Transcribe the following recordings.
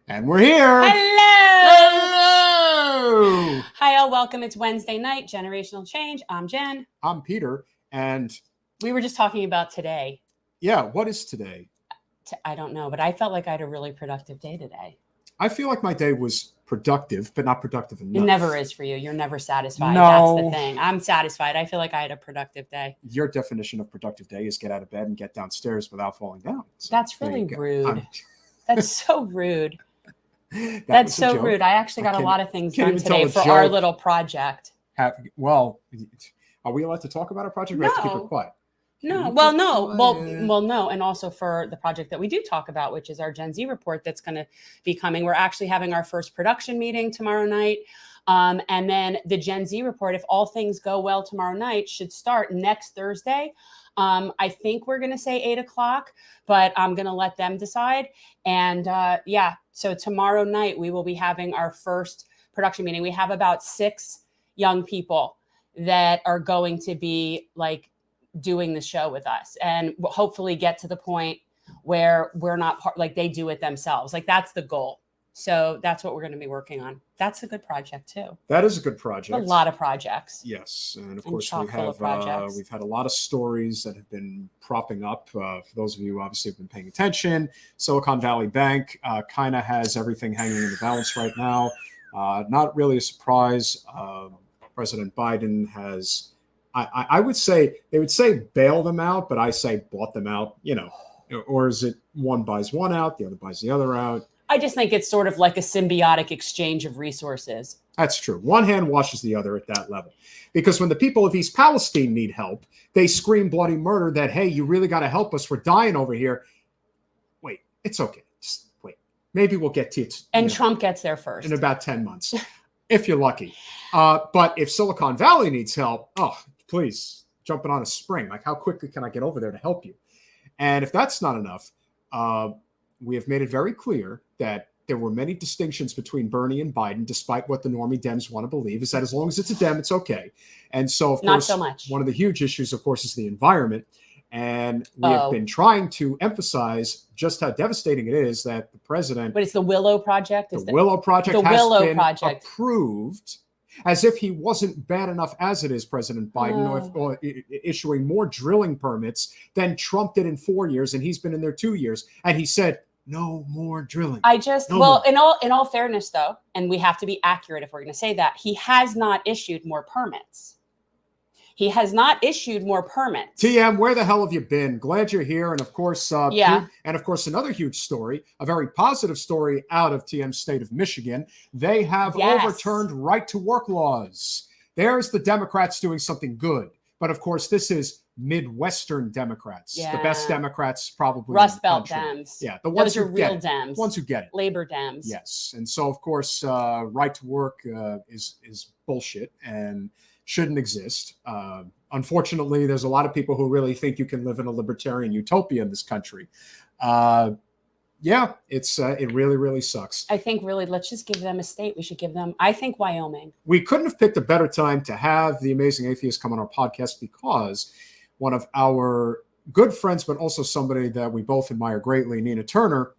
And we're here. Hello. Hi, all. Welcome. It's Wednesday night, Generational Change. I'm Jen. I'm Peter. And we were just talking about today. Yeah. What is today? I don't know, but I felt like I had a really productive day today. I feel like my day was productive, but not productive enough. It never is for you. You're never satisfied. No. That's the thing. I'm satisfied. I feel like I had a productive day. Your definition of productive day is get out of bed and get downstairs without falling down. So that's really rude. That's so rude. That's so rude. I actually got a lot of things done today for our little project. Well, are we allowed to talk about our project? We have to keep it quiet. No. Well, no. And also for the project that we do talk about, which is our Gen Z report that's going to be coming. We're actually having our first production meeting tomorrow night. And then the Gen Z report, if all things go well tomorrow night, should start next Thursday. I think we're going to say 8:00, but I'm going to let them decide. And so tomorrow night we will be having our first production meeting. We have about 6 young people that are going to be like doing the show with us, and we'll hopefully get to the point where we're not like they do it themselves. Like that's the goal. So that's what we're going to be working on. That's a good project too. That is a good project. A lot of projects. Yes. And of course we've had a lot of stories that have been propping up. For those of you who obviously have been paying attention, Silicon Valley Bank kind of has everything hanging in the balance right now. Not really a surprise. President Biden has, I would say, they would say bail them out, but I say bought them out, or is it one buys one out, the other buys the other out? I just think it's sort of like a symbiotic exchange of resources. That's true. One hand washes the other at that level. Because when the people of East Palestine need help, they scream bloody murder that, hey, you really got to help us. We're dying over here. Wait, it's okay. Just wait. Maybe we'll get to it. And Trump gets there first. In about 10 months, if you're lucky. But if Silicon Valley needs help, please, jumping on a spring. Like, how quickly can I get over there to help you? And if that's not enough, we have made it very clear that there were many distinctions between Bernie and Biden, despite what the normie Dems want to believe, is that as long as it's a Dem, it's okay. And so, of course, so much. One of the huge issues, of course, is the environment. And we have been trying to emphasize just how devastating it is that the president... But it's the Willow Project? The Willow Project has been approved as if he wasn't bad enough as it is, President Biden, or issuing more drilling permits than Trump did in 4 years, and he's been in there 2 years. And he said, no more drilling. In all fairness, though, and we have to be accurate if we're going to say that, he has not issued more permits. He has not issued more permits. TM, where the hell have you been? Glad you're here. And of course, another huge story, a very positive story out of TM's state of Michigan. They have overturned right to work laws. There's the Democrats doing something good. But of course, this is Midwestern Democrats. Yeah. The best Democrats probably. Rust Belt Dems. Yeah. The ones Those are real Dems. The ones who get it. Labor Dems. Yes. And so, of course, right to work is bullshit and shouldn't exist. Unfortunately, there's a lot of people who really think you can live in a libertarian utopia in this country. It really, really sucks. I think really, let's just give them a state. We should give them, I think, Wyoming. We couldn't have picked a better time to have the Amazing Atheist come on our podcast because one of our good friends, but also somebody that we both admire greatly, Nina Turner,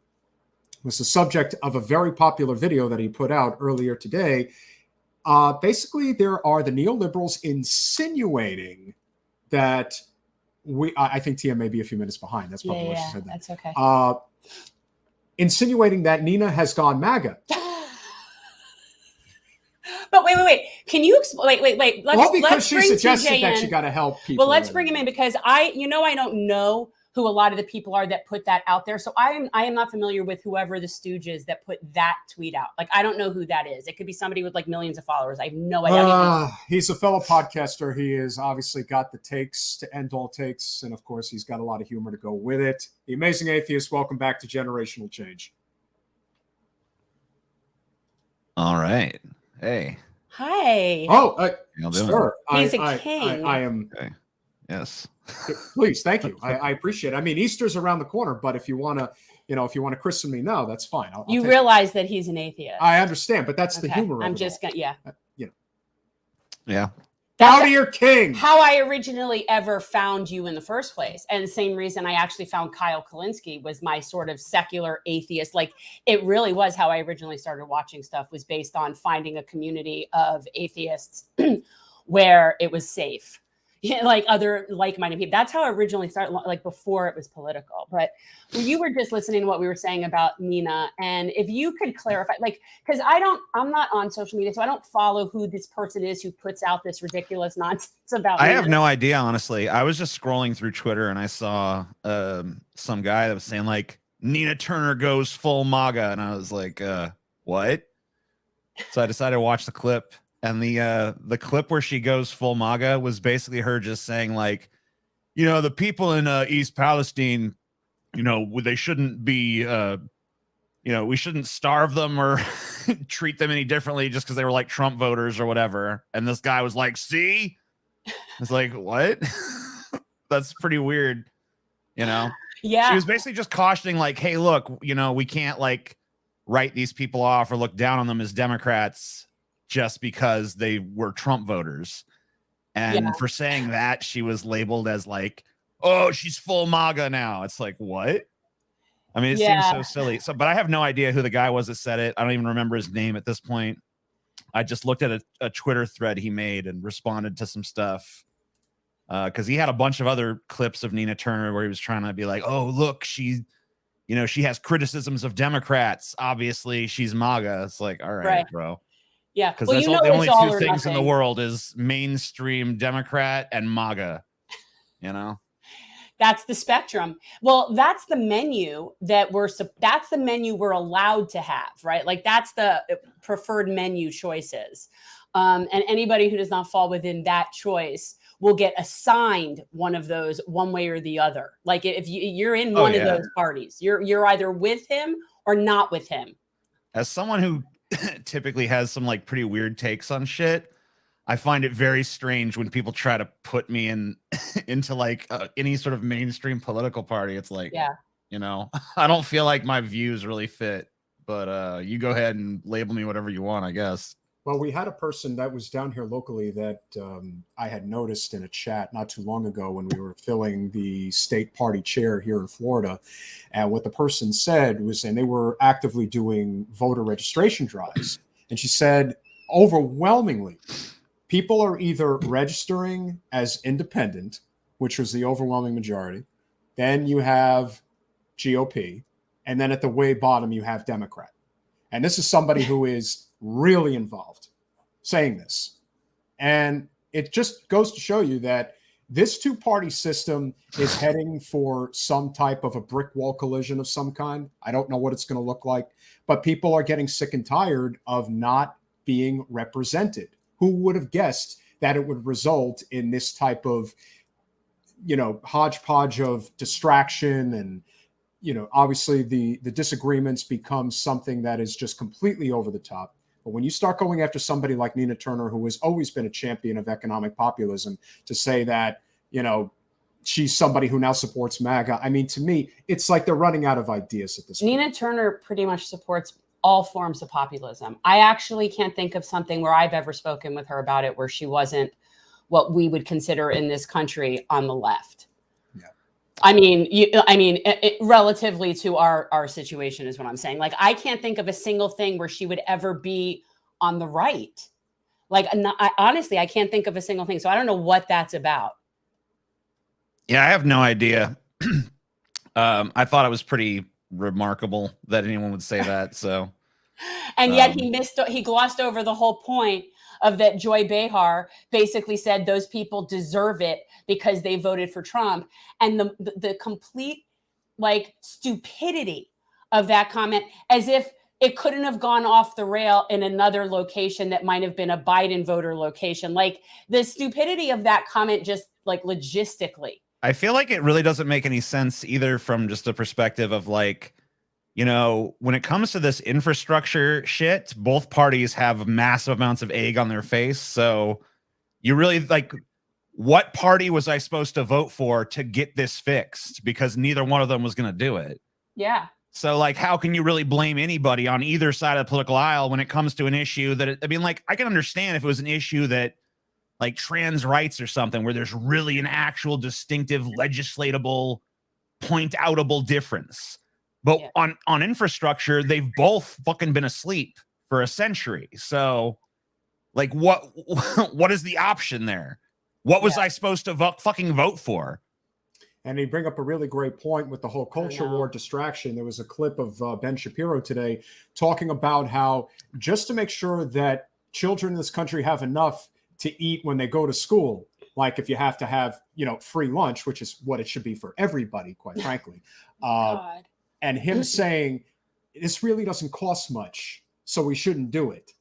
was the subject of a very popular video that he put out earlier today. Basically, there are the neoliberals insinuating that I think TM may be a few minutes behind. That's probably what she said. That's okay. Insinuating that Nina has gone MAGA. But wait. Can you explain? Wait. Because she suggested that you got to help people. Well, let's bring him in because I don't know who a lot of the people are that put that out there. So I am not familiar with whoever the stooge is that put that tweet out. Like, I don't know who that is. It could be somebody with like millions of followers. I have no idea. He's a fellow podcaster. He has obviously got the takes to end all takes. And of course, he's got a lot of humor to go with it. The Amazing Atheist, welcome back to Generational Change. All right. Hey. Hi. Oh, sure. He's a king. I am. Okay. Yes. Please, thank you. I appreciate it. I mean, Easter's around the corner, but if you want to christen me now, that's fine. I'll realize that he's an atheist. I understand, but that's the humor. I'm just gonna, Yeah. Bow to your king. How I originally ever found you in the first place. And the same reason I actually found Kyle Kalinske was my sort of secular atheist. Like, it really was how I originally started watching stuff, was based on finding a community of atheists where it was safe. Yeah, like other like-minded people. That's how I originally started, like before it was political. But you were just listening to what we were saying about Nina, and if you could clarify, like, because I'm not on social media, so I don't follow who this person is who puts out this ridiculous nonsense about. I Nina. have no idea, honestly. I was just scrolling through Twitter and I saw some guy that was saying like Nina Turner goes full MAGA, and I was like, what? So I decided to watch the clip. And the clip where she goes full MAGA was basically her just saying like, you know, the people in East Palestine, you know, they shouldn't be, you know, we shouldn't starve them or treat them any differently just because they were like Trump voters or whatever. And this guy was like, see, it's like, what? That's pretty weird, you know? Yeah. She was basically just cautioning like, hey, look, you know, we can't like write these people off or look down on them as Democrats just because they were Trump voters. And for saying that, she was labeled as like, oh, she's full MAGA now. It's like, what? I mean, it seems so silly. So, but I have no idea who the guy was that said it. I don't even remember his name at this point. I just looked at a Twitter thread he made and responded to some stuff. Because he had a bunch of other clips of Nina Turner where he was trying to be like, oh, look, she, you know, she has criticisms of Democrats. Obviously, she's MAGA. It's like, all right. Bro. Yeah, because that's the only two things in the world is mainstream Democrat and MAGA. You know, that's the spectrum. Well, that's the menu that that's the menu we're allowed to have, right? Like that's the preferred menu choices, and anybody who does not fall within that choice will get assigned one of those, one way or the other. Like if you're in one of those parties, you're either with him or not with him. As someone who typically has some like pretty weird takes on shit, I find it very strange when people try to put me into like any sort of mainstream political party. It's like, you know, I don't feel like my views really fit, but you go ahead and label me whatever you want, I guess. Well, we had a person that was down here locally that I had noticed in a chat not too long ago when we were filling the state party chair here in Florida. And what the person said was, and they were actively doing voter registration drives. And she said, overwhelmingly, people are either registering as independent, which was the overwhelming majority. Then you have GOP. And then at the way bottom, you have Democrat. And this is somebody who is really involved saying this. And it just goes to show you that this two-party system is heading for some type of a brick wall collision of some kind. I don't know what it's going to look like, but people are getting sick and tired of not being represented. Who would have guessed that it would result in this type of, you know, hodgepodge of distraction and, you know, obviously the disagreements become something that is just completely over the top. But when you start going after somebody like Nina Turner, who has always been a champion of economic populism, to say that, you know, she's somebody who now supports MAGA, I mean, to me, it's like they're running out of ideas at this point. Nina Turner pretty much supports all forms of populism. I actually can't think of something where I've ever spoken with her about it where she wasn't what we would consider in this country on the left. I mean, relatively to our situation is what I'm saying. Like, I can't think of a single thing where she would ever be on the right. Like, honestly, I can't think of a single thing. So I don't know what that's about. Yeah, I have no idea. I thought it was pretty remarkable that anyone would say that. So, and yet he glossed over the whole point of that. Joy Behar basically said those people deserve it because they voted for Trump, and the complete like stupidity of that comment, as if it couldn't have gone off the rail in another location that might have been a Biden voter location. Like the stupidity of that comment, just like logistically. I feel like it really doesn't make any sense either from just a perspective of like, you know, when it comes to this infrastructure shit, both parties have massive amounts of egg on their face. So you really like, what party was I supposed to vote for to get this fixed? Because neither one of them was going to do it. Yeah. So like, how can you really blame anybody on either side of the political aisle when it comes to an issue that, I mean, like, I can understand if it was an issue that like trans rights or something, where there's really an actual distinctive legislatable, point-outable difference. But on infrastructure, they've both fucking been asleep for a century. So, like, what is the option there? What was I supposed to fucking vote for? And you bring up a really great point with the whole culture war distraction. There was a clip of Ben Shapiro today talking about how just to make sure that children in this country have enough to eat when they go to school, like if you have to have, free lunch, which is what it should be for everybody, quite frankly. And him saying, this really doesn't cost much, so we shouldn't do it.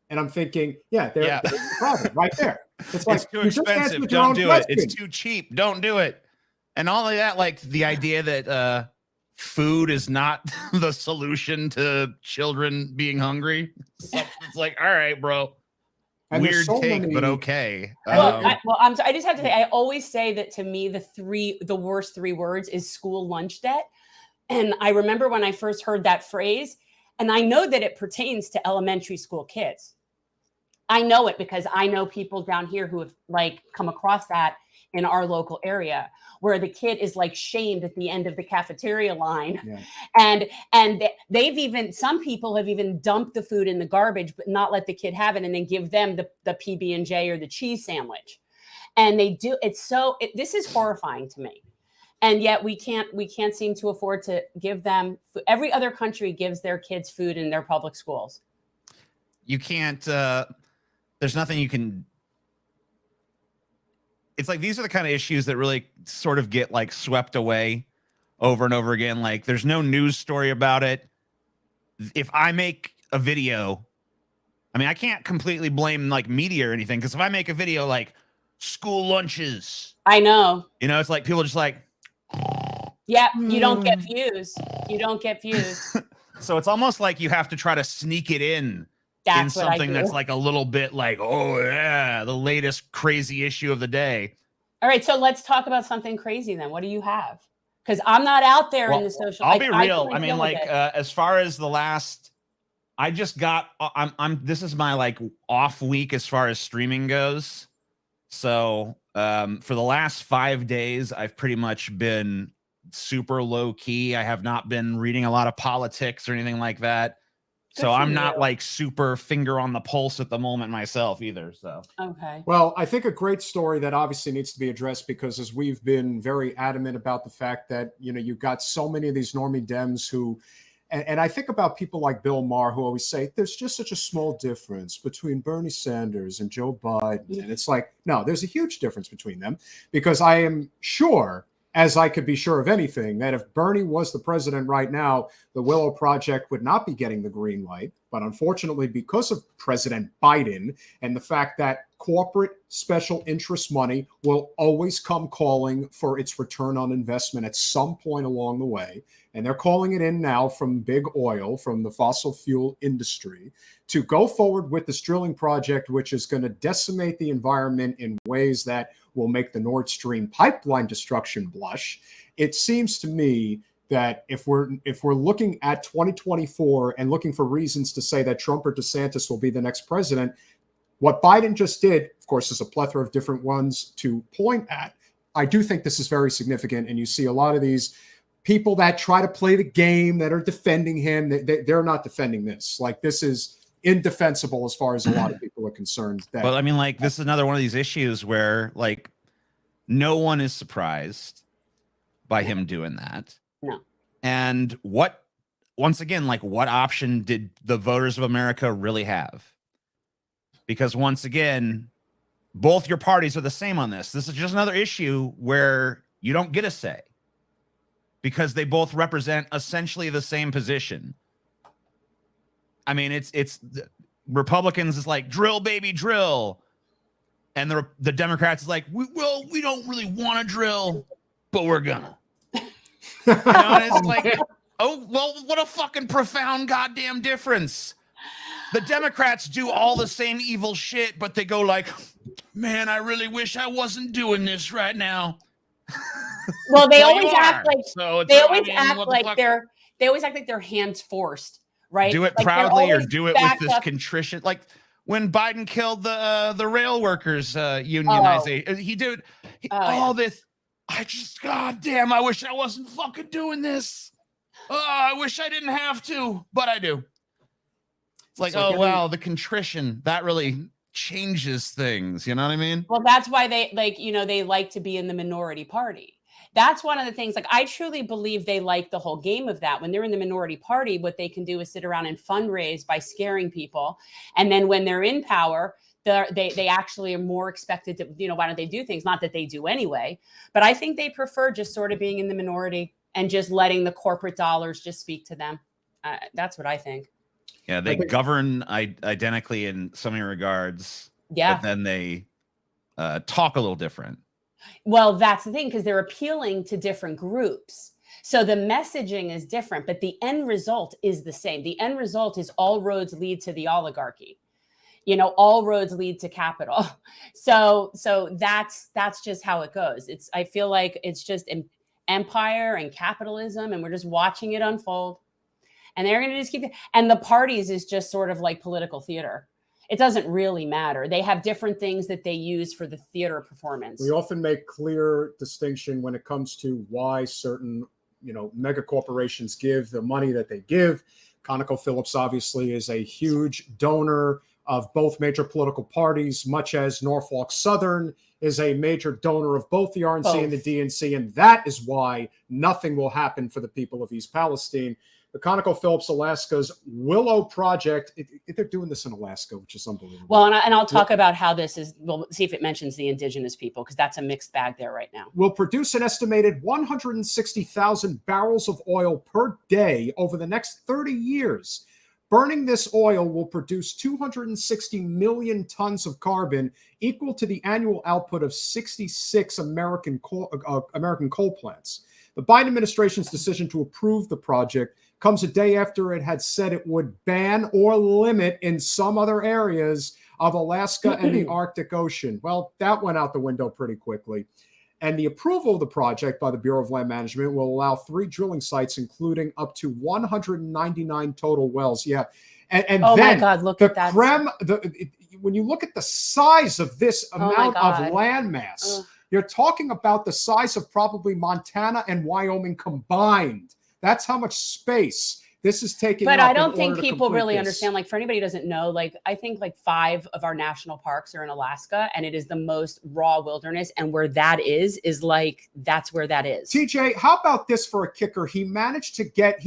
And I'm thinking, there's the problem right there. It's like, it's too expensive. Don't do it. It's too cheap. Don't do it. And all of that, like the idea that food is not the solution to children being hungry. It's like, all right, bro. And weird take, but okay. I just have to say, I always say that to me, the worst 3 words is school lunch debt. And I remember when I first heard that phrase, and I know that it pertains to elementary school kids. I know it because I know people down here who have come across that in our local area, where the kid is shamed at the end of the cafeteria line. And some people have even dumped the food in the garbage, but not let the kid have it and then give them the PB&J or the cheese sandwich. And they do. This is horrifying to me. And yet we can't seem to afford to give them. Every other country gives their kids food in their public schools. You can't, there's nothing you can. It's like, these are the kind of issues that really sort of get swept away over and over again. Like, there's no news story about it. If I make a video, I mean, I can't completely blame media or anything, because if I make a video school lunches, I know, it's like people are just like, yeah, you don't get views. You don't get views. So it's almost like you have to try to sneak it in something that's a little bit oh yeah, the latest crazy issue of the day. All right, so let's talk about something crazy then. What do you have? Because I'm not out there in the social. I'll be real. I mean, as far as the last, I just got. This is my off week as far as streaming goes. So for the last 5 days, I've pretty much been super low key. I have not been reading a lot of politics or anything like that. So I'm not super finger on the pulse at the moment myself either. So, okay. Well, I think a great story that obviously needs to be addressed, because as we've been very adamant about the fact that, you've got so many of these normie Dems who, and I think about people like Bill Maher, who always say there's just such a small difference between Bernie Sanders and Joe Biden. And it's like, no, there's a huge difference between them, because I am sure, as I could be sure of anything, that if Bernie was the president right now, the Willow Project would not be getting the green light. But unfortunately, because of President Biden and the fact that corporate special interest money will always come calling for its return on investment at some point along the way, and they're calling it in now from big oil, from the fossil fuel industry, to go forward with this drilling project, which is going to decimate the environment in ways that will make the Nord Stream pipeline destruction blush. It seems to me that if we're looking at 2024 and looking for reasons to say that Trump or DeSantis will be the next president, what Biden just did, of course, there's a plethora of different ones to point at. I do think this is very significant, and you see a lot of these people that try to play the game that are defending him. They're not defending this. This is indefensible as far as a lot of people are concerned. Well, I mean, this is another one of these issues where no one is surprised by him doing that. No. And once again, what option did the voters of America really have? Because once again, both your parties are the same on this. This is just another issue where you don't get a say, because they both represent essentially the same position. I mean, it's Republicans is drill, baby, drill. And the Democrats is we don't really want to drill, but we're gonna. And it's oh, well, what a fucking profound goddamn difference. The Democrats do all the same evil shit, but they go man, I really wish I wasn't doing this right now. Well, they always act they always act like they're hands forced. Right? Do it proudly or do it with this contrition. when Biden killed the rail workers unionization. All this. God damn, I wish I wasn't fucking doing this. Oh, I wish I didn't have to, but I do. It's like, oh, wow, the contrition, that really changes things. You know what I mean? Well, that's why they like to be in the minority party. That's one of the things, like, I truly believe they like the whole game of that. When they're in the minority party, what they can do is sit around and fundraise by scaring people. And then when they're in power, they actually are more expected to, why don't they do things? Not that they do anyway, but I think they prefer just sort of being in the minority and just letting the corporate dollars just speak to them. That's what I think. Yeah, they govern identically in so many regards. Yeah. But then they talk a little different. Well, that's the thing, because they're appealing to different groups. So the messaging is different, but the end result is the same. The end result is all roads lead to the oligarchy. All roads lead to capital. So that's just how it goes. I feel like it's just an empire and capitalism, and we're just watching it unfold. And they're going to just keep it. And the parties is just sort of like political theater. It doesn't really matter. They have different things that they use for the theater performance. We often make clear distinction when it comes to why certain, mega corporations give the money that they give. ConocoPhillips obviously is a huge donor of both major political parties, much as Norfolk Southern is a major donor of both the RNC and the DNC. And that is why nothing will happen for the people of East Palestine. The ConocoPhillips Alaska's Willow project, they're doing this in Alaska, which is unbelievable. Well, and I'll talk about how this is, we'll see if it mentions the indigenous people, because that's a mixed bag there right now. Will produce an estimated 160,000 barrels of oil per day over the next 30 years. Burning this oil will produce 260 million tons of carbon, equal to the annual output of 66 American coal plants. The Biden administration's decision to approve the project comes a day after it had said it would ban or limit in some other areas of Alaska and the Arctic Ocean. Well, that went out the window pretty quickly. And the approval of the project by the Bureau of Land Management will allow 3 drilling sites, including up to 199 total wells. Yeah. And oh then my God, look at that. When you look at the size of this amount of land mass, you're talking about the size of probably Montana and Wyoming combined. That's how much space this is taking. But I don't think people really understand. Like, for anybody who doesn't know, like, I think like 5 of our national parks are in Alaska, and it is the most raw wilderness. And where that is like, that's where that is. TJ, how about this for a kicker? He managed to get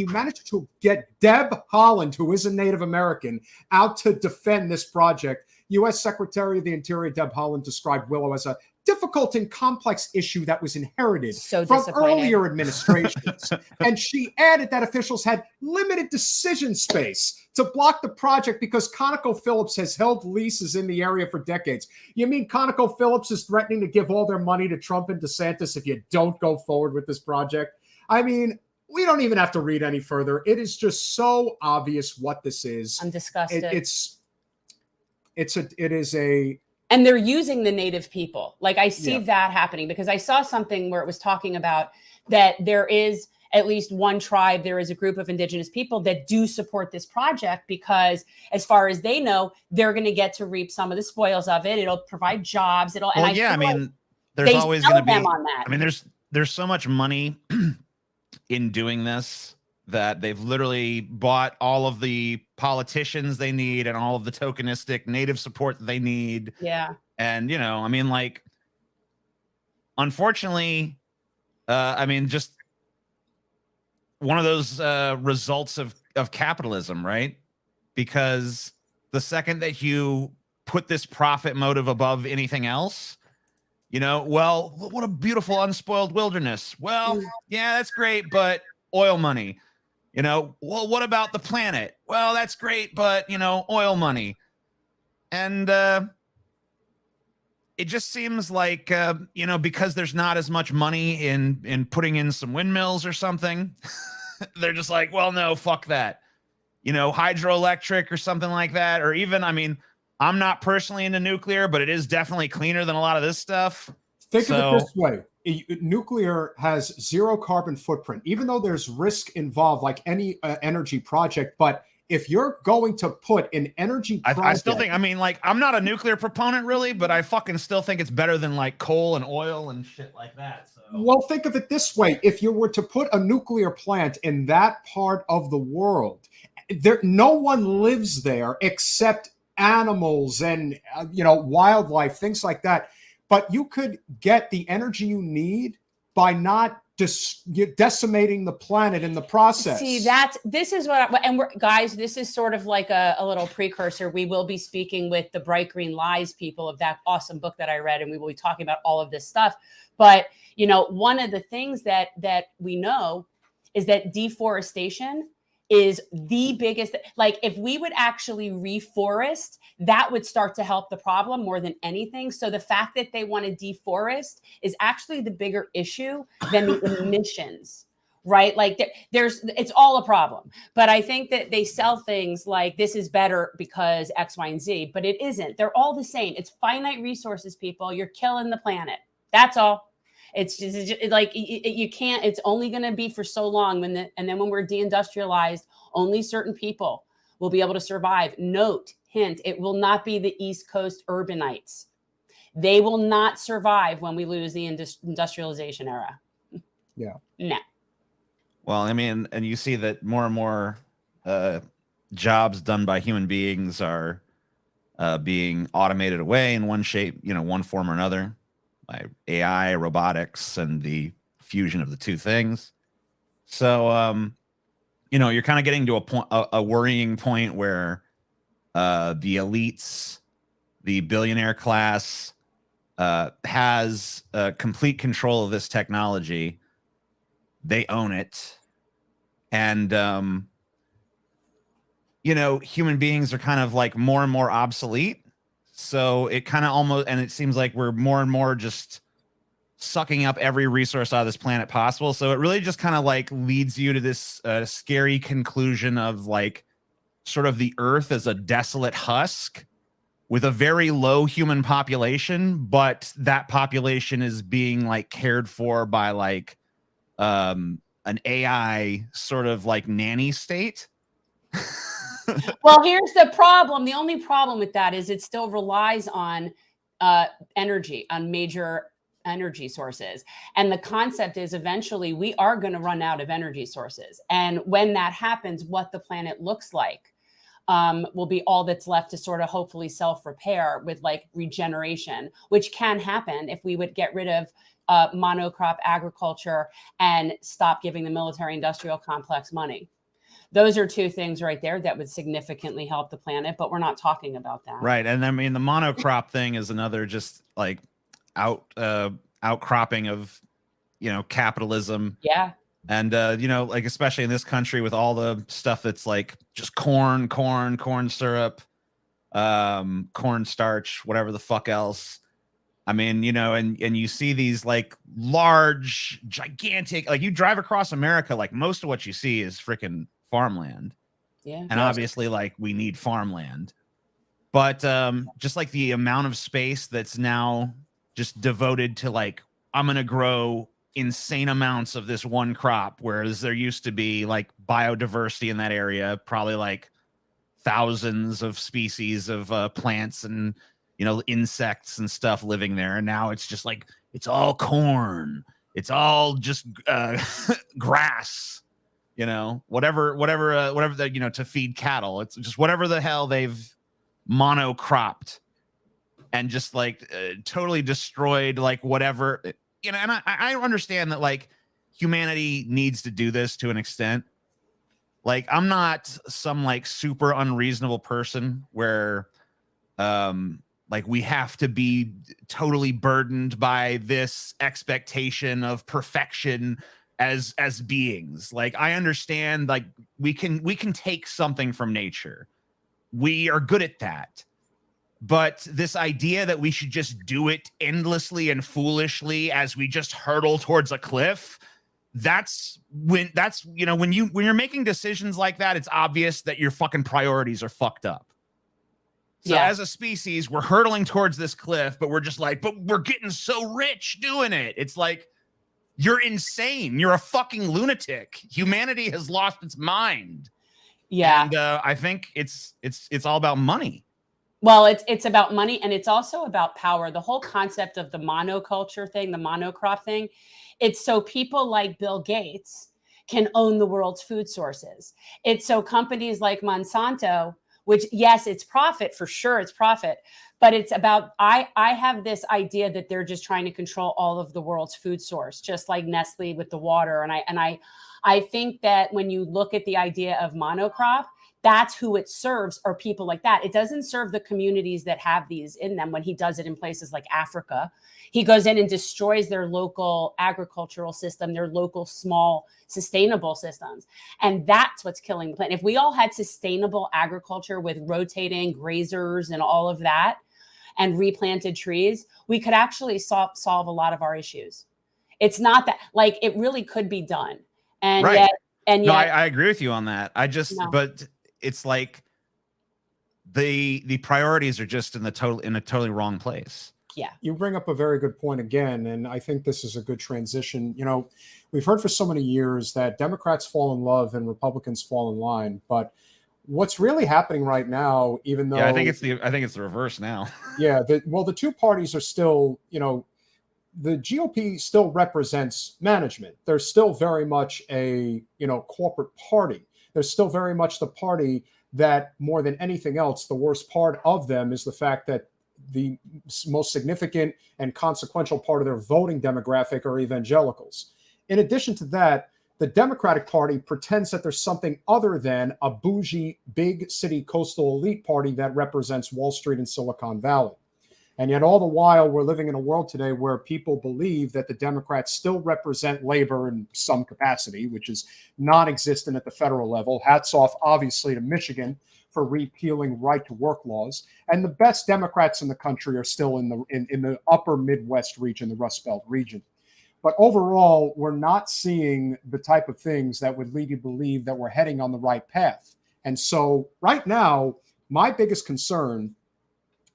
Deb Haaland, who is a Native American, out to defend this project. U.S. Secretary of the Interior Deb Haaland described Willow as a difficult and complex issue that was inherited from earlier administrations. And she added that officials had limited decision space to block the project because ConocoPhillips has held leases in the area for decades. You mean ConocoPhillips is threatening to give all their money to Trump and DeSantis if you don't go forward with this project? I mean, we don't even have to read any further. It is just so obvious what this is. I'm disgusted. And they're using the native people. Like, I see that happening, because I saw something where it was talking about that there is at least one tribe, there is a group of indigenous people that do support this project, because as far as they know, they're going to get to reap some of the spoils of it. It'll provide jobs. There's always going to be on that. I mean, there's so much money in doing this that they've literally bought all of the politicians they need and all of the tokenistic native support that they need. Yeah. And, like, unfortunately, just one of those results of capitalism, right? Because the second that you put this profit motive above anything else, well, what a beautiful unspoiled wilderness. Well, yeah, that's great, but oil money. Well, what about the planet? Well, that's great, but, oil money. And it just seems like, because there's not as much money in putting in some windmills or something, they're just like, well, no, fuck that. Hydroelectric or something like that. Or even, I'm not personally into nuclear, but it is definitely cleaner than a lot of this stuff. Think of it this way. Nuclear has 0 carbon footprint, even though there's risk involved like any energy project, but if you're going to put an energy I still think, I mean, like, I'm not a nuclear proponent really, but I fucking still think it's better than like coal and oil and shit like that. So. Well, think of it this way. If you were to put a nuclear plant in that part of the world, no one lives there except animals and, wildlife, things like that. But you could get the energy you need by not decimating the planet in the process. See, this is guys, this is sort of like a little precursor. We will be speaking with the Bright Green Lies people of that awesome book that I read, and we will be talking about all of this stuff. But, one of the things that we know is that deforestation is the biggest. Like, if we would actually reforest, that would start to help the problem more than anything. So the fact that they want to deforest is actually the bigger issue than the emissions, right? Like, it's all a problem. But I think that they sell things like this is better because X, Y, and Z, but it isn't. They're all the same. It's finite resources, people. You're killing the planet. That's all. It's just like you can't. It's only going to be for so long. And then when we're deindustrialized, only certain people will be able to survive. Note, hint: it will not be the East Coast urbanites. They will not survive when we lose the industrialization era. Yeah. No. Well, I mean, and you see that more and more jobs done by human beings are being automated away in one shape, one form or another, by AI, robotics, and the fusion of the two things. So, you're kind of getting to a worrying point where the elites, the billionaire class, has complete control of this technology. They own it. And, human beings are kind of like more and more obsolete. So it kind of almost, and it seems like we're more and more just sucking up every resource out of this planet possible. So it really just kind of like leads you to this scary conclusion of like sort of the earth as a desolate husk with a very low human population, but that population is being like cared for by like an AI sort of like nanny state. Well, here's the problem. The only problem with that is it still relies on energy, on major energy sources. And the concept is eventually we are going to run out of energy sources. And when that happens, what the planet looks like will be all that's left to sort of hopefully self-repair with like regeneration, which can happen if we would get rid of monocrop agriculture and stop giving the military industrial complex money. Those are two things right there that would significantly help the planet, but we're not talking about that. Right. And I mean, the monocrop thing is another just like outcropping of, capitalism. Yeah. And, like, especially in this country with all the stuff that's like just corn syrup, corn starch, whatever the fuck else. I mean, and you see these like large, gigantic, like you drive across America, like most of what you see is freaking farmland. Yeah. And obviously like we need farmland, but just like the amount of space that's now just devoted to like, I'm going to grow insane amounts of this one crop, whereas there used to be like biodiversity in that area, probably like thousands of species of plants and, insects and stuff living there. And now it's just like, it's all corn. It's all just grass. Whatever that, to feed cattle. It's just whatever the hell they've monocropped and just like totally destroyed, like whatever, and I understand that like humanity needs to do this to an extent. Like, I'm not some like super unreasonable person where, like we have to be totally burdened by this expectation of perfection as beings. Like, I understand, like we can take something from nature. We are good at that. But this idea that we should just do it endlessly and foolishly as we just hurtle towards a cliff, when you're making decisions like that, it's obvious that your fucking priorities are fucked up. So as a species, we're hurtling towards this cliff, but we're just like, but we're getting so rich doing it. It's like, you're insane. You're a fucking lunatic. Humanity has lost its mind. Yeah. And I think it's all about money. Well, it's about money, and it's also about power. The whole concept of the monoculture thing, the monocrop thing, it's so people like Bill Gates can own the world's food sources. It's so companies like Monsanto, which, yes, it's profit, for sure, it's profit, but it's about, I have this idea that they're just trying to control all of the world's food source, just like Nestle with the water. And I think that when you look at the idea of monocrop, that's who it serves, are people like that. It doesn't serve the communities that have these in them when he does it in places like Africa. He goes in and destroys their local agricultural system, their local small sustainable systems. And that's what's killing the planet. If we all had sustainable agriculture with rotating grazers and all of that and replanted trees, we could actually solve a lot of our issues. It's not that, like, it really could be done. And right. yet, no, I agree with you on that. But it's like the priorities are just in a totally wrong place. Yeah. You bring up a very good point again, and I think this is a good transition. You know, we've heard for so many years that Democrats fall in love and Republicans fall in line, but what's really happening right now, even though I think it's the reverse now. Yeah, the two parties are still, you know, the GOP still represents management. They're still very much a, you know, corporate party. They're still very much the party that, more than anything else, the worst part of them is the fact that the most significant and consequential part of their voting demographic are evangelicals. In addition to that, the Democratic Party pretends that there's something other than a bougie, big city coastal elite party that represents Wall Street and Silicon Valley. And yet all the while, we're living in a world today where people believe that the Democrats still represent labor in some capacity, which is non-existent at the federal level. Hats off, obviously, to Michigan for repealing right-to-work laws. And the best Democrats in the country are still in the upper Midwest region, the Rust Belt region. But overall, we're not seeing the type of things that would lead you to believe that we're heading on the right path. And so right now, my biggest concern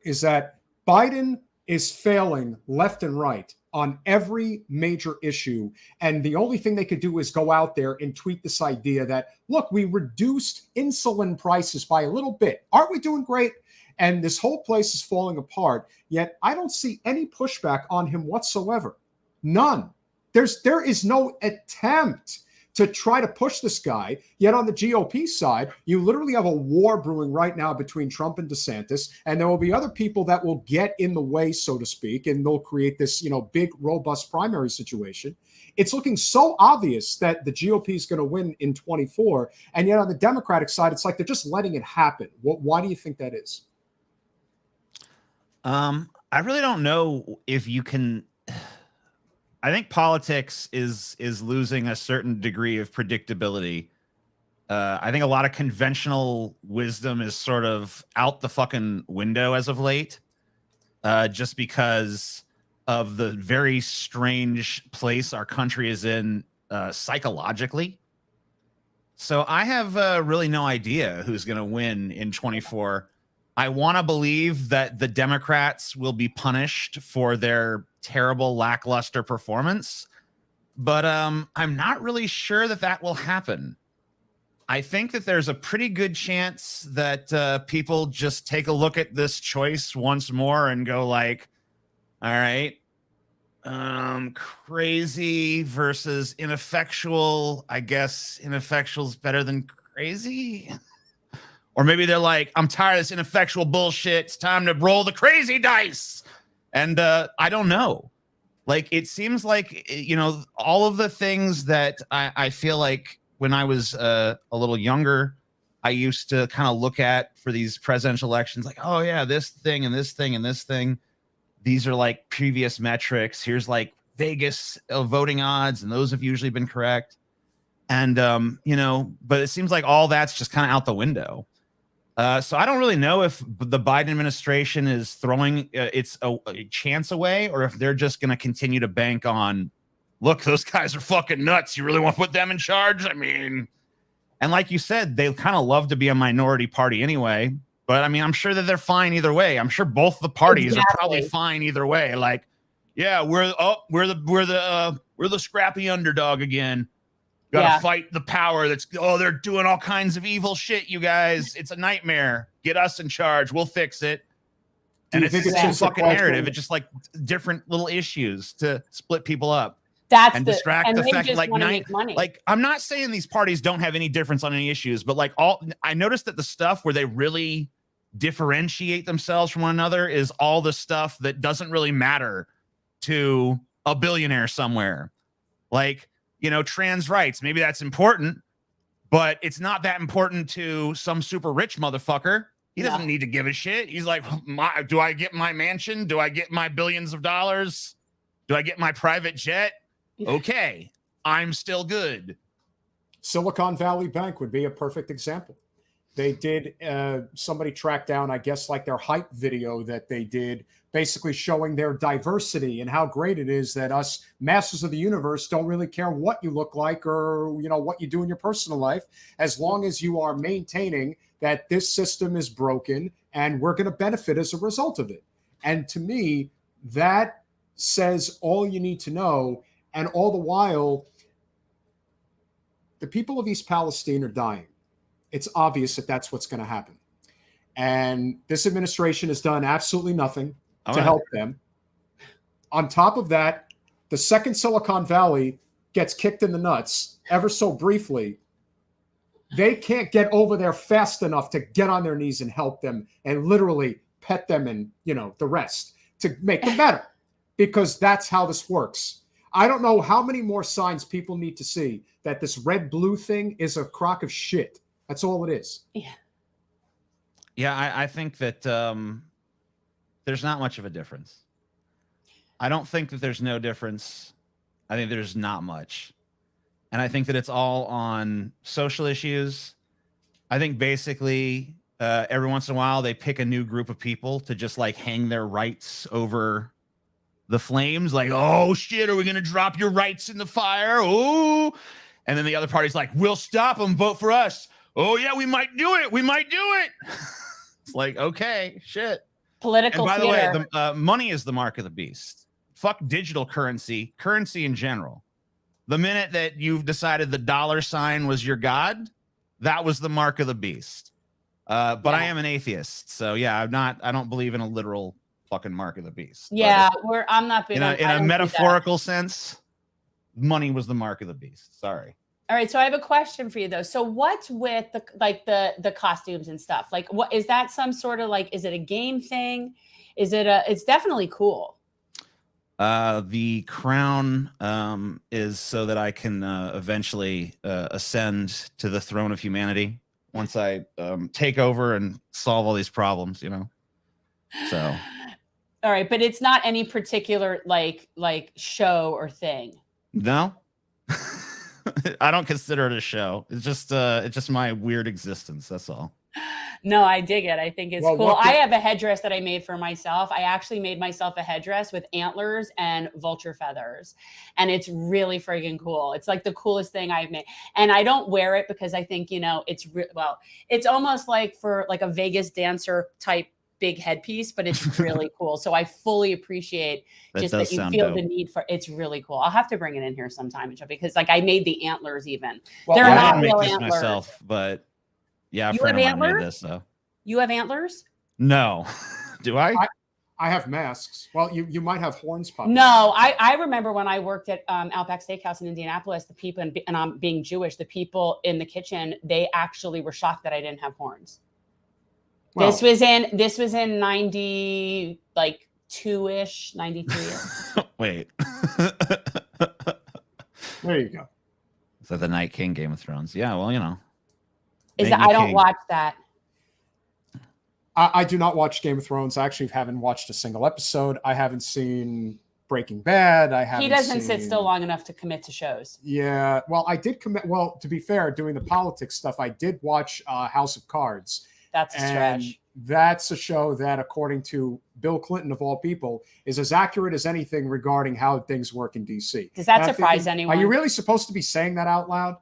is that Biden is failing left and right on every major issue. And the only thing they could do is go out there and tweet this idea that, look, we reduced insulin prices by a little bit. Aren't we doing great? And this whole place is falling apart. Yet I don't see any pushback on him whatsoever. None. There is no attempt to try to push this guy. Yet on the GOP side, you literally have a war brewing right now between Trump and DeSantis, and there will be other people that will get in the way, so to speak, and they'll create this, you know, big, robust primary situation. It's looking so obvious that the GOP is going to win in 24, and yet on the Democratic side, it's like they're just letting it happen. Why do you think that is? I really don't know if you can. I think politics is losing a certain degree of predictability. I think a lot of conventional wisdom is sort of out the fucking window as of late, just because of the very strange place our country is in psychologically. So I have really no idea who's going to win in 24. I want to believe that the Democrats will be punished for their terrible, lackluster performance, but I'm not really sure that will happen. I think that there's a pretty good chance that people just take a look at this choice once more and go like, all right, crazy versus ineffectual. I guess ineffectual is better than crazy. Or maybe they're like, I'm tired of this ineffectual bullshit. It's time to roll the crazy dice. And I don't know. Like, it seems like, you know, all of the things that I feel like when I was a little younger, I used to kind of look at for these presidential elections, like, oh, yeah, this thing and this thing and this thing. These are like previous metrics. Here's like Vegas voting odds, and those have usually been correct. And, you know, but it seems like all that's just kind of out the window. So I don't really know if the Biden administration is throwing its a chance away, or if they're just going to continue to bank on, look, those guys are fucking nuts. You really want to put them in charge? I mean, and like you said, they kind of love to be a minority party anyway. But I mean, I'm sure that they're fine either way. I'm sure both the parties are probably fine either way. Like, yeah, we're the scrappy underdog again. Gotta fight the power that's, they're doing all kinds of evil shit, you guys. It's a nightmare. Get us in charge. We'll fix it. And it's the same fucking narrative. It's just like different little issues to split people up. And distract the fact, like I'm not saying these parties don't have any difference on any issues, but like I noticed that the stuff where they really differentiate themselves from one another is all the stuff that doesn't really matter to a billionaire somewhere. Like, trans rights, maybe that's important, but it's not that important to some super rich motherfucker. He doesn't need to give a shit. He's like, do I get my mansion? Do I get my billions of dollars? Do I get my private jet? Okay, I'm still good. Silicon Valley Bank would be a perfect example. They did, somebody tracked down, I guess, like their hype video that they did, basically showing their diversity and how great it is that us masters of the universe don't really care what you look like or, what you do in your personal life, as long as you are maintaining that this system is broken and we're going to benefit as a result of it. And to me, that says all you need to know. And all the while, the people of East Palestine are dying. It's obvious that that's what's going to happen. And this administration has done absolutely nothing to help them. On top of that, the second Silicon Valley gets kicked in the nuts ever so briefly. They can't get over there fast enough to get on their knees and help them and literally pet them and, the rest to make them better, because that's how this works. I don't know how many more signs people need to see that this red-blue thing is a crock of shit. That's all it is. Yeah, I think that there's not much of a difference. I don't think that there's no difference. I think there's not much. And I think that it's all on social issues. I think basically every once in a while they pick a new group of people to just like hang their rights over the flames, like, oh shit, are we gonna drop your rights in the fire? Oh, and then the other party's like, we'll stop them, vote for us. Oh yeah, we might do it. It's like, okay, shit. Political. And by the way, the money is the mark of the beast. Fuck digital currency in general. The minute that you've decided the dollar sign was your god, that was the mark of the beast. But I am an atheist, so yeah, I don't believe in a literal fucking mark of the beast. Yeah, I'm not big in a metaphorical sense. Money was the mark of the beast. Sorry. All right, so I have a question for you though. So what's with the costumes and stuff? Like, what is that? Some sort of like, is it a game thing? It's definitely cool. The crown is so that I can eventually ascend to the throne of humanity once I take over and solve all these problems, So. All right, but it's not any particular like show or thing. No. I don't consider it a show. It's just my weird existence. That's all. No, I dig it. I think it's cool. I have a headdress that I made for myself. I actually made myself a headdress with antlers and vulture feathers. And it's really friggin' cool. It's like the coolest thing I've made. And I don't wear it because I think, it's almost like for like a Vegas dancer type big headpiece, but it's really cool. So I fully appreciate that you feel the need for it's really cool. I'll have to bring it in here sometime, because like I made the antlers even. Well, they're not real antlers myself, but yeah, you have antlers? This, so. You have antlers? No. Do I? I have masks. Well, you might have horns popping. No, I remember when I worked at Outback Steakhouse in Indianapolis, the people, and I'm being Jewish, the people in the kitchen, they actually were shocked that I didn't have horns. Well, this was in 90, like 2-ish, 93. Wait. There you go. So the Night King, Game of Thrones. Yeah, well, I don't watch that. I do not watch Game of Thrones. I actually haven't watched a single episode. I haven't seen Breaking Bad. He doesn't sit still long enough to commit to shows. Yeah. Well, I did commit. Well, to be fair, doing the politics stuff, I did watch House of Cards. That's a stretch. That's a show that, according to Bill Clinton, of all people, is as accurate as anything regarding how things work in D.C. Does that surprise anyone? Are you really supposed to be saying that out loud?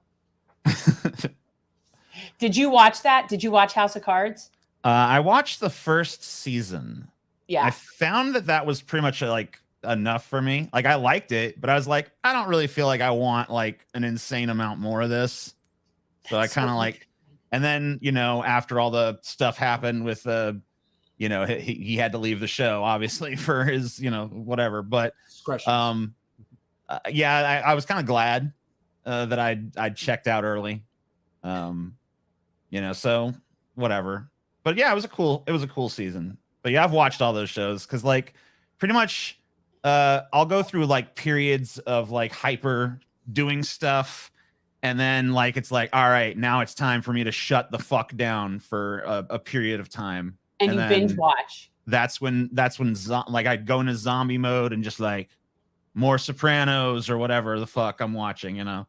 Did you watch that? Did you watch House of Cards? I watched the first season. Yeah. I found that was pretty much like enough for me. Like I liked it, but I was like, I don't really feel like I want like an insane amount more of this. So I kind of like, and then, you know, after all the stuff happened with you know, he had to leave the show obviously for his, you know, whatever. But yeah, I was kind of glad that I'd checked out early. You know, so whatever. But yeah, it was a cool season. But yeah, I've watched all those shows because like pretty much I'll go through like periods of like hyper doing stuff, and then like it's like, all right, now it's time for me to shut the fuck down for a period of time. And you binge watch. That's when like I'd go into zombie mode and just like more Sopranos or whatever the fuck I'm watching, you know.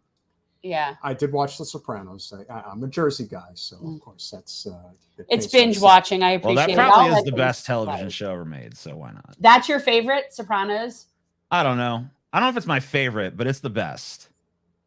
Yeah, I did watch The Sopranos. I'm a Jersey guy, so of course that's it's binge watching. I appreciate it. Well, that probably is the best television show ever made, so why not? That's your favorite, Sopranos? I don't know. I don't know if it's my favorite, but it's the best.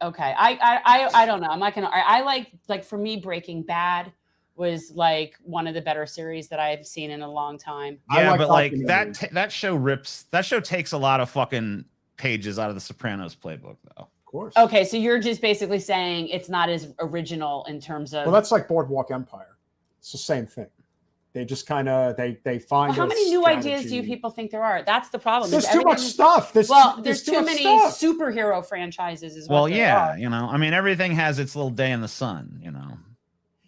Okay, I don't know. I'm not gonna. I like for me, Breaking Bad was like one of the better series that I've seen in a long time. Yeah, but like that show takes a lot of fucking pages out of the Sopranos playbook, though. Course. Okay, so you're just basically saying it's not as original in terms of. Well, that's like Boardwalk Empire. It's the same thing. They just kind of they find. Well, how many new ideas do you people think there are? That's the problem. There's too much stuff. There's too many superhero franchises as well. Well, yeah, you know, I mean, everything has its little day in the sun. You know,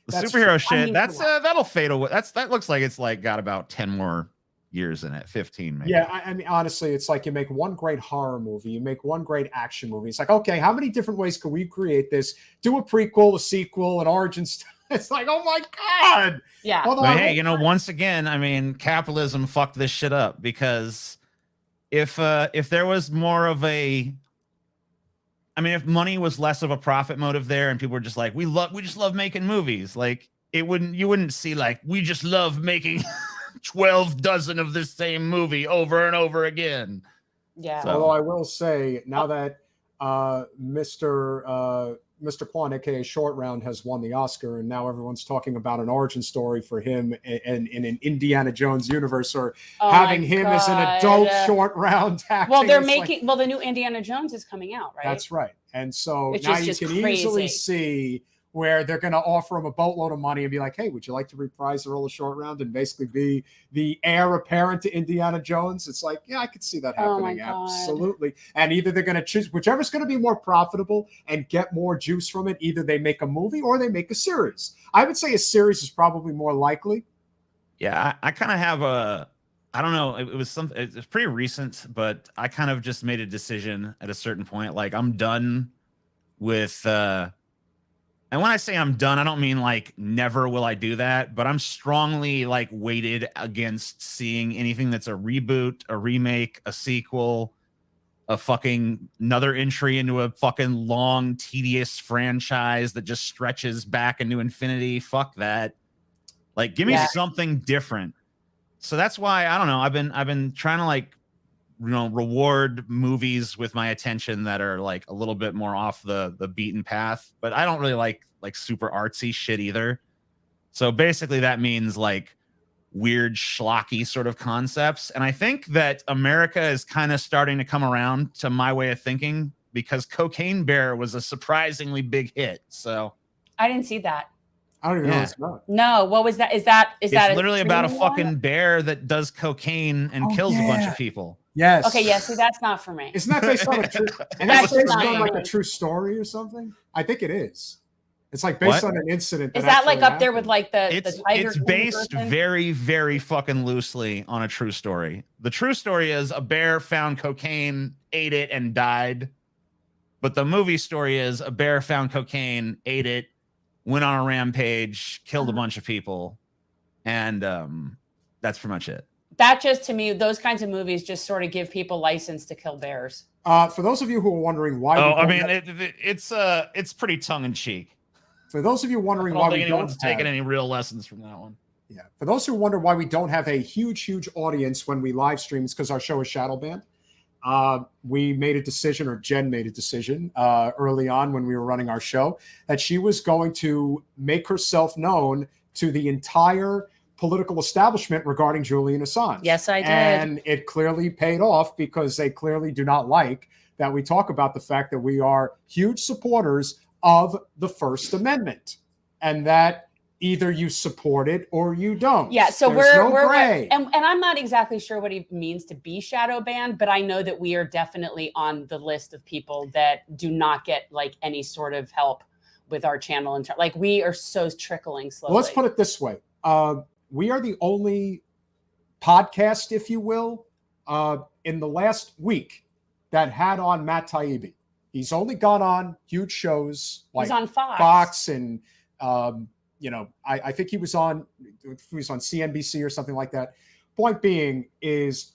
the superhero shit. I mean, that'll fade away. That looks like it's like got about 10 more years in it, 15 maybe. Yeah, I mean, honestly, it's like you make one great horror movie, you make one great action movie. It's like, okay, how many different ways can we create this? Do a prequel, a sequel, an origin story. It's like, oh my god. Yeah. But hey, you know, once again, I mean, capitalism fucked this shit up, because if there was more of a, I mean, if money was less of a profit motive there, and people were just like, we just love making movies, like you wouldn't see like, we just love making 12 dozen of this same movie over and over again. Yeah. So, although I will say, now that Mr. Kwan, aka Short Round, has won the Oscar, and now everyone's talking about an origin story for him in an Indiana Jones universe, or having him as an adult Short Round acting. Well, they're making the new Indiana Jones is coming out, right? That's right. And so now you can easily see where they're going to offer him a boatload of money and be like, hey, would you like to reprise the role of Short Round and basically be the heir apparent to Indiana Jones? It's like, yeah, I could see that happening. Absolutely. And either they're going to choose whichever's going to be more profitable and get more juice from it. Either they make a movie or they make a series. I would say a series is probably more likely. Yeah, I kind of have I don't know. It's pretty recent, but I kind of just made a decision at a certain point. Like, I'm done with, and when I say I'm done, I don't mean like never will I do that, but I'm strongly like weighted against seeing anything that's a reboot, a remake, a sequel, a fucking another entry into a fucking long, tedious franchise that just stretches back into infinity. Fuck that. Like, give me something different. So that's why, I don't know, I've been trying to like, you know, reward movies with my attention that are like a little bit more off the beaten path, but I don't really like super artsy shit either. So basically that means like weird schlocky sort of concepts. And I think that America is kind of starting to come around to my way of thinking, because Cocaine Bear was a surprisingly big hit. So I didn't see that. I don't even know what's about. No, what was that? Is that literally about a fucking bear that does cocaine and kills a bunch of people. Yes. Okay, yeah, see, that's not for me. Isn't that based on a true and that's based on like a true story or something? I think it is. It's like based on an incident. Is that like up there with like the Tiger? It's based very, very fucking loosely on a true story. The true story is a bear found cocaine, ate it, and died. But the movie story is a bear found cocaine, ate it, went on a rampage, killed a bunch of people, and that's pretty much it. That just, to me, those kinds of movies just sort of give people license to kill bears. For those of you who are wondering why, it's pretty tongue in cheek. For those of you wondering why anyone's taking any real lessons from that one. Yeah. For those who wonder why we don't have a huge audience when we live stream, it's because our show is shadow banned. We made a decision, or Jen made a decision early on when we were running our show, that she was going to make herself known to the entire political establishment regarding Julian Assange. Yes, I did. And it clearly paid off because they clearly do not like that we talk about the fact that we are huge supporters of the First Amendment and that either you support it or you don't. Yeah, so There's we're gray. and I'm not exactly sure what he means to be shadow banned, but I know that we are definitely on the list of people that do not get like any sort of help with our channel. And like we are so trickling slowly. Well, let's put it this way. We are the only podcast, if you will, in the last week that had on Matt Taibbi. He's only gone on huge shows like he's on Fox and I think he was on CNBC or something like that. Point being is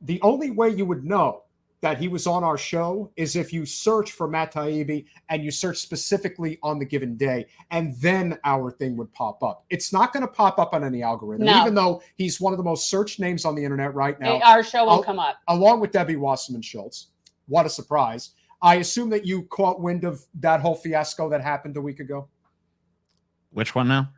the only way you would know that he was on our show is if you search for Matt Taibbi and you search specifically on the given day, and then our thing would pop up. It's not going to pop up on any algorithm, even though he's one of the most searched names on the internet right now. Our show will come up. Along with Debbie Wasserman Schultz. What a surprise. I assume that you caught wind of that whole fiasco that happened a week ago. Which one now?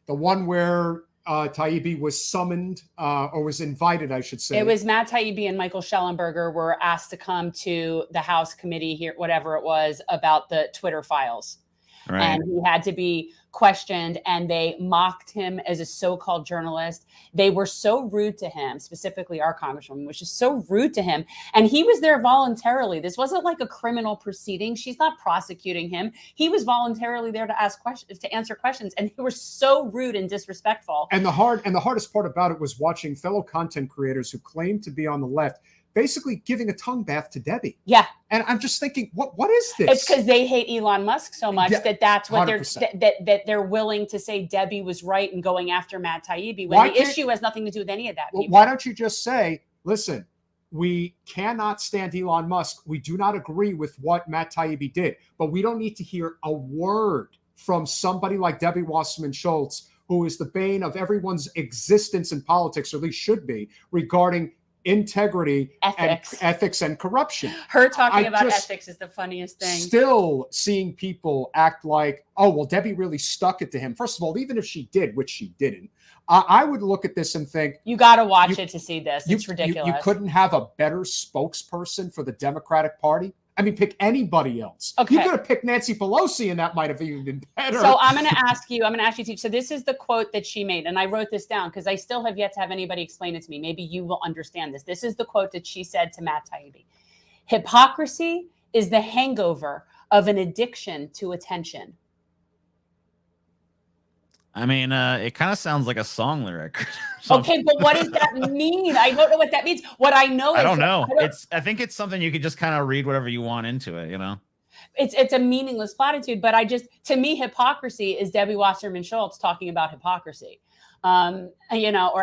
The one where Taibbi was summoned or was invited, I should say. It was Matt Taibbi and Michael Schellenberger were asked to come to the House committee here, whatever it was, about the Twitter files. Right. And he had to be questioned, and they mocked him as a so-called journalist. They were so rude to him, specifically our congresswoman, was just so rude to him. And he was there voluntarily. This wasn't like a criminal proceeding. She's not prosecuting him. He was voluntarily there to ask questions, to answer questions. And they were so rude and disrespectful. And the hardest part about it was watching fellow content creators who claimed to be on the left basically giving a tongue bath to Debbie. Yeah. And I'm just thinking, what is this? It's because they hate Elon Musk so much that's what 100%. that they're willing to say Debbie was right in going after Matt Taibbi when the issue has nothing to do with any of that. Well, why don't you just say, listen, we cannot stand Elon Musk. We do not agree with what Matt Taibbi did, but we don't need to hear a word from somebody like Debbie Wasserman Schultz, who is the bane of everyone's existence in politics, or at least should be, regarding integrity, ethics and corruption. Her talking about ethics is the funniest thing. Still seeing people act like, oh, well, Debbie really stuck it to him. First of all, even if she did, which she didn't, I would look at this and think, you got to watch it to see this. It's ridiculous. You couldn't have a better spokesperson for the Democratic Party. I mean, pick anybody else. Okay. You could have picked Nancy Pelosi, and that might have even been better. So I'm going to ask you to. So this is the quote that she made, and I wrote this down because I still have yet to have anybody explain it to me. Maybe you will understand this. This is the quote that she said to Matt Taibbi. Hypocrisy is the hangover of an addiction to attention. I mean, it kind of sounds like a song lyric. Okay, but what does that mean? I don't know what that means. What I know is I don't know. I think it's something you could just kind of read whatever you want into it, you know? It's a meaningless platitude, but to me, hypocrisy is Debbie Wasserman Schultz talking about hypocrisy. Or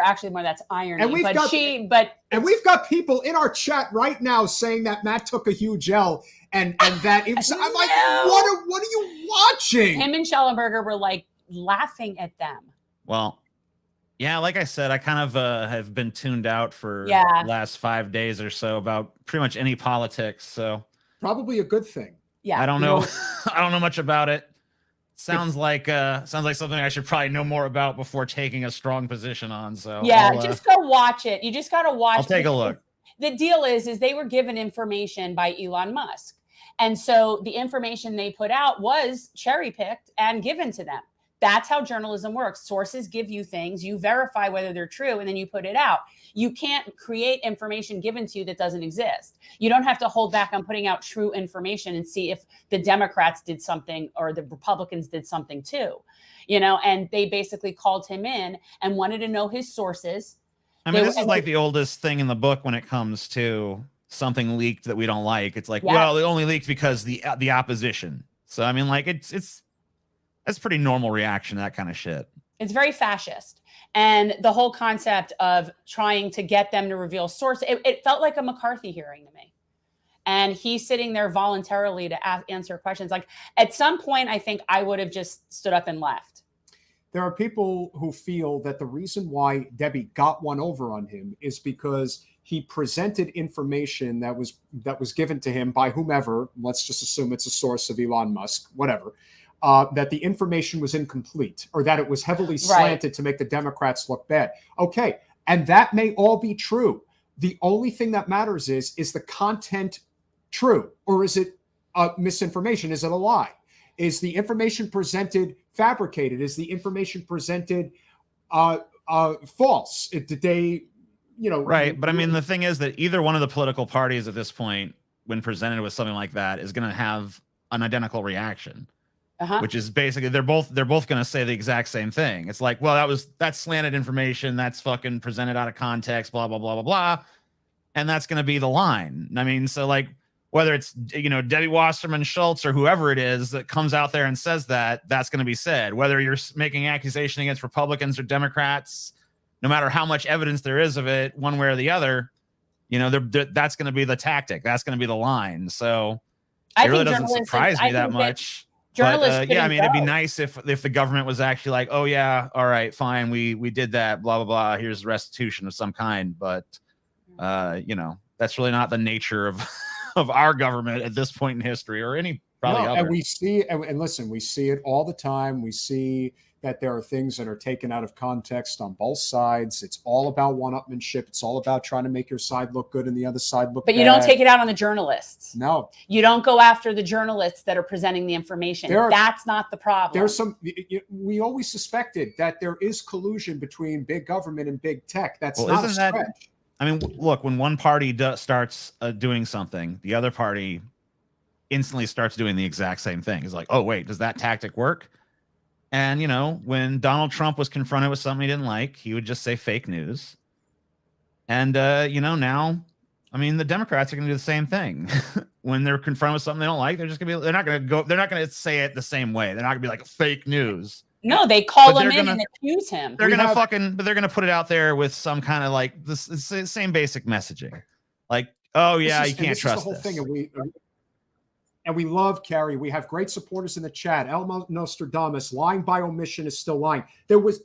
actually more that's irony. And we've got people in our chat right now saying that Matt took a huge L and that it was, I'm like, what are you watching? Him and Schellenberger were like laughing at them. Well, yeah, like I said, I kind of have been tuned out for the last 5 days or so about pretty much any politics. So probably a good thing. Yeah, I don't know. I don't know much about it. Sounds like something I should probably know more about before taking a strong position on. So yeah, just go watch it. You just got to watch. I'll take a look. The deal is they were given information by Elon Musk, and so the information they put out was cherry picked and given to them. That's how journalism works. Sources give you things, you verify whether they're true, and then you put it out. You can't create information given to you that doesn't exist. You don't have to hold back on putting out true information and see if the Democrats did something or the Republicans did something too. And they basically called him in and wanted to know his sources. I mean, this is like the oldest thing in the book when it comes to something leaked that we don't like. It's like, well, it only leaked because the opposition. So, I mean, like, that's pretty normal reaction to that kind of shit. It's very fascist. And the whole concept of trying to get them to reveal source, it felt like a McCarthy hearing to me. And he's sitting there voluntarily to answer questions. Like at some point, I think I would have just stood up and left. There are people who feel that the reason why Debbie got one over on him is because he presented information that was given to him by whomever. Let's just assume it's a source of Elon Musk, whatever. that the information was incomplete or that it was heavily slanted to make the Democrats look bad. Okay, and that may all be true. The only thing that matters is the content true, or is it misinformation? Is it a lie? Is the information presented fabricated? Is the information presented false? Did they, Right. But I mean, the thing is that either one of the political parties at this point, when presented with something like that, is going to have an identical reaction, which is basically they're both going to say the exact same thing. It's like, well, that's slanted information. That's fucking presented out of context, blah, blah, blah, blah, blah. And that's going to be the line. I mean, so like, whether it's, Debbie Wasserman Schultz or whoever it is that comes out there and says that, that's going to be said. Whether you're making accusation against Republicans or Democrats, no matter how much evidence there is of it, one way or the other, that's going to be the tactic. That's going to be the line. So it really doesn't surprise me that much. But yeah, I mean, it'd be nice if the government was actually like, oh yeah, all right, fine, we did that, blah, blah, blah. Here's restitution of some kind. But, that's really not the nature of our government at this point in history, or any probably other. And we see, and listen, we see it all the time. We see that there are things that are taken out of context on both sides. It's all about one-upmanship. It's all about trying to make your side look good and the other side look bad. But you don't take it out on the journalists. No. You don't go after the journalists that are presenting the information. That's not the problem. There's we always suspected that there is collusion between big government and big tech. That's not a stretch. I mean, look, when one party starts doing something, the other party instantly starts doing the exact same thing. It's like, oh, wait, does that tactic work? And, when Donald Trump was confronted with something he didn't like, he would just say fake news. And, now, I mean, the Democrats are going to do the same thing. When they're confronted with something they don't like, they're not going to say it the same way. They're not going to be like fake news. No, they call him in and accuse him. They're going to put it out there with some kind of like the same basic messaging. Like, oh yeah, you can't trust this. Thing, and we love, Carrie, we have great supporters in the chat. El Nostradamus, lying by omission is still lying. There's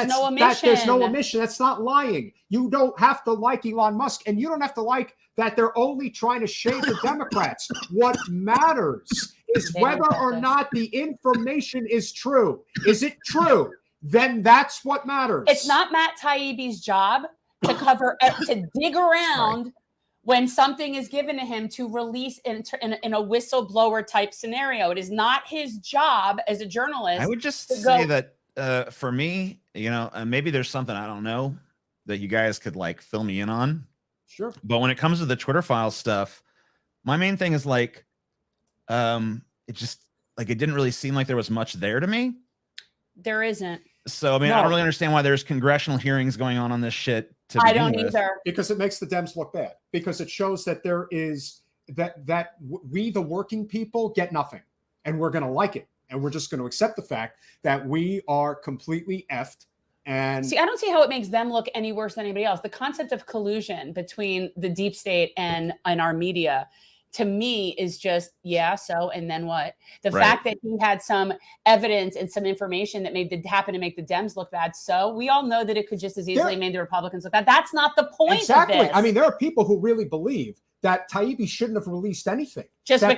no omission. There's no omission. That's not lying. You don't have to like Elon Musk, and you don't have to like that they're only trying to shade the Democrats. What matters is whether or not the information is true. Is it true? Then that's what matters. It's not Matt Taibbi's job to to dig around when something is given to him to release in a whistleblower type scenario. It is not his job as a journalist. I would just say that for me, maybe there's something I don't know that you guys could like fill me in on. Sure. But when it comes to the Twitter file stuff, my main thing is like, it just like, it didn't really seem like there was much there to me. There isn't. So, I mean, I don't really understand why there's congressional hearings going on this shit. I don't either. Because it makes the Dems look bad. Because it shows that there is that we, the working people, get nothing. And we're going to like it. And we're just going to accept the fact that we are completely effed. And see, I don't see how it makes them look any worse than anybody else. The concept of collusion between the deep state and our media, to me, is just, yeah, so, and then what? The fact that he had some evidence and some information that happened to make the Dems look bad. So we all know that it could just as easily make the Republicans look bad. That's not the point of this. I mean, there are people who really believe that Taibbi shouldn't have released anything.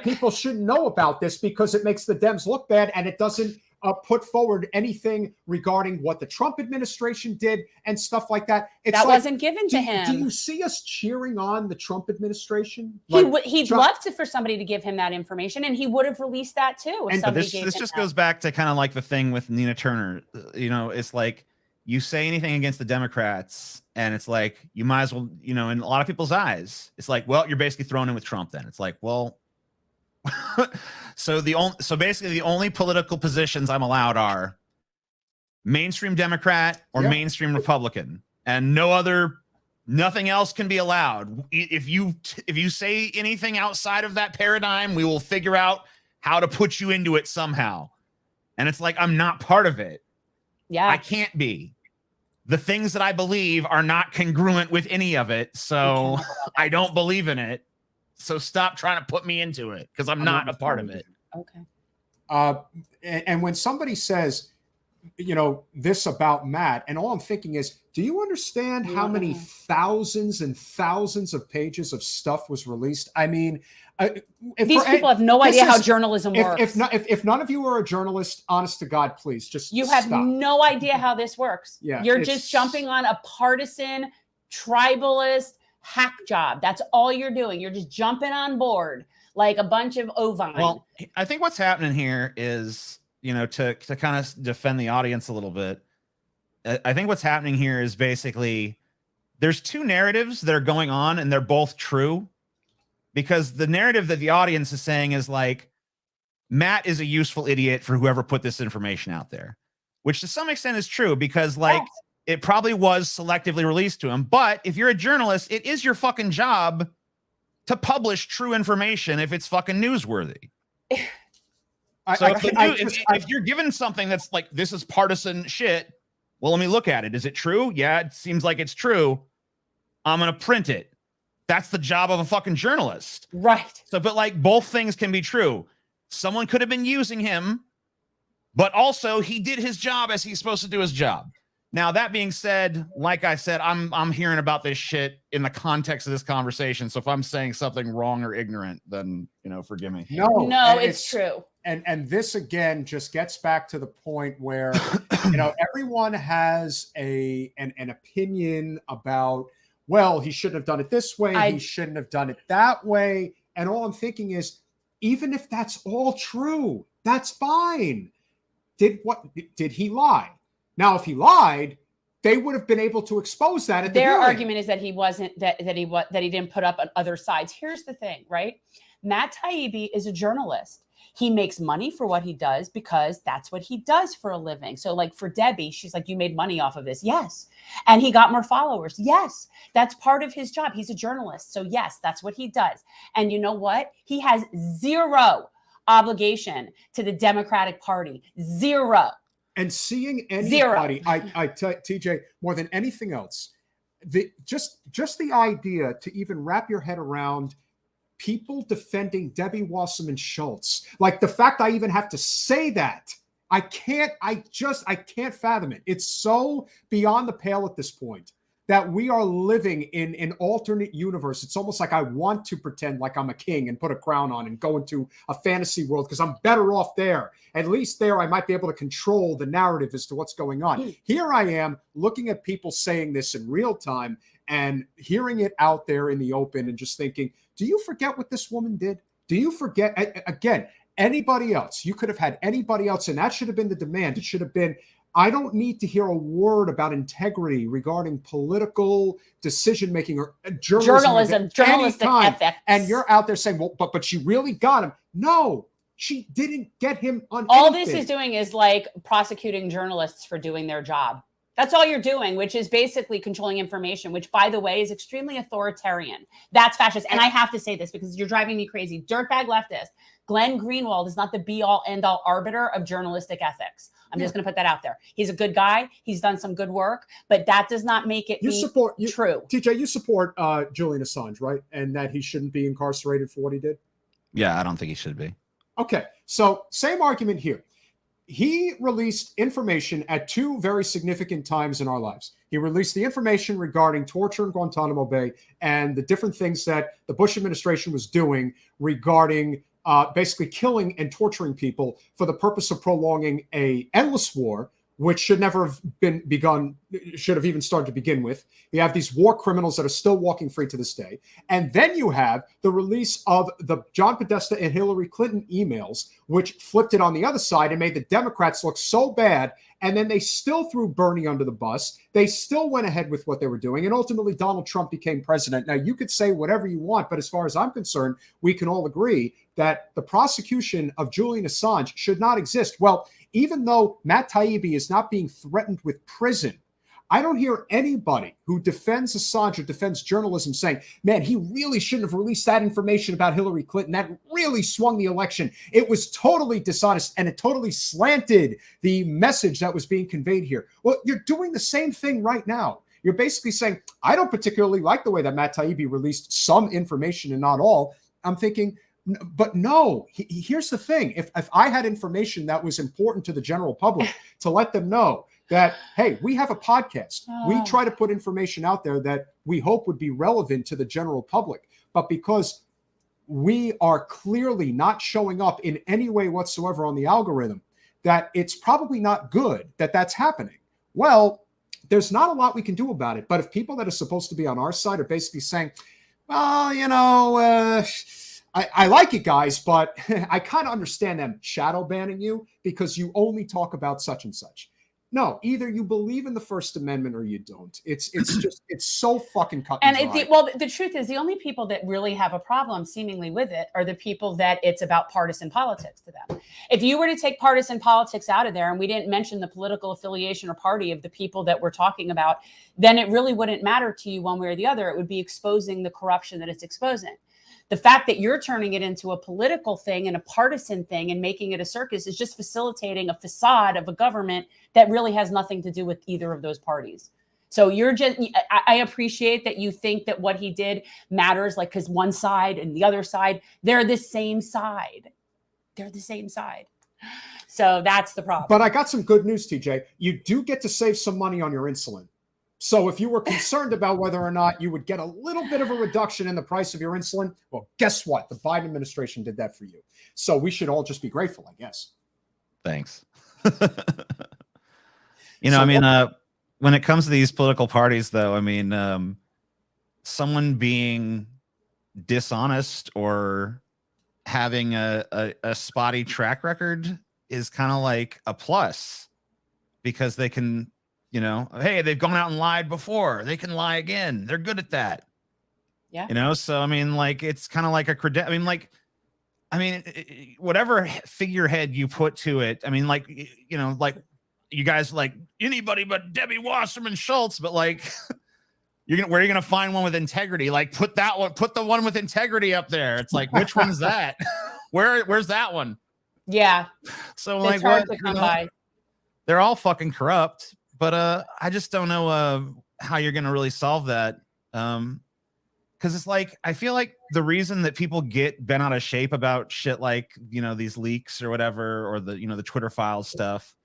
People shouldn't know about this because it makes the Dems look bad and it doesn't put forward anything regarding what the Trump administration did and stuff like that. That wasn't given to him. Do you see us cheering on the Trump administration? He'd love for somebody to give him that information, and he would have released that too. But this just goes back to kind of like the thing with Nina Turner. It's like you say anything against the Democrats, and it's like you might as well, in a lot of people's eyes, it's like, well, you're basically thrown in with Trump. Then it's like, well. So basically the only political positions I'm allowed are mainstream Democrat or mainstream Republican, and nothing else can be allowed. If you say anything outside of that paradigm, we will figure out how to put you into it somehow. And it's like, I'm not part of it. Yeah. I can't be. The things that I believe are not congruent with any of it. So I don't believe in it. So stop trying to put me into it because I'm not a part of it. Okay. And when somebody says this about Matt, and all I'm thinking is, do you understand how many thousands and thousands of pages of stuff was released? I mean, these people have no idea how journalism works. If none of you are a journalist, honest to God, please just have stop. No idea how this works. Yeah, you're just jumping on a partisan, tribalist hack job. That's all you're doing. You're just jumping on board like a bunch of ovine. Well, I think what's happening here is, to kind of defend the audience a little bit, I think what's happening here is basically there's two narratives that are going on, and they're both true, because the narrative that the audience is saying is like, Matt is a useful idiot for whoever put this information out there, which to some extent is true, because it probably was selectively released to him. But if you're a journalist, it is your fucking job to publish true information if it's fucking newsworthy. If you're given something that's like, this is partisan shit, well, let me look at it. Is it true? Yeah, it seems like it's true. I'm going to print it. That's the job of a fucking journalist. Right. So, but like, both things can be true. Someone could have been using him, but also he did his job as he's supposed to do his job. Now, that being said, like I said, I'm hearing about this shit in the context of this conversation. So if I'm saying something wrong or ignorant, then, forgive me. No, it's true. And this again just gets back to the point where everyone has an opinion about, well, he shouldn't have done it this way, he shouldn't have done it that way. And all I'm thinking is, even if that's all true, that's fine. Did he lie? Now, if he lied, they would have been able to expose that at the Their hearing. argument is that he wasn't, that he didn't put up on other sides. Here's the thing, right? Matt Taibbi is a journalist. He makes money for what he does because that's what he does for a living. So like for Debbie, she's like, you made money off of this. Yes. And he got more followers. Yes. That's part of his job. He's a journalist. So yes, that's what he does. And you know what? He has zero obligation to the Democratic Party. Zero. And seeing anybody, TJ, more than anything else, just the idea to even wrap your head around people defending Debbie Wasserman Schultz, like the fact I even have to say that, I can't fathom it. It's so beyond the pale at this point that we are living in an alternate universe. It's almost like I want to pretend like I'm a king and put a crown on and go into a fantasy world because I'm better off there. At least there I might be able to control the narrative as to what's going on. Here I am looking at people saying this in real time and hearing it out there in the open and just thinking, do you forget what this woman did? Do you forget, again, anybody else? You could have had anybody else, and that should have been the demand. It should have been, I don't need to hear a word about integrity regarding political decision-making or journalistic ethics. And you're out there saying, well, but she really got him. No, she didn't get him on all anything. This is doing is like prosecuting journalists for doing their job. That's all you're doing, which is basically controlling information, which, by the way, is extremely authoritarian. That's fascist. And I have to say this because you're driving me crazy. Dirtbag leftist. Glenn Greenwald is not the be-all, end-all arbiter of journalistic ethics. I'm just going to put that out there. He's a good guy. He's done some good work, but that does not make it true. TJ, you support Julian Assange, right? And that he shouldn't be incarcerated for what he did? Yeah, I don't think he should be. Okay, so same argument here. He released information at two very significant times in our lives. He released the information regarding torture in Guantanamo Bay and the different things that the Bush administration was doing regarding basically killing and torturing people for the purpose of prolonging an endless war, which should never have been begun, should have even started to begin with. You have these war criminals that are still walking free to this day. And then you have the release of the John Podesta and Hillary Clinton emails, which flipped it on the other side and made the Democrats look so bad. And then they still threw Bernie under the bus. They still went ahead with what they were doing. And ultimately, Donald Trump became president. Now, you could say whatever you want, but as far as I'm concerned, we can all agree that the prosecution of Julian Assange should not exist. Well, even though Matt Taibbi is not being threatened with prison, I don't hear anybody who defends Assange or defends journalism saying, man, he really shouldn't have released that information about Hillary Clinton. That really swung the election. It was totally dishonest and it totally slanted the message that was being conveyed here. Well, you're doing the same thing right now. You're basically saying, I don't particularly like the way that Matt Taibbi released some information and not all. I'm thinking, But no, here's the thing. If I had information that was important to the general public to let them know that, hey, we have a podcast. We try to put information out there that we hope would be relevant to the general public. But because we are clearly not showing up in any way whatsoever on the algorithm, that it's probably not good that that's happening. Well, there's not a lot we can do about it. But if people that are supposed to be on our side are basically saying, well, you know, I like you guys, but I kind of understand them shadow banning you because you only talk about such and such. No, either you believe in the First Amendment or you don't. It's just, it's so fucking cut and dry. Well, the truth is the only people that really have a problem seemingly with it are the people that it's about partisan politics to them. If you were to take partisan politics out of there and we didn't mention the political affiliation or party of the people that we're talking about, then it really wouldn't matter to you one way or the other. It would be exposing the corruption that it's exposing. The fact that you're turning it into a political thing and a partisan thing and making it a circus is just facilitating a facade of a government that really has nothing to do with either of those parties. So I appreciate that you think that what he did matters, like, because one side and the other side, they're the same side. They're the same side. So that's the problem. But I got some good news, TJ. You do get to save some money on your insulin. So if you were concerned about whether or not you would get a little bit of a reduction in the price of your insulin, well, guess what? The Biden administration did that for you. So we should all just be grateful, I guess. Thanks. I mean, when it comes to these political parties, though, I mean, someone being dishonest or having a spotty track record is kind of like a plus because they can, hey, they've gone out and lied before. They can lie again. They're good at that. Yeah. So, I mean, like, it's kind of like a credit. I mean, whatever figurehead you put to it. I mean, like, like you guys like anybody but Debbie Wasserman Schultz, but like, where are you going to find one with integrity? Like put the one with integrity up there. It's like, which one's that? Where's that one? Yeah. So it's like, hard to come by. They're all fucking corrupt. But I just don't know how you're going to really solve that. Because it's like, I feel like the reason that people get bent out of shape about shit like, these leaks or whatever, or the Twitter files stuff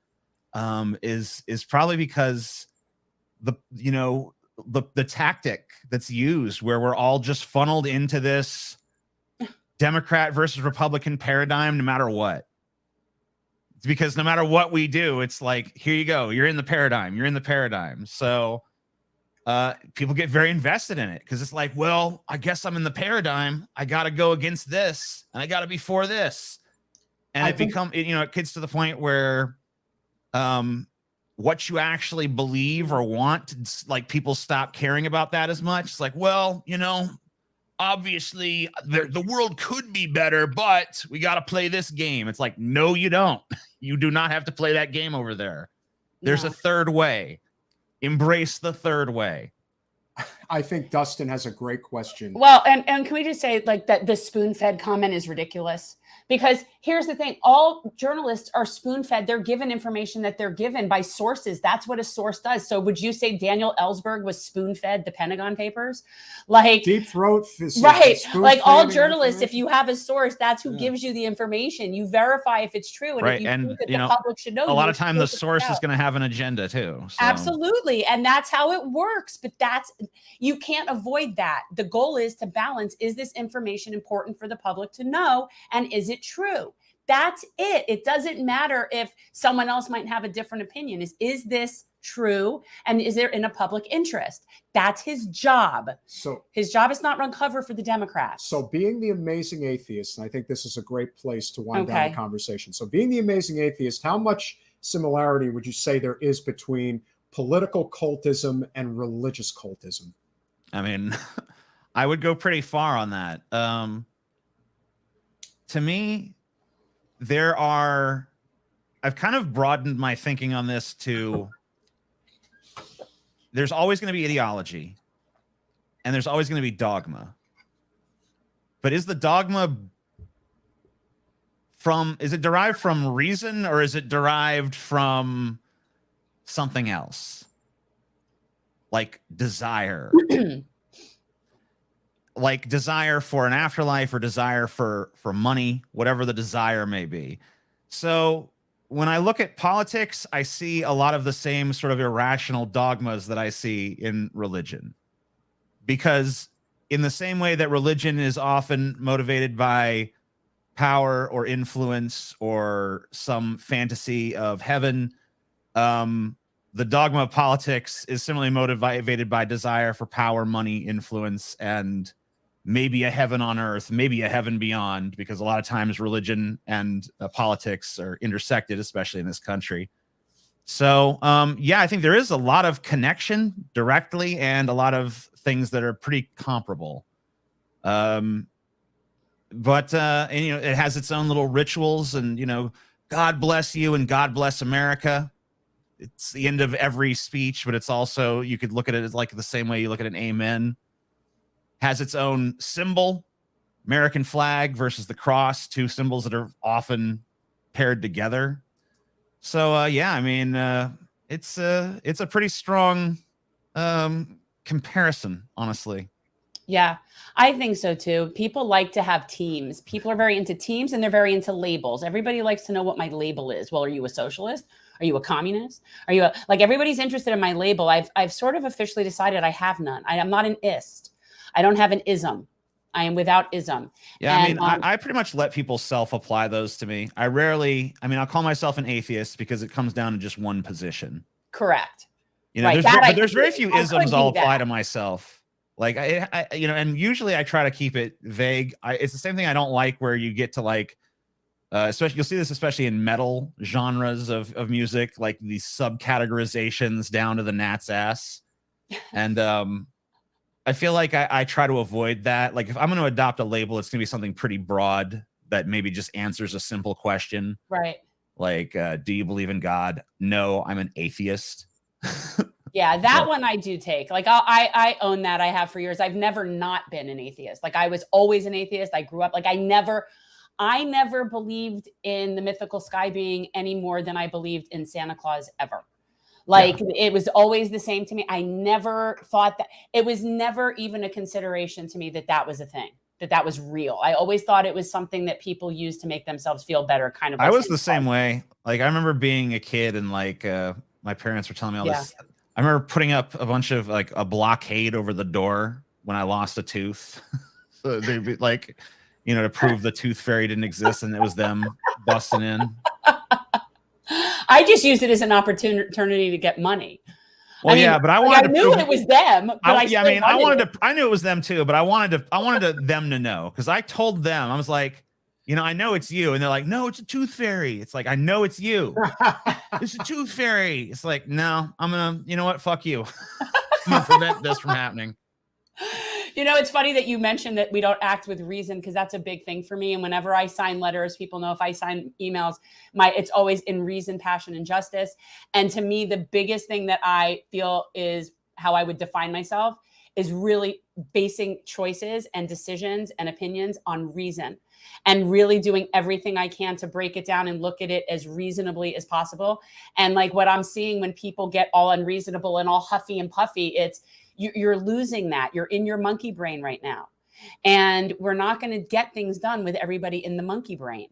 is probably because the tactic that's used where we're all just funneled into this Democrat versus Republican paradigm no matter what. Because no matter what we do, it's like, here you go. You're in the paradigm. So people get very invested in it because it's like, well, I guess I'm in the paradigm. I got to go against this and I got to be for this. And it gets to the point where what you actually believe or want, like people stop caring about that as much. It's like, well, obviously the world could be better, but we got to play this game. It's like, no, you don't. You do not have to play that game over there. There's a third way. Embrace the third way. I think Dustin has a great question. Well, and can we just say like that the spoon-fed comment is ridiculous? Because here's the thing, all journalists are spoon-fed. They're given information that they're given by sources. That's what a source does. So would you say Daniel Ellsberg was spoon-fed the Pentagon Papers? Like deep throat. Right. Like all journalists, if you have a source, that's who gives you the information. You verify if it's true. And if you think that the public should know, a lot of time the source is going to have an agenda too. So. Absolutely. And that's how it works. But you can't avoid that. The goal is to balance, is this information important for the public to know? And is it true? That's it. It doesn't matter if someone else might have a different opinion. Is this true? And is there in a public interest? That's his job. So his job is not run cover for the Democrats. So being the amazing atheist, and I think this is a great place to wind down the conversation. So being the amazing atheist, how much similarity would you say there is between political cultism and religious cultism? I mean, I would go pretty far on that. To me, I've kind of broadened my thinking on this to, there's always going to be ideology and there's always going to be dogma. But is the dogma is it derived from reason or is it derived from something else? Like desire. like desire for an afterlife or desire for money, whatever the desire may be. So when I look at politics, I see a lot of the same sort of irrational dogmas that I see in religion. Because in the same way that religion is often motivated by power or influence or some fantasy of heaven, the dogma of politics is similarly motivated by desire for power, money, influence, and maybe a heaven on earth, maybe a heaven beyond, because a lot of times religion and politics are intersected, especially in this country. So, yeah, I think there is a lot of connection directly and a lot of things that are pretty comparable. And, you know, it has its own little rituals and, you know, God bless you and God bless America. It's the end of every speech, but it's also, you could look at it as like the same way you look at an amen. Has its own symbol, American flag versus the cross, two symbols that are often paired together. So, yeah, I mean, it's a pretty strong comparison, honestly. Yeah, I think so too. People like to have teams. People are very into teams and they're very into labels. Everybody likes to know what my label is. Well, are you a socialist? Are you a communist? Are you like, everybody's interested in my label. I've sort of officially decided I have none. I'm not an ist. I don't have an ism. I am without ism. Yeah, and, I mean, I pretty much let people self-apply those to me. I rarely, I mean, I'll call myself an atheist because it comes down to just one position. Correct. You know, right, there's very few isms I'll apply to myself. Like, I, you know, and usually I try to keep it vague. It's the same thing I don't like where you get to like, especially, you'll see this especially in metal genres of music, like these subcategorizations down to the gnat's ass. And, I feel like I try to avoid that. Like if I'm going to adopt a label, it's going to be something pretty broad that maybe just answers a simple question. Right. Like, do you believe in God? No, I'm an atheist. Yeah, that one I do take. Like I own that. I have for years. I've never not been an atheist. Like I was always an atheist. I grew up like I never believed in the mythical sky being any more than I believed in Santa Claus ever. Like it was always the same to me. I never thought that it was never even a consideration to me that that was a thing, that was real. I always thought it was something that people used to make themselves feel better. Kind of. Like I was the same way. Like I remember being a kid and like my parents were telling me all this. I remember putting up a bunch of like a blockade over the door when I lost a tooth. So they'd be like, you know, to prove the tooth fairy didn't exist and it was them busting in. I just used it as an opportunity to get money. Well, I mean, yeah, but I wanted I knew it was them. But I knew it was them too, but I wanted them to know because I told them, I was like, you know, I know it's you, and they're like, no, it's a tooth fairy. It's like, I know it's you. It's a tooth fairy. It's like, no, I'm gonna, you know what? Fuck you. I'm gonna prevent this from happening. You know, it's funny that you mentioned that we don't act with reason because that's a big thing for me. And whenever I sign letters, people know if I sign emails, it's always in reason, passion, and justice. And to me, the biggest thing that I feel is how I would define myself is really basing choices and decisions and opinions on reason and really doing everything I can to break it down and look at it as reasonably as possible. And like what I'm seeing when people get all unreasonable and all huffy and puffy, it's you're losing that. You're in your monkey brain right now. And we're not going to get things done with everybody in the monkey brain.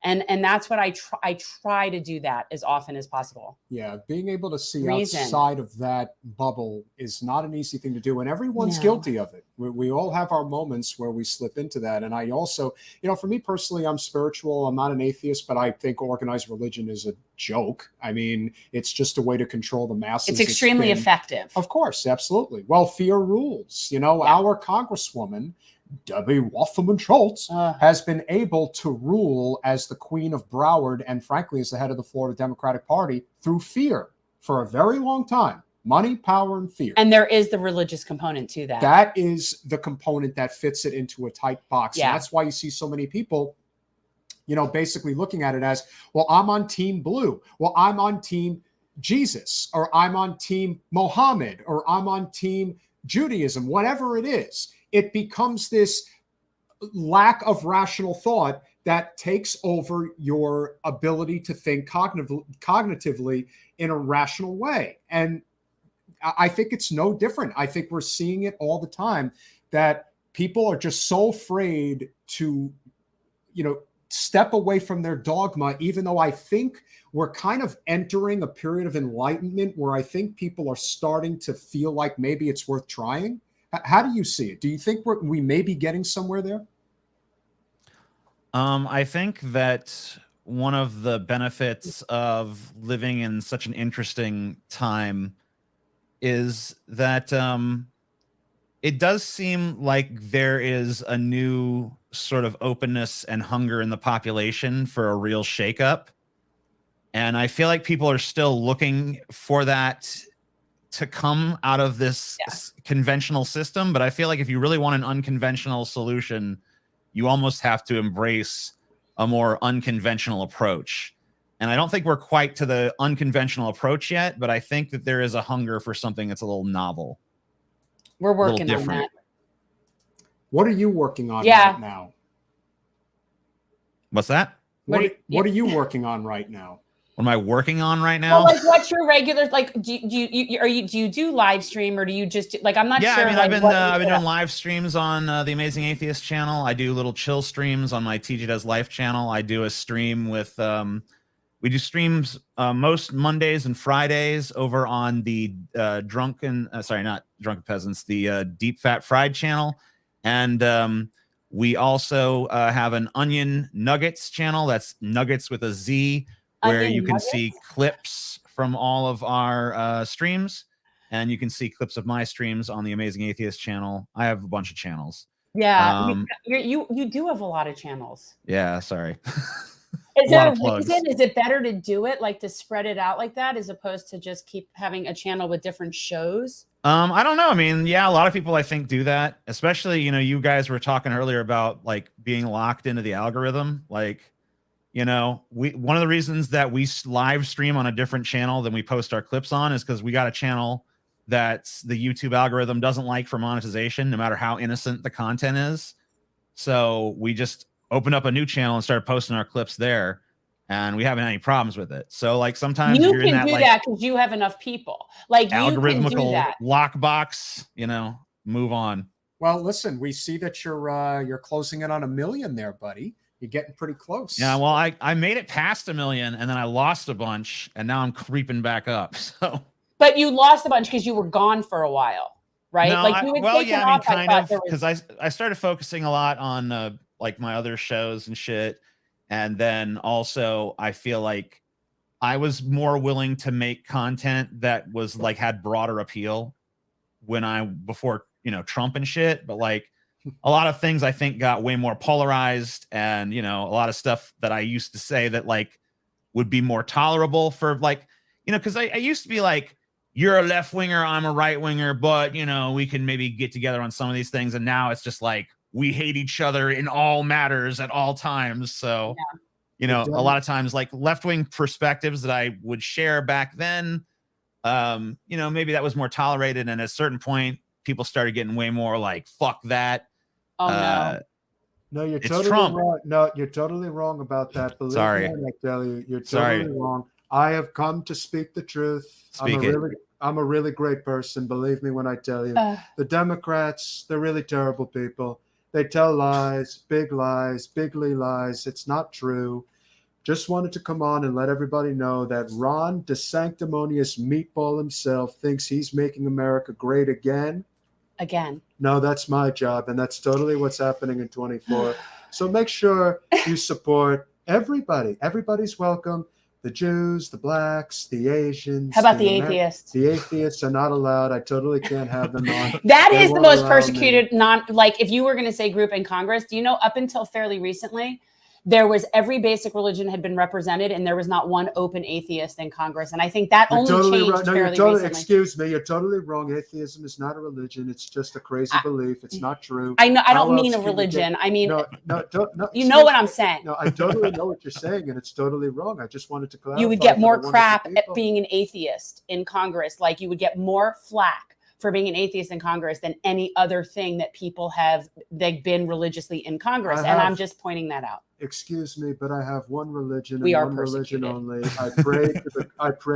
And that's what I try to do that as often as possible. Yeah, being able to see outside of that bubble is not an easy thing to do. And everyone's guilty of it. We all have our moments where we slip into that. And I also, you know, for me personally, I'm spiritual. I'm not an atheist, but I think organized religion is a joke. I mean, it's just a way to control the masses. It's extremely effective. Of course, absolutely. Well, fear rules. You know, our Congresswoman, Debbie Wasserman Schultz, has been able to rule as the Queen of Broward and frankly as the head of the Florida Democratic Party through fear for a very long time. Money, power, and fear. And there is the religious component to that. That is the component that fits it into a tight box. Yeah. And that's why you see so many people, you know, basically looking at it as, well, I'm on team blue. Well, I'm on team Jesus, or I'm on team Mohammed, or I'm on team Judaism, whatever it is. It becomes this lack of rational thought that takes over your ability to think cognitively in a rational way. And I think it's no different. I think we're seeing it all the time that people are just so afraid to, step away from their dogma, even though I think we're kind of entering a period of enlightenment where I think people are starting to feel like maybe it's worth trying. How do you see it? Do you think we may be getting somewhere there? I think that one of the benefits of living in such an interesting time is that it does seem like there is a new sort of openness and hunger in the population for a real shakeup. And I feel like people are still looking for that to come out of this conventional system. But I feel like if you really want an unconventional solution, you almost have to embrace a more unconventional approach. And I don't think we're quite to the unconventional approach yet, but I think that there is a hunger for something that's a little novel. We're working on that. What are you working on right now? What's that? What are you working on right now? What am I working on right now? Well, like, what's your regular, like, do you do live stream, or do you just like, I'm not sure. I mean, I've been doing live streams on the Amazing Atheist channel. I do little chill streams on my TJ Does Life channel. I do a stream with we do streams most Mondays and Fridays over on the not Drunken Peasants, the Deep Fat Fried channel. And we also have an Onion Nuggets channel. That's Nuggets with a Z, where you can see clips from all of our streams. And you can see clips of my streams on the Amazing Atheist channel. I have a bunch of channels. Yeah, you do have a lot of channels. Yeah, sorry. Is there a reason? Is it better to do it, like, to spread it out like that, as opposed to just keep having a channel with different shows? I don't know. I mean, yeah, a lot of people I think do that, especially, you guys were talking earlier about like being locked into the algorithm. Like, one of the reasons that we live stream on a different channel than we post our clips on is because we got a channel that's the YouTube algorithm doesn't like for monetization, no matter how innocent the content is. So we just opened up a new channel and started posting our clips there, and we haven't had any problems with it. So like sometimes you you're can in that, do like, that because you have enough people. Like, algorithmical lockbox, move on. Well, listen, we see that you're closing in on 1 million there, buddy. You're getting pretty close. Yeah, well, I made it past 1 million, and then I lost a bunch, and now I'm creeping back up. So, but you lost a bunch because you were gone for a while, right? No, like kind of, because I started focusing a lot on like my other shows and shit, and then also I feel like I was more willing to make content that was like had broader appeal before Trump and shit, but like a lot of things I think got way more polarized, and a lot of stuff that I used to say that like would be more tolerable for like, because I used to be like, you're a left winger, I'm a right winger, but we can maybe get together on some of these things. And now it's just like we hate each other in all matters at all times. So, a lot of times like left wing perspectives that I would share back then, maybe that was more tolerated. And at a certain point, people started getting way more like, fuck that. Oh, no. No, you're totally wrong. No, you're totally wrong about that. Believe Sorry. me when I tell you, you're totally wrong. I have come to speak the truth. I'm a really great person. Believe me when I tell you. The Democrats, they're really terrible people. They tell lies, bigly lies. It's not true. Just wanted to come on and let everybody know that Ron DeSanctimonious Meatball himself thinks he's making America great again. No, that's my job, and that's totally what's happening in 24. So make sure you support everybody. Everybody's welcome. The Jews, the blacks, the Asians. How about the atheists? The atheists are not allowed. I totally can't have them on. That is the most persecuted, if you were going to say group in Congress, do you know, up until fairly recently, there was every basic religion had been represented, and there was not one open atheist in Congress. And I think that only changed fairly recently. Excuse me, you're totally wrong. Atheism is not a religion. It's just a crazy belief. It's not true. I know. I don't mean a religion. I mean, no. You know what I'm saying? No, I totally know what you're saying, and it's totally wrong. I just wanted to clarify. You would get more crap at being an atheist in Congress. Like, you would get more flack for being an atheist in Congress than any other thing that people have been religiously in Congress. And I'm just pointing that out. Excuse me, but I have one religion and one religion only. I pray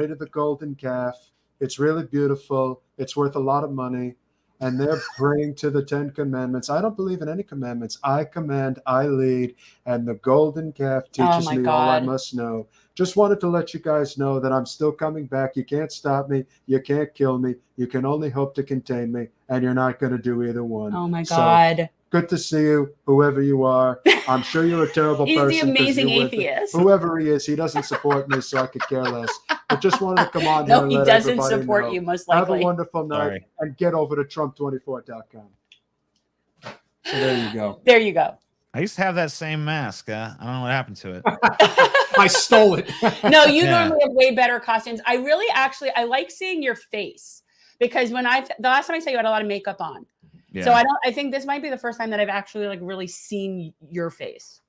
to the golden calf. It's really beautiful. It's worth a lot of money. and they're praying to the 10 commandments. I don't believe in any commandments. I command, I lead, and the golden calf teaches me all I must know. Just wanted to let you guys know that I'm still coming back. You can't stop me. You can't kill me. You can only hope to contain me, and you're not going to do either one. Oh, my God. So, good to see you, whoever you are. I'm sure you're a terrible person. He's the amazing atheist. Whoever he is, he doesn't support me, so I could care less. But just wanted to come on no, here and he let doesn't everybody support know. you, most likely. Have a wonderful night, and get over to Trump24.com. So there you go. There you go. I used to have that same mask. I don't know what happened to it. I stole it. No, you normally have way better costumes. I really I like seeing your face, because the last time I saw you had a lot of makeup on. Yeah. So I think this might be the first time that I've actually like really seen your face.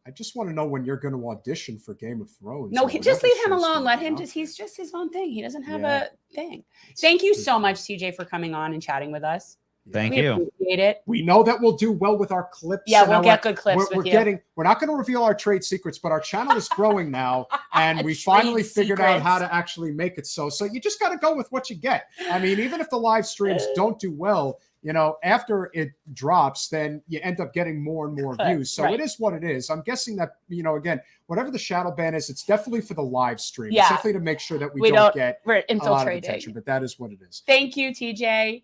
I just want to know when you're going to audition for Game of Thrones. No, just leave him alone. Let him he's just his own thing. He doesn't have a thing. Thank you so much, TJ, for coming on and chatting with us. Thank you. Appreciate it. We know that we'll do well with our clips. Yeah, we'll get good clips with you. We're not going to reveal our trade secrets, but our channel is growing now, and we finally figured out how to actually make it so. So you just got to go with what you get. I mean, even if the live streams don't do well, you know, after it drops, then you end up getting more and more views. So it is what it is. I'm guessing that, you know, again, whatever the shadow ban is, it's definitely for the live stream. Yeah. It's definitely to make sure that we don't get we're a lot of attention, but that is what it is. Thank you, TJ.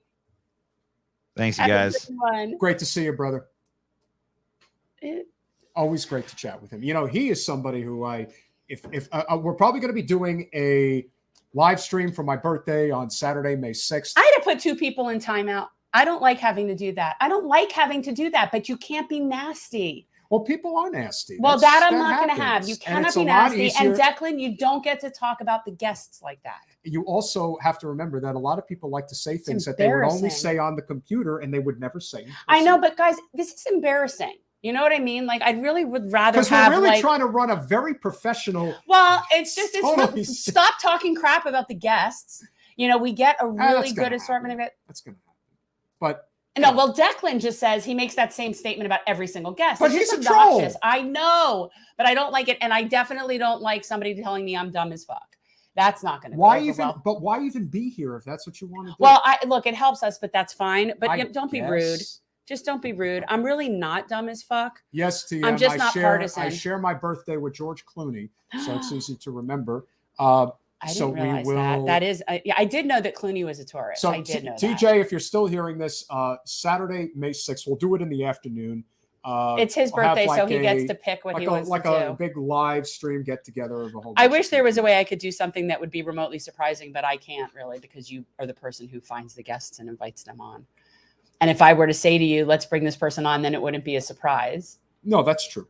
Thanks, you guys. Great to see you, brother. Always great to chat with him. You know, he is somebody who we're probably going to be doing a live stream for my birthday on Saturday, May 6th. I had to put 2 people in timeout. I don't like having to do that. But you can't be nasty. Well, people are nasty. Well, that I'm not going to have. You cannot be nasty. And Declan, you don't get to talk about the guests like that. You also have to remember that a lot of people like to say things that they would only say on the computer and they would never say. I know, but guys, this is embarrassing. You know what I mean? Like, I really would rather have. Because we're really trying to run a very professional. Well, stop talking crap about the guests. You know, we get a really good assortment of it. That's going to happen. But. No, well, Declan just says he makes that same statement about every single guest. But he's a troll. I know, but I don't like it. And I definitely don't like somebody telling me I'm dumb as fuck. That's not going to But why even be here if that's what you want to do? Well, look, it helps us, but that's fine. But don't be rude. Just don't be rude. I'm really not dumb as fuck. Yes, TM. I'm just not partisan. I share my birthday with George Clooney, so it's easy to remember. I didn't realize that. That is, I did know that Clooney was a Taurus. So I did know TJ, that. if you're still hearing this, Saturday, May 6th, we'll do it in the afternoon. It's his birthday, so he gets to pick what he wants to do. Like a big live stream get together of a whole. I wish there was a way I could do something that would be remotely surprising, but I can't really, because you are the person who finds the guests and invites them on. And if I were to say to you, let's bring this person on, then it wouldn't be a surprise. No, that's true.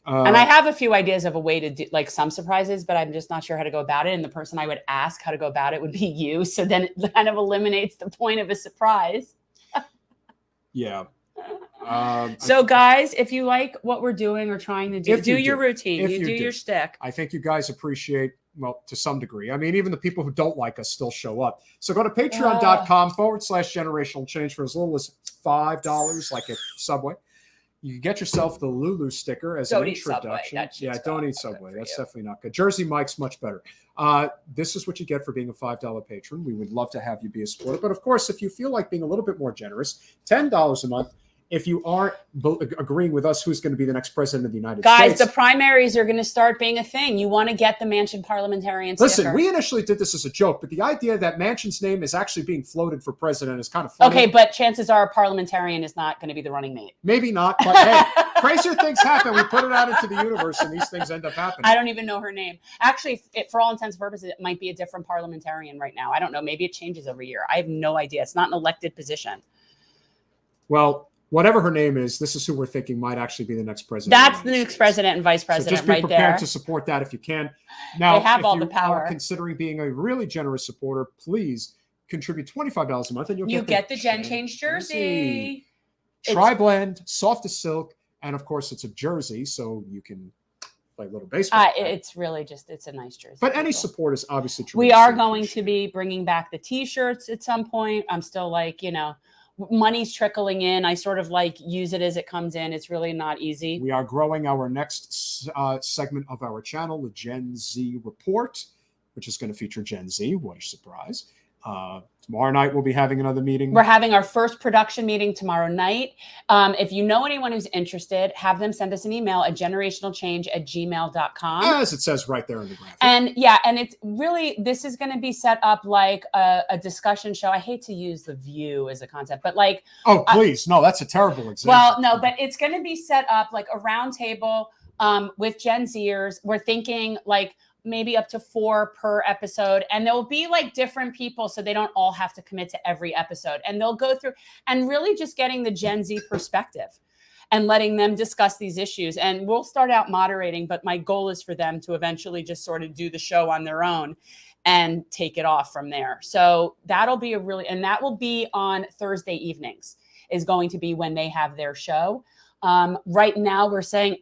And I have a few ideas of a way to do like some surprises, but I'm just not sure how to go about it. And the person I would ask how to go about it would be you. So then it kind of eliminates the point of a surprise. Yeah. So guys, if you like what we're doing or trying to do, do your routine. You do your shtick. I think you guys appreciate, well, to some degree. I mean, even the people who don't like us still show up. So go to patreon.com/generational change for as little as $5, like at Subway. You can get yourself the Lulu sticker as an introduction. Don't eat Subway. That's definitely not good. Jersey Mike's much better. This is what you get for being a $5 patron. We would love to have you be a supporter. But of course, if you feel like being a little bit more generous, $10 a month. If you aren't agreeing with us, who's going to be the next president of the United States? Guys, the primaries are going to start being a thing. You want to get the Manchin parliamentarian sticker. Listen, we initially did this as a joke, but the idea that Manchin's name is actually being floated for president is kind of funny. Okay, but chances are a parliamentarian is not going to be the running mate. Maybe not, but hey, crazier things happen. We put it out into the universe, and these things end up happening. I don't even know her name. Actually, for all intents and purposes, it might be a different parliamentarian right now. I don't know. Maybe it changes every year. I have no idea. It's not an elected position. Well, whatever her name is, this is who we're thinking might actually be the next president. That's the next president and vice president right there. So just be prepared to support that if you can. Now, they have all the power. Are considering being a really generous supporter, please contribute $25 a month and you'll get the Gen Change jersey. Tri-blend, soft as silk, and of course it's a jersey, so you can play a little baseball. It's really just, it's a nice jersey. But any support is obviously true. We are going to be bringing back the t-shirts at some point. I'm still like, money's trickling in. I sort of like use it as it comes in. It's really not easy. We are growing our next segment of our channel, the Gen Z Report, which is going to feature Gen Z. What a surprise. Tomorrow night we'll be having another meeting. We're having our first production meeting tomorrow night. If you know anyone who's interested, have them send us an email at generationalchange@gmail.com. As it says right there in the graphic. And yeah, and it's really, this is going to be set up like a discussion show. I hate to use The View as a concept, but like, oh, please. No, that's a terrible example. Well, no, but it's going to be set up like a round table with Gen Zers. We're thinking like maybe up to 4 per episode, and there'll be like different people, so they don't all have to commit to every episode, and they'll go through and really just getting the Gen Z perspective and letting them discuss these issues. And we'll start out moderating, but my goal is for them to eventually just sort of do the show on their own and take it off from there. So that'll be and that will be on Thursday evenings is going to be when they have their show. Right now we're saying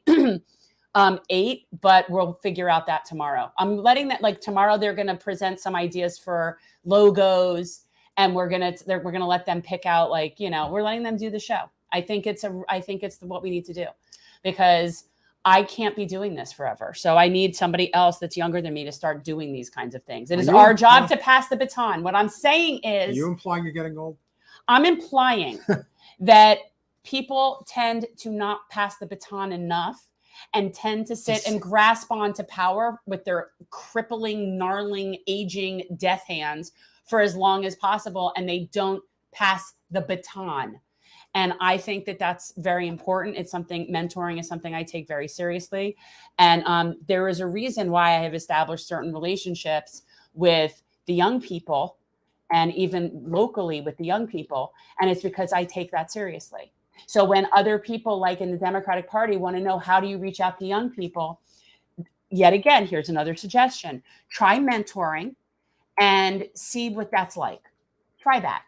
8, but we'll figure out that tomorrow. I'm letting that, like, tomorrow they're going to present some ideas for logos, and we're going to let them pick out, like, you know, we're letting them do the show. I think it's what we need to do, because I can't be doing this forever. So I need somebody else that's younger than me to start doing these kinds of things. It is our job to pass the baton. What I'm saying is, are you implying you're getting old? I'm implying that people tend to not pass the baton enough and tend to sit and grasp onto power with their crippling, gnarling, aging death hands for as long as possible, and they don't pass the baton. And I think that that's very important. It's something, mentoring is something I take very seriously. And there is a reason why I have established certain relationships with the young people, and even locally with the young people. And it's because I take that seriously. So when other people, like in the Democratic Party, want to know, how do you reach out to young people? Yet again, here's another suggestion. Try mentoring and see what that's like. Try that.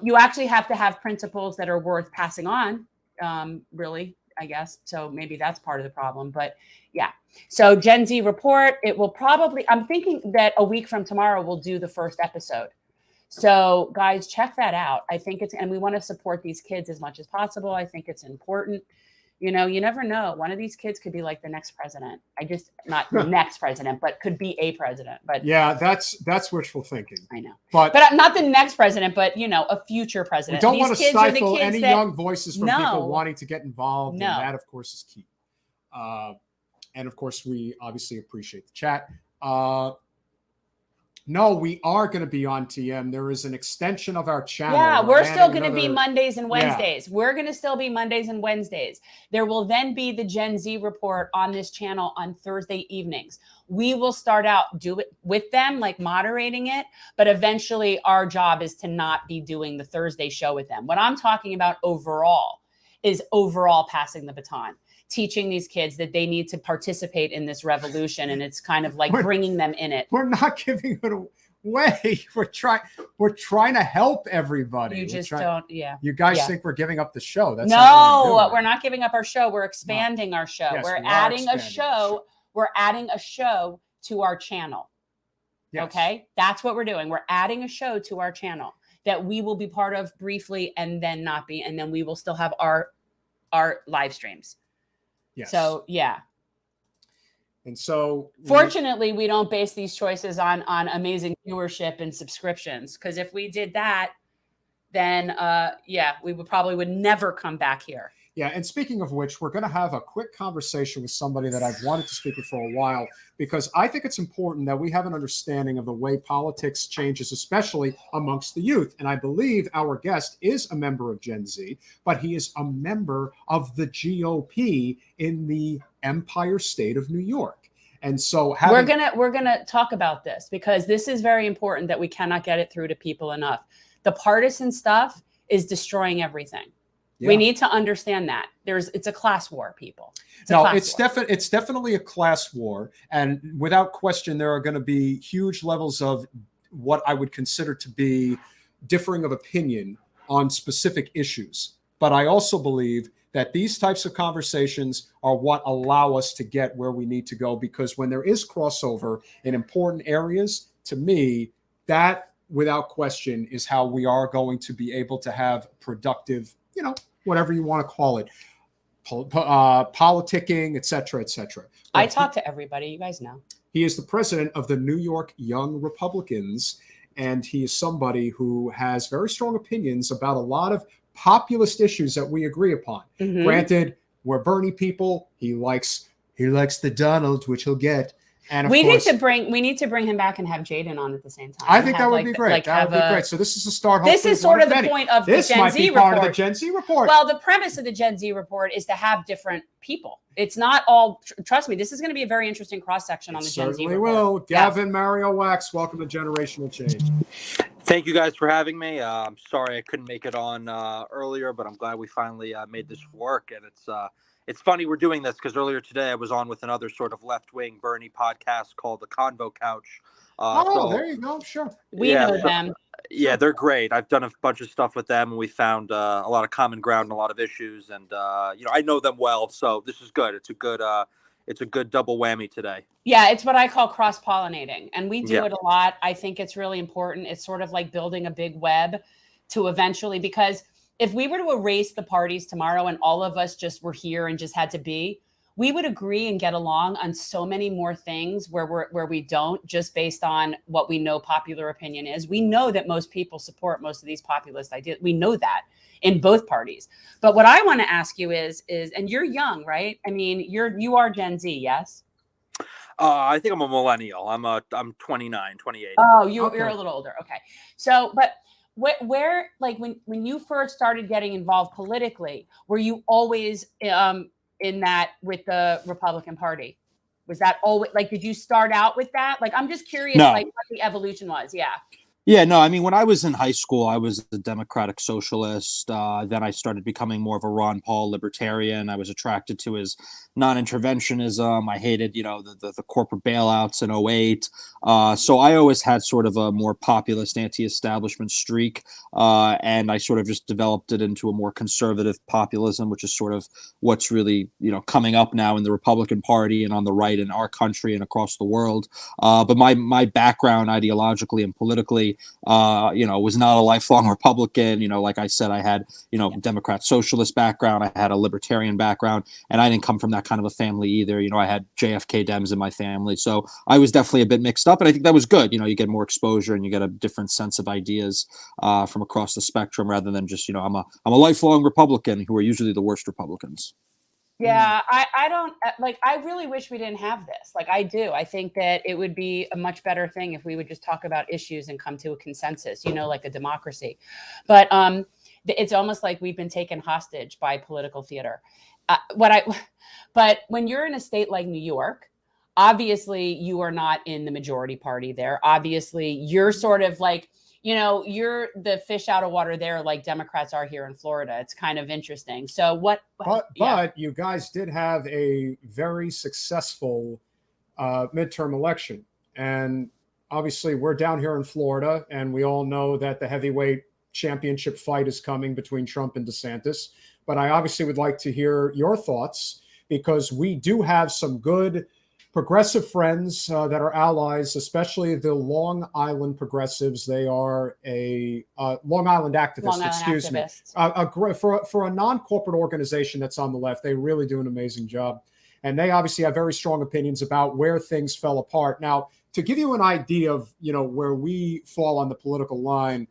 You actually have to have principles that are worth passing on, really, I guess. So maybe that's part of the problem. But yeah. So Gen Z report, it will probably, I'm thinking that a week from tomorrow we'll do the first episode. So guys, check that out. I think and we want to support these kids as much as possible. I think it's important. You know, you never know. One of these kids could be like the next president. Not the next president, but could be a president. But yeah, that's wishful thinking. I know. But not the next president, but, you know, a future president. We don't want to stifle any young voices from people wanting to get involved. No. And that, of course, is key. And of course, we obviously appreciate the chat. No, we are going to be on TM. There is an extension of our channel. Yeah, we're still going to be Mondays and Wednesdays. Yeah. We're going to still be Mondays and Wednesdays. There will then be the Gen Z report on this channel on Thursday evenings. We will start out do it with them, like moderating it, but eventually our job is to not be doing the Thursday show with them. What I'm talking about overall is passing the baton. Teaching these kids that they need to participate in this revolution, and it's kind of like bringing them in it. We're not giving it away. We're trying to help everybody. You just don't. Yeah. You guys think we're giving up the show? That's no. We're not giving up our show. We're expanding our show. Yes, we're adding a show. We're adding a show to our channel. Yes. Okay, that's what we're doing. We're adding a show to our channel that we will be part of briefly, and then not be, and then we will still have our live streams. Yes. So, yeah. And so fortunately, we don't base these choices on amazing viewership and subscriptions, because if we did that, then we would never come back here. Yeah. And speaking of which, we're going to have a quick conversation with somebody that I've wanted to speak with for a while, because I think it's important that we have an understanding of the way politics changes, especially amongst the youth. And I believe our guest is a member of Gen Z, but he is a member of the GOP in the Empire State of New York. And so we're gonna talk about this, because this is very important, that we cannot get it through to people enough. The partisan stuff is destroying everything. Yeah. We need to understand that it's a class war, people. It's definitely a class war. And without question, there are going to be huge levels of what I would consider to be differing of opinion on specific issues. But I also believe that these types of conversations are what allow us to get where we need to go, because when there is crossover in important areas, to me, that without question is how we are going to be able to have productive, whatever you want to call it, politicking, et cetera, et cetera. I talk to everybody. You guys know. He is the president of the New York Young Republicans. and he is somebody who has very strong opinions about a lot of populist issues that we agree upon. Granted, we're Bernie people. He likes the Donald, which he'll get. And of course, we need to bring him back and have Jaden on at the same time. I think that would be great. That would be great. So this is a start. This is sort of the point of the Gen Z report. Part of the Gen Z report. Well, the premise of the Gen Z report is to have different people. It's not all. Trust me, this is going to be a very interesting cross section on the Gen Z report. Certainly will. Gavin, Mario Wax, welcome to Generational Change. Thank you guys for having me. I'm sorry I couldn't make it on earlier, but I'm glad we finally made this work. And it's funny we're doing this because earlier today I was on with another sort of left-wing Bernie podcast called The Convo Couch. There you go. Sure. We know them. Yeah, they're great. I've done a bunch of stuff with them, and we found a lot of common ground and a lot of issues. And I know them well, so this is good. It's a good double whammy today. Yeah, it's what I call cross-pollinating, and we do it a lot. I think it's really important. It's sort of like building a big web to eventually, because if we were to erase the parties tomorrow and all of us just were here and just had to be, we would agree and get along on so many more things where we don't, just based on what we know popular opinion is. We know that most people support most of these populist ideas. We know that in both parties. But what I want to ask you is, and you're young, right? I mean, you are Gen Z, yes? I think I'm a millennial. I'm 29, 28. Oh, you're a little older. Okay. So, but where like when you first started getting involved politically, were you always in that with the Republican Party? Was that always like, did you start out with that? Like, I'm just curious, like what the evolution was. Yeah. Yeah, no, I mean, when I was in high school, I was a democratic socialist. Then I started becoming more of a Ron Paul libertarian. I was attracted to his non-interventionism. I hated, the corporate bailouts in '08. So I always had sort of a more populist anti-establishment streak. And I sort of just developed it into a more conservative populism, which is sort of what's really, coming up now in the Republican Party and on the right in our country and across the world. But my background ideologically and politically, was not a lifelong Republican. Like I said, I had, Democrat socialist background. I had a libertarian background, and I didn't come from that kind of a family either. I had JFK Dems in my family. So I was definitely a bit mixed up, and I think that was good. You get more exposure and you get a different sense of ideas from across the spectrum rather than just, I'm a lifelong Republican, who are usually the worst Republicans. Yeah, I don't like, I really wish we didn't have this. Like, I do. I think that it would be a much better thing if we would just talk about issues and come to a consensus, like a democracy. But it's almost like we've been taken hostage by political theater. But when you're in a state like New York, obviously you are not in the majority party there. Obviously, you're sort of like, you're the fish out of water there, like Democrats are here in Florida. It's kind of interesting. So but you guys did have a very successful midterm election. And obviously we're down here in Florida, and we all know that the heavyweight championship fight is coming between Trump and DeSantis. But I obviously would like to hear your thoughts, because we do have some good progressive friends that are allies, especially the Long Island progressives. They are a Long Island activist, for a non-corporate organization that's on the left. They really do an amazing job. And they obviously have very strong opinions about where things fell apart. Now, to give you an idea of, where we fall on the political line,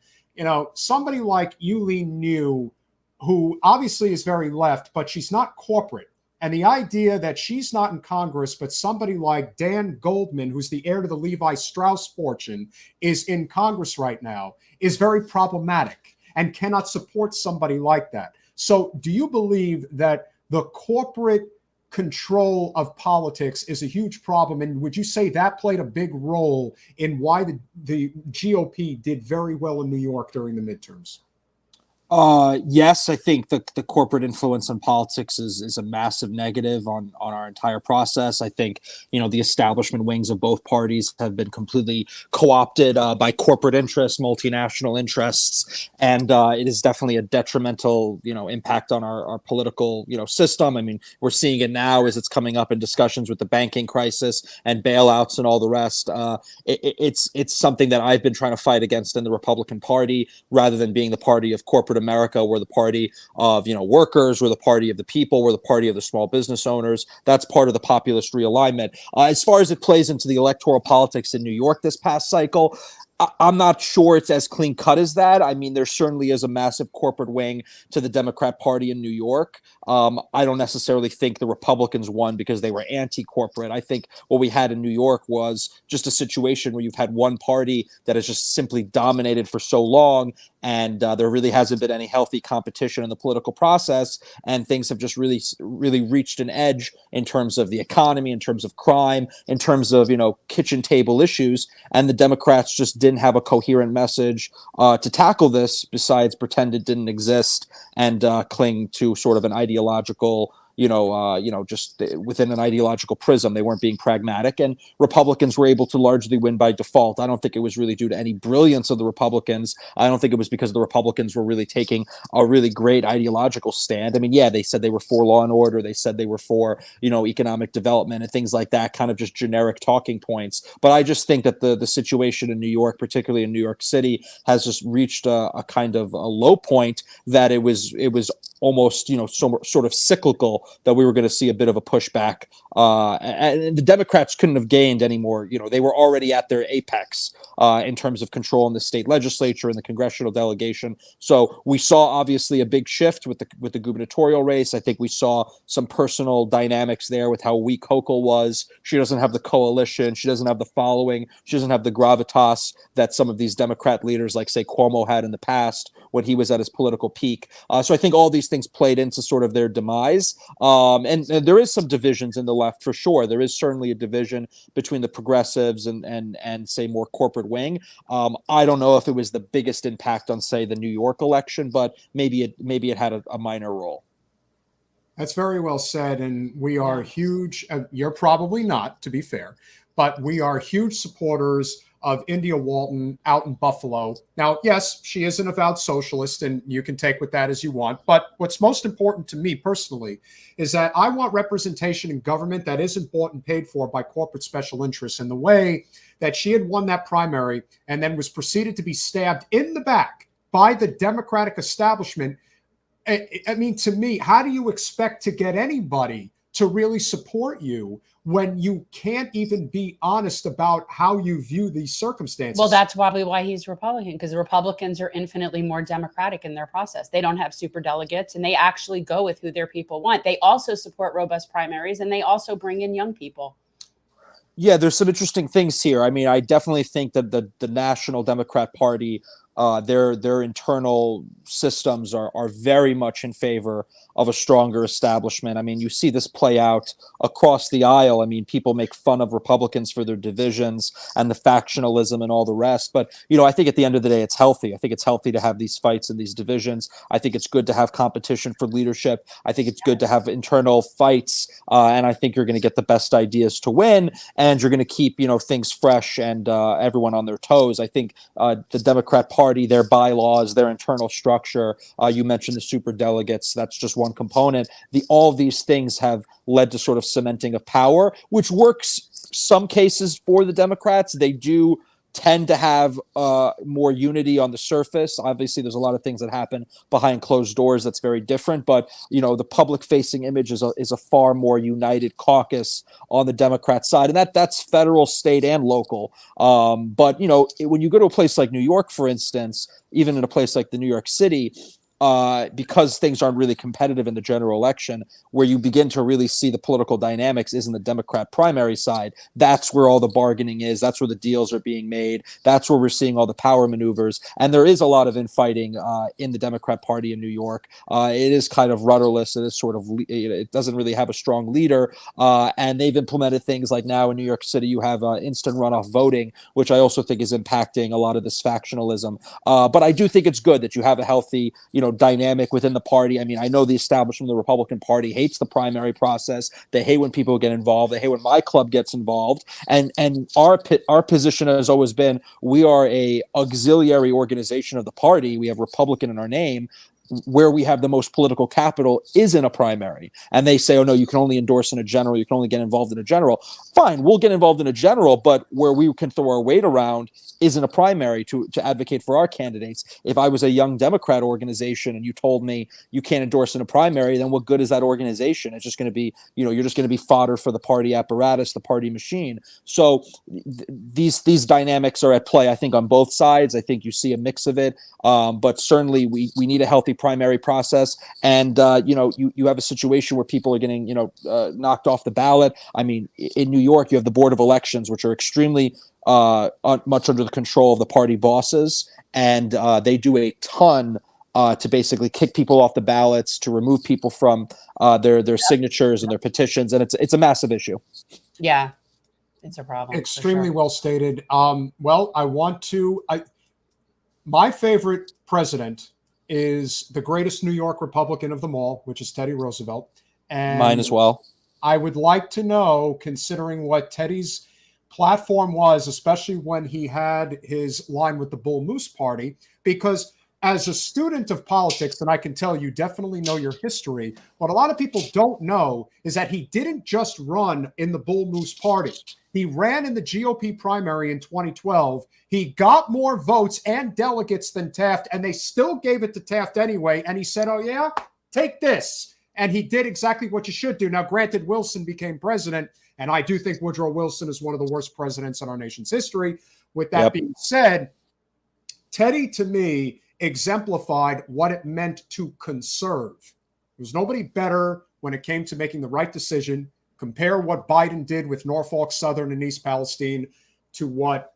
somebody like Yuli New, who obviously is very left, but she's not corporate. And the idea that she's not in Congress, but somebody like Dan Goldman, who's the heir to the Levi Strauss fortune, is in Congress right now, is very problematic and cannot support somebody like that. So do you believe that the corporate control of politics is a huge problem? And would you say that played a big role in why the GOP did very well in New York during the midterms? Yes, I think the corporate influence on politics is a massive negative on our entire process. I think, the establishment wings of both parties have been completely co-opted by corporate interests, multinational interests, and it is definitely a detrimental, impact on our political, system. I mean, we're seeing it now as it's coming up in discussions with the banking crisis and bailouts and all the rest. It's something that I've been trying to fight against in the Republican Party, rather than being the party of corporate America. We're the party of, workers. We're the party of the people. We're the party of the small business owners. That's part of the populist realignment. As far as it plays into the electoral politics in New York this past cycle, I'm not sure it's as clean cut as that. I mean, there certainly is a massive corporate wing to the Democrat Party in New York. I don't necessarily think the Republicans won because they were anti-corporate. I think what we had in New York was just a situation where you've had one party that has just simply dominated for so long, and there really hasn't been any healthy competition in the political process, and things have just really reached an edge in terms of the economy, in terms of crime, in terms of, you know, kitchen table issues, and the Democrats just didn't have a coherent message to tackle this besides pretend it didn't exist and cling to sort of an ideological, just within an ideological prism. They weren't being pragmatic, and Republicans were able to largely win by default. I don't think it was really due to any brilliance of the Republicans. I don't think it was because the Republicans were really taking a really great ideological stand. I mean, yeah, they said they were for law and order. They said they were for, economic development and things like that, kind of just generic talking points. But I just think that the situation in New York, particularly in New York City, has just reached a kind of a low point that it was almost, sort of cyclical, that we were going to see a bit of a pushback. And the Democrats couldn't have gained any more. They were already at their apex in terms of control in the state legislature and the congressional delegation. So we saw obviously a big shift with the gubernatorial race. I think we saw some personal dynamics there with how weak Hochul was. She doesn't have the coalition. She doesn't have the following. She doesn't have the gravitas that some of these Democrat leaders, like say Cuomo, had in the past when he was at his political peak. So I think all these things played into sort of their demise. And there is some divisions in the left for sure. There is certainly a division between the progressives and say more corporate wing. I don't know if it was the biggest impact on say the New York election, but maybe it had a minor role. That's very well said. And we are huge. You're probably not, to be fair, but we are huge supporters of India Walton out in Buffalo. Now, yes, she is an avowed socialist, and you can take with that as you want. But what's most important to me personally is that I want representation in government that isn't bought and paid for by corporate special interests. And the way that she had won that primary and then was proceeded to be stabbed in the back by the Democratic establishment, I mean, to me, how do you expect to get anybody to really support you when you can't even be honest about how you view these circumstances? Well, that's probably why he's Republican, because the Republicans are infinitely more democratic in their process. They don't have super delegates, and they actually go with who their people want. They also support robust primaries, and they also bring in young people. Yeah, there's some interesting things here. I mean, I definitely think that the National Democrat Party, their internal systems are very much in favor of a stronger establishment. I mean, you see this play out across the aisle. I mean, people make fun of Republicans for their divisions and the factionalism and all the rest. But, I think at the end of the day, it's healthy. I think it's healthy to have these fights and these divisions. I think it's good to have competition for leadership. I think it's good to have internal fights. And I think you're going to get the best ideas to win. And you're going to keep, things fresh and everyone on their toes. I think the Democrat Party, their bylaws, their internal structure, you mentioned the super delegates, that's just one component. All of these things have led to sort of cementing of power, which works some cases for the Democrats. They do tend to have more unity on the surface. Obviously, there's a lot of things that happen behind closed doors that's very different. But, the public-facing image is a far more united caucus on the Democrat side. And that's federal, state, and local. But, when you go to a place like New York, for instance, even in a place like the New York City, because things aren't really competitive in the general election, where you begin to really see the political dynamics is in the Democrat primary side. That's where all the bargaining is. That's where the deals are being made. That's where we're seeing all the power maneuvers. And there is a lot of infighting in the Democrat Party in New York. It is kind of rudderless. It is sort of, it doesn't really have a strong leader. And they've implemented things like now in New York City, you have instant runoff voting, which I also think is impacting a lot of this factionalism. But I do think it's good that you have a healthy, dynamic within the party. I mean, I know the establishment of the Republican Party hates the primary process. They hate when people get involved. They hate when my club gets involved. And our position has always been, we are a auxiliary organization of the party. We have Republican in our name. where we have the most political capital is in a primary. And they say, oh, no, you can only endorse in a general. You can only get involved in a general. Fine, we'll get involved in a general, but where we can throw our weight around is in a primary to advocate for our candidates. If I was a young Democrat organization and you told me you can't endorse in a primary, then what good is that organization? It's just going to be, you're just going to be fodder for the party apparatus, the party machine. So these dynamics are at play, I think, on both sides. I think you see a mix of it. But certainly we need a healthy primary process. And, you have a situation where people are getting, knocked off the ballot. I mean, in New York, you have the Board of Elections, which are extremely much under the control of the party bosses. And they do a ton to basically kick people off the ballots, to remove people from their signatures and their petitions. And it's a massive issue. Yeah, it's a problem. Extremely well stated. My favorite president is the greatest New York Republican of them all, which is Teddy Roosevelt. And mine as well. I would like to know, considering what Teddy's platform was, especially when he had his line with the Bull Moose Party, because as a student of politics, and I can tell you definitely know your history, what a lot of people don't know is that he didn't just run in the Bull Moose Party. He ran in the GOP primary in 2012. He got more votes and delegates than Taft, and they still gave it to Taft anyway. And he said, oh, yeah, take this. And he did exactly what you should do. Now, granted, Wilson became president, and I do think Woodrow Wilson is one of the worst presidents in our nation's history. With that being said, Teddy, to me, exemplified what it meant to conserve. There was nobody better when it came to making the right decision. Compare what Biden did with Norfolk Southern and East Palestine to what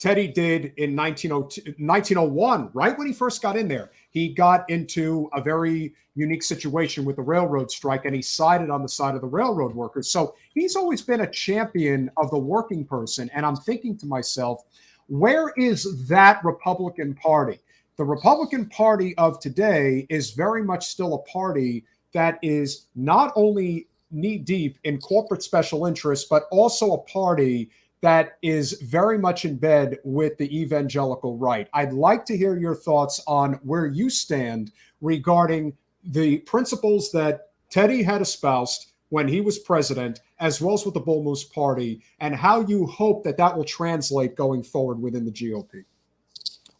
Teddy did in 1901, right when he first got in there. He got into a very unique situation with the railroad strike, and he sided on the side of the railroad workers. So he's always been a champion of the working person. And I'm thinking to myself, where is that Republican Party? The Republican Party of today is very much still a party that is not only knee-deep in corporate special interests, but also a party that is very much in bed with the evangelical right. I'd like to hear your thoughts on where you stand regarding the principles that Teddy had espoused when he was president, as well as with the Bull Moose Party, and how you hope that will translate going forward within the GOP.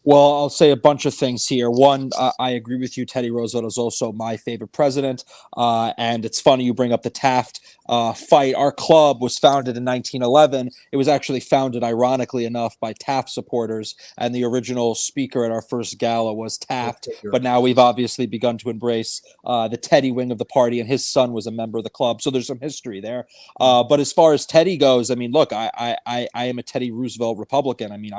Well, I'll say a bunch of things here. One, I agree with you. Teddy Roosevelt is also my favorite president. And it's funny you bring up the Taft fight. Our club was founded in 1911. It was actually founded, ironically enough, by Taft supporters. And the original speaker at our first gala was Taft. But now we've obviously begun to embrace the Teddy wing of the party, and his son was a member of the club. So there's some history there. But as far as Teddy goes, I mean, look, I am a Teddy Roosevelt Republican. I mean,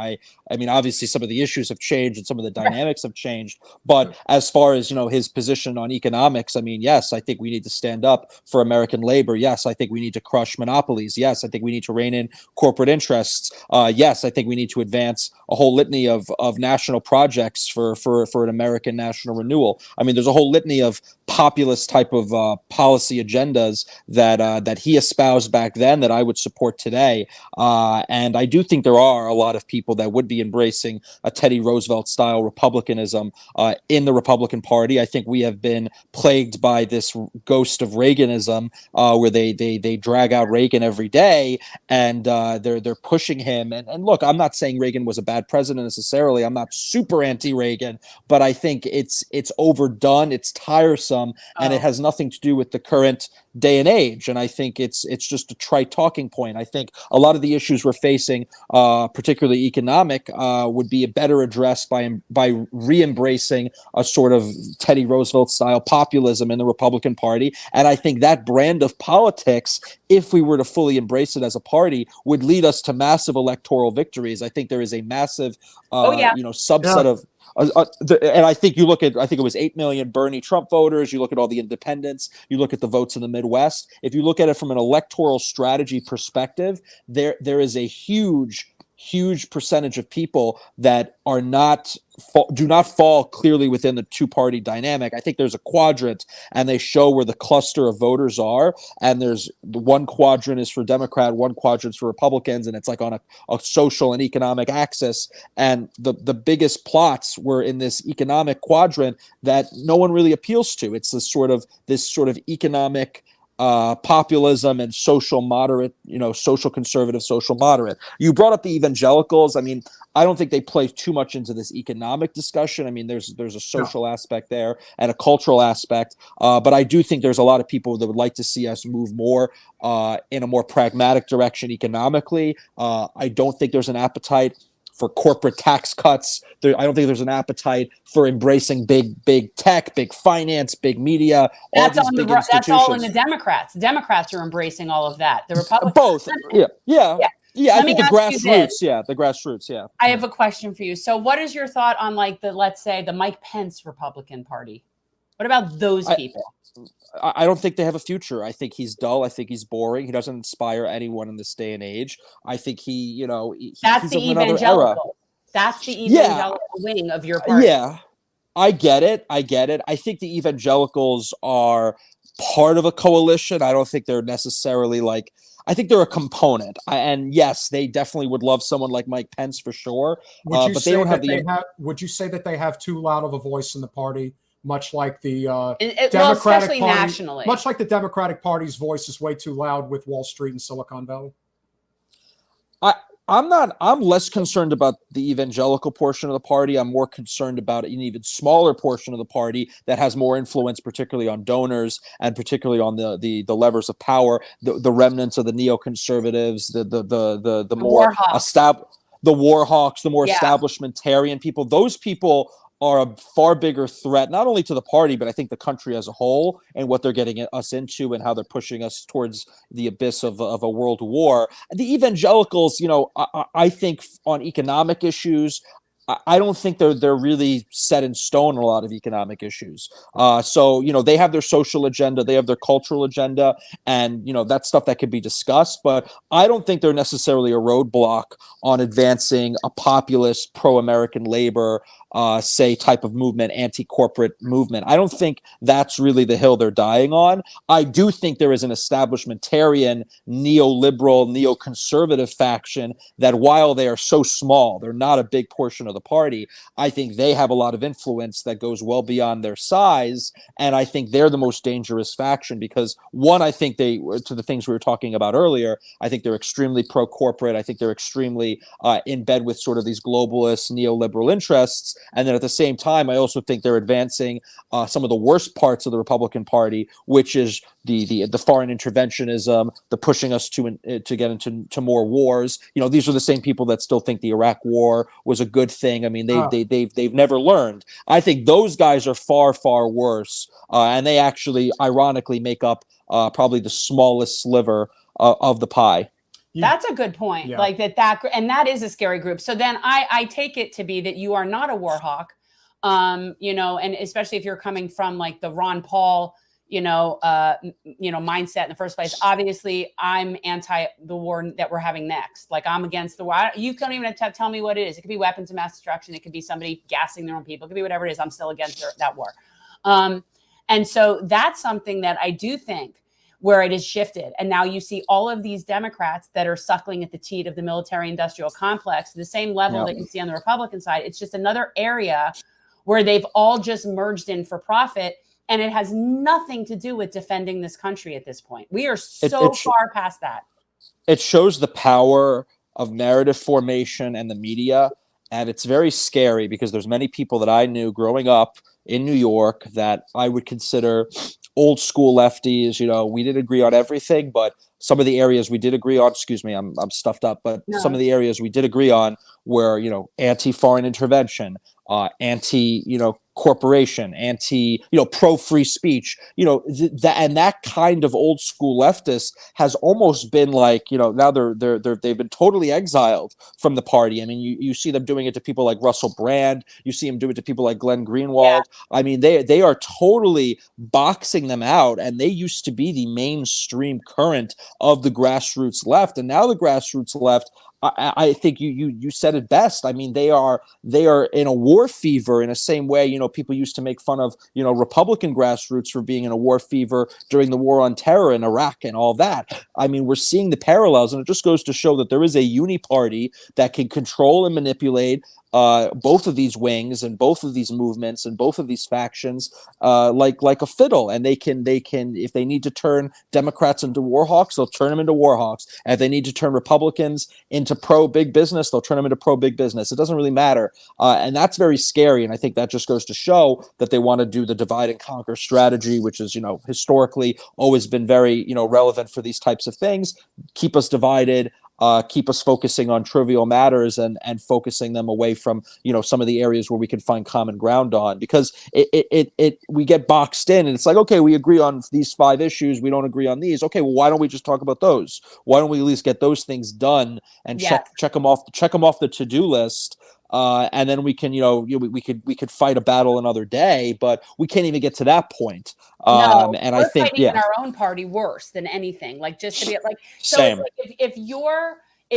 obviously some of the issues have changed and some of the dynamics have changed. But as far as, his position on economics, I mean, yes, I think we need to stand up for American labor. Yes, I think we need to crush monopolies. Yes, I think we need to rein in corporate interests. Yes, I think we need to advance a whole litany of national projects for an American national renewal. I mean, there's a whole litany of populist type of policy agendas that he espoused back then that I would support today. And I do think there are a lot of people that would be embracing a Teddy Roosevelt style republicanism in the Republican Party. I think we have been plagued by this ghost of Reaganism, where they drag out Reagan every day, and they're pushing him. And look, I'm not saying Reagan was a bad president necessarily. I'm not super anti-Reagan, but I think it's overdone, it's tiresome, and it has nothing to do with the current day and age. And I think it's just a trite talking point. I think a lot of the issues we're facing, particularly economic, would be better addressed by re-embracing a sort of Teddy Roosevelt style populism in the Republican Party. And I think that brand of politics, if we were to fully embrace it as a party, would lead us to massive electoral victories. I think there is a massive subset of and I think you look at, I think it was 8 million Bernie Trump voters. You look at all the independents. You look at the votes in the Midwest. If you look at it from an electoral strategy perspective, there is a huge huge percentage of people that are do not fall clearly within the two-party dynamic. I think there's a quadrant, and they show where the cluster of voters are, and there's one quadrant is for Democrat, one quadrant is for Republicans, and it's like on a social and economic axis. And the biggest plots were in this economic quadrant that no one really appeals to. It's this sort of economic populism and social moderate, social conservative, social moderate. You brought up the evangelicals. I mean, I don't think they play too much into this economic discussion. I mean, there's a social aspect there and a cultural aspect, but I do think there's a lot of people that would like to see us move more in a more pragmatic direction economically. I don't think there's an appetite for corporate tax cuts. I don't think there's an appetite for embracing big tech, big finance, big media. That's all in the Democrats. Democrats are embracing all of that. The Republicans, both. Yeah. I think the grassroots. Yeah. I have a question for you. So, what is your thought on let's say the Mike Pence Republican Party? What about those people? I don't think they have a future. I think he's dull. I think he's boring. He doesn't inspire anyone in this day and age. I think that's the evangelical. That's the evangelical wing of your party. Yeah, I get it. I think the evangelicals are part of a coalition. I don't think they're necessarily I think they're a component. And yes, they definitely would love someone like Mike Pence for sure. But they don't have would you say that they have too loud of a voice in the party? Much like the Democratic Party, nationally. Much like the Democratic Party's voice is way too loud with Wall Street and Silicon Valley. I'm less concerned about the evangelical portion of the party. I'm more concerned about an even smaller portion of the party that has more influence, particularly on donors and particularly on the levers of power, the remnants of the neoconservatives, the more the war hawks, the more establishmentarian people. Those people are a far bigger threat, not only to the party, but I think the country as a whole and what they're getting us into and how they're pushing us towards the abyss of a world war. The evangelicals, I think on economic issues, I don't think they're really set in stone on a lot of economic issues. So, they have their social agenda, they have their cultural agenda, and, that's stuff that could be discussed. But I don't think they're necessarily a roadblock on advancing a populist, pro-American labor, type of movement, anti-corporate movement. I don't think that's really the hill they're dying on. I do think there is an establishmentarian, neoliberal, neoconservative faction that while they are so small, they're not a big portion of the party. I think they have a lot of influence that goes well beyond their size. And I think they're the most dangerous faction because one, I think to the things we were talking about earlier, I think they're extremely pro-corporate. I think they're extremely in bed with sort of these globalist neoliberal interests. And then at the same time, I also think they're advancing some of the worst parts of the Republican Party, which is the foreign interventionism, the pushing us to get into more wars. These are the same people that still think the Iraq War was a good thing. I mean, they've never learned. I think those guys are far, far worse, and they actually, ironically, make up probably the smallest sliver of the pie. That's a good point. Yeah. And that is a scary group. So then I take it to be that you are not a war hawk, and especially if you're coming from the Ron Paul, mindset in the first place. Obviously, I'm anti the war that we're having next. I'm against the war. You can't even tell me what it is. It could be weapons of mass destruction. It could be somebody gassing their own people. It could be whatever it is. I'm still against that war. And so that's something that I do think where it has shifted. And now you see all of these Democrats that are suckling at the teat of the military industrial complex, the same level that you see on the Republican side. It's just another area where they've all just merged in for profit. And it has nothing to do with defending this country at this point. We are so far past that. It shows the power of narrative formation and the media. And it's very scary because there's many people that I knew growing up in New York that I would consider old school lefties. We didn't agree on everything, but some of the areas we did agree on, excuse me, I'm stuffed up, but some of the areas we did agree on were, anti-foreign intervention, anti, corporation, anti, pro free speech, that kind of old school leftist has almost been like, now they've been totally exiled from the party. I mean, you see them doing it to people like Russell Brand. You see them do it to people like Glenn Greenwald. I mean, they are totally boxing them out, and they used to be the mainstream current of the grassroots left, and now the grassroots left, I think you said it best. I mean, they are in a war fever in the same way, people used to make fun of, Republican grassroots for being in a war fever during the war on terror in Iraq and all that. I mean, we're seeing the parallels, and it just goes to show that there is a uniparty that can control and manipulate both of these wings and both of these movements and both of these factions like a fiddle. And they can, if they need to turn Democrats into war hawks, they'll turn them into war hawks. And if they need to turn Republicans into pro big business, they'll turn them into pro big business. It doesn't really matter. And that's very scary. And I think that just goes to show that they want to do the divide and conquer strategy, which is, historically always been very, relevant for these types of things. Keep us divided. Keep us focusing on trivial matters and focusing them away from, some of the areas where we can find common ground on, because we get boxed in and it's like, okay, we agree on these 5 issues. We don't agree on these. Okay, well, why don't we just talk about those? Why don't we at least get those things done and check them off the to-do list? And then we can, we could fight a battle another day, but we can't even get to that point. And I think, in our own party worse than anything, like just to be like, so same. Like if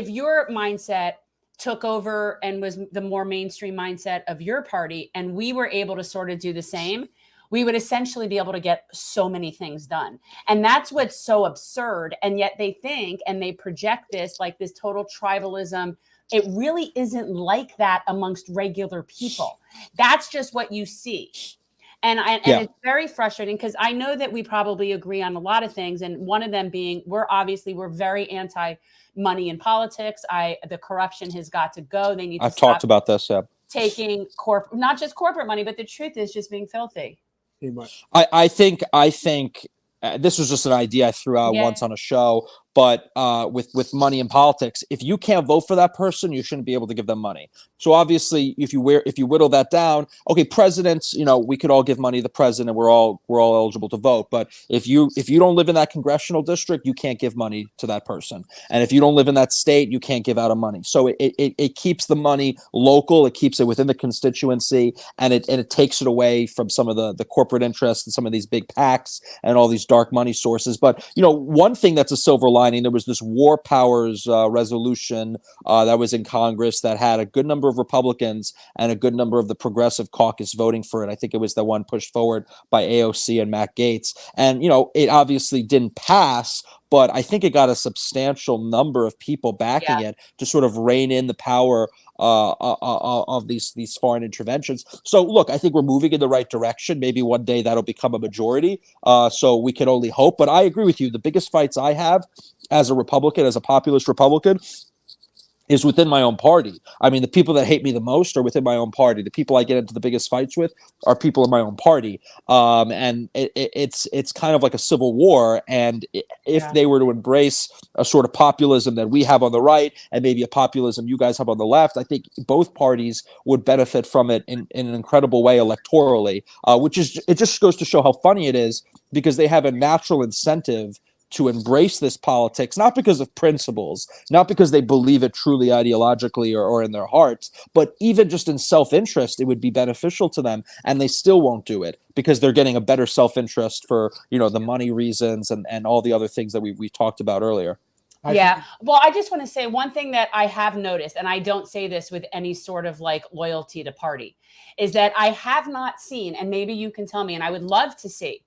your mindset took over and was the more mainstream mindset of your party, and we were able to sort of do the same, we would essentially be able to get so many things done. And that's what's so absurd. And yet they think, and they project this, like this total tribalism. It really isn't like that amongst regular people. That's just what you see. And it's very frustrating, because I know that we probably agree on a lot of things. And one of them being, we're very anti money in politics. The corruption has got to go. They need to I've talked about this. Yeah. Taking not just corporate money, but the truth is just being filthy. I think this was just an idea I threw out once on a show, but with money in politics, if you can't vote for that person, you shouldn't be able to give them money. So obviously, if you whittle that down, okay, presidents, we could all give money to the president. We're all eligible to vote. But if you don't live in that congressional district, you can't give money to that person. And if you don't live in that state, you can't give out money. So it keeps the money local. It keeps it within the constituency, and it takes it away from some of the corporate interests and some of these big PACs and all these dark money sources. But one thing that's a silver lining, there was this war powers resolution that was in Congress that had a good number of Republicans and a good number of the progressive caucus voting for it. I think it was the one pushed forward by AOC and Matt Gaetz. And, it obviously didn't pass, but I think it got a substantial number of people backing it to sort of rein in the power of these foreign interventions. So look, I think we're moving in the right direction. Maybe one day that'll become a majority. So we can only hope. But I agree with you. The biggest fights I have as a Republican, as a populist Republican, is within my own party. I mean, the people that hate me the most are within my own party. The people I get into the biggest fights with are people in my own party. And it's kind of like a civil war. And if they were to embrace a sort of populism that we have on the right and maybe a populism you guys have on the left, I think both parties would benefit from it in an incredible way electorally, it just goes to show how funny it is, because they have a natural incentive to embrace this politics, not because of principles, not because they believe it truly ideologically or in their hearts, but even just in self-interest, it would be beneficial to them, and they still won't do it because they're getting a better self-interest for, the money reasons and all the other things that we talked about earlier. Well, I just want to say one thing that I have noticed, and I don't say this with any sort of like loyalty to party, is that I have not seen, and maybe you can tell me, and I would love to see,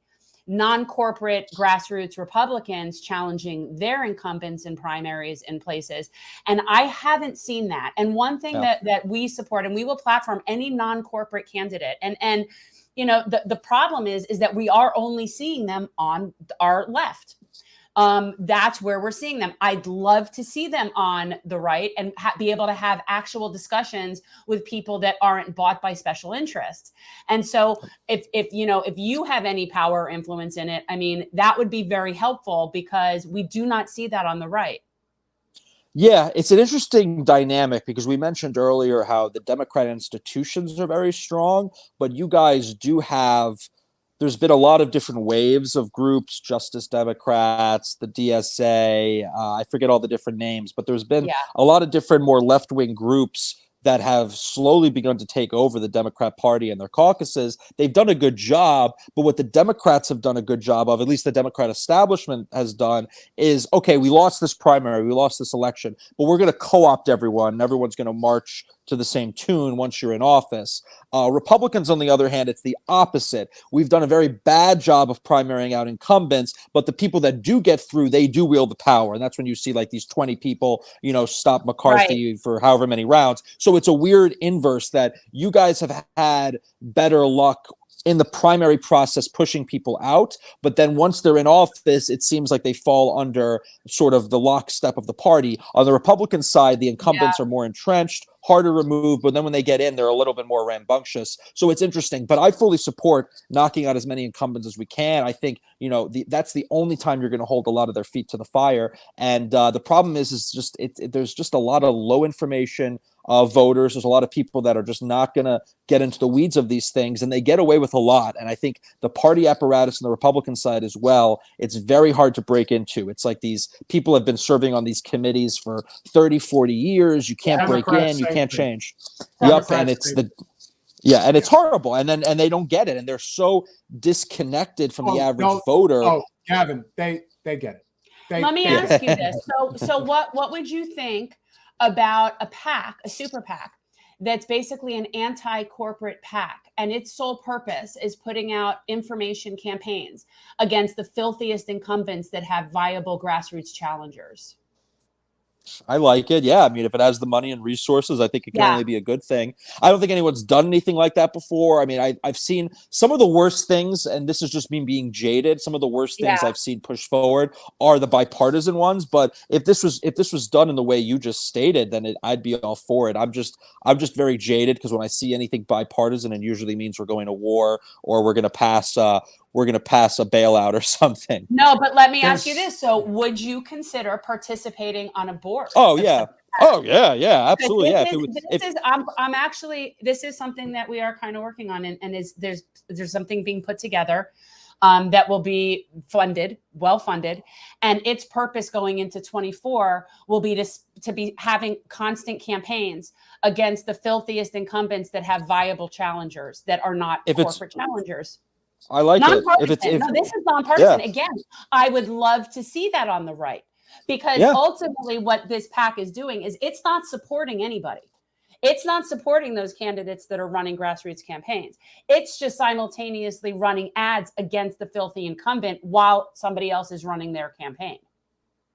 non-corporate grassroots Republicans challenging their incumbents in primaries in places. And I haven't seen that. And one thing that we support, and we will platform any non-corporate candidate. And the problem is that we are only seeing them on our left. That's where we're seeing them. I'd love to see them on the right and be able to have actual discussions with people that aren't bought by special interests. And so if you have any power or influence in it, I mean, that would be very helpful, because we do not see that on the right. Yeah, it's an interesting dynamic because we mentioned earlier how the Democrat institutions are very strong, but you guys do have, there's been a lot of different waves of groups, Justice Democrats, the DSA, I forget all the different names, but there's been a lot of different more left-wing groups that have slowly begun to take over the Democrat Party and their caucuses. They've done a good job, but what the Democrats have done a good job of, at least the Democrat establishment has done, is, okay, we lost this primary, we lost this election, but we're going to co-opt everyone, and everyone's going to march to the same tune once you're in office. Republicans, on the other hand, it's the opposite. We've done a very bad job of primarying out incumbents, but the people that do get through, they do wield the power. And that's when you see like these 20 people, stop McCarthy for however many rounds. So it's a weird inverse that you guys have had better luck in the primary process pushing people out, but then once they're in office, it seems like they fall under sort of the lockstep of the party. On the Republican side, the incumbents are more entrenched, harder removed, but then when they get in, they're a little bit more rambunctious. So it's interesting, but I fully support knocking out as many incumbents as we can. I think, that's the only time you're going to hold a lot of their feet to the fire. And the problem is just there's just a lot of low information voters. There's a lot of people that are just not going to get into the weeds of these things, and they get away with a lot. And I think the party apparatus on the Republican side as well, it's very hard to break into. It's like these people have been serving on these committees for 30, 40 years. You can't break in, you can't change. Yep, and it's and it's horrible. And they don't get it, and they're so disconnected from the average voter. Oh, Gavin, they get it. Let me ask you this. So what would you think about a super PAC that's basically an anti-corporate PAC, and its sole purpose is putting out information campaigns against the filthiest incumbents that have viable grassroots challengers? I like it. Yeah. I mean, if it has the money and resources, I think it can only be a good thing. I don't think anyone's done anything like that before. I mean, I've seen some of the worst things, and this is just me being jaded. Some of the worst things I've seen pushed forward are the bipartisan ones. But if this was done in the way you just stated, then I'd be all for it. I'm just very jaded because when I see anything bipartisan, it usually means we're going to war or we're going to pass a bailout or something. No, but let me ask you this. So would you consider participating on a board? Oh, yeah. Oh, yeah. Yeah, absolutely. This is something that we are kind of working on, and there's something being put together that will be well funded. And its purpose going into 24 will be to be having constant campaigns against the filthiest incumbents that have viable challengers that are not corporate challengers. I like it. This is nonpartisan. Yeah. Again, I would love to see that on the right, because ultimately what this PAC is doing is it's not supporting anybody. It's not supporting those candidates that are running grassroots campaigns. It's just simultaneously running ads against the filthy incumbent while somebody else is running their campaign.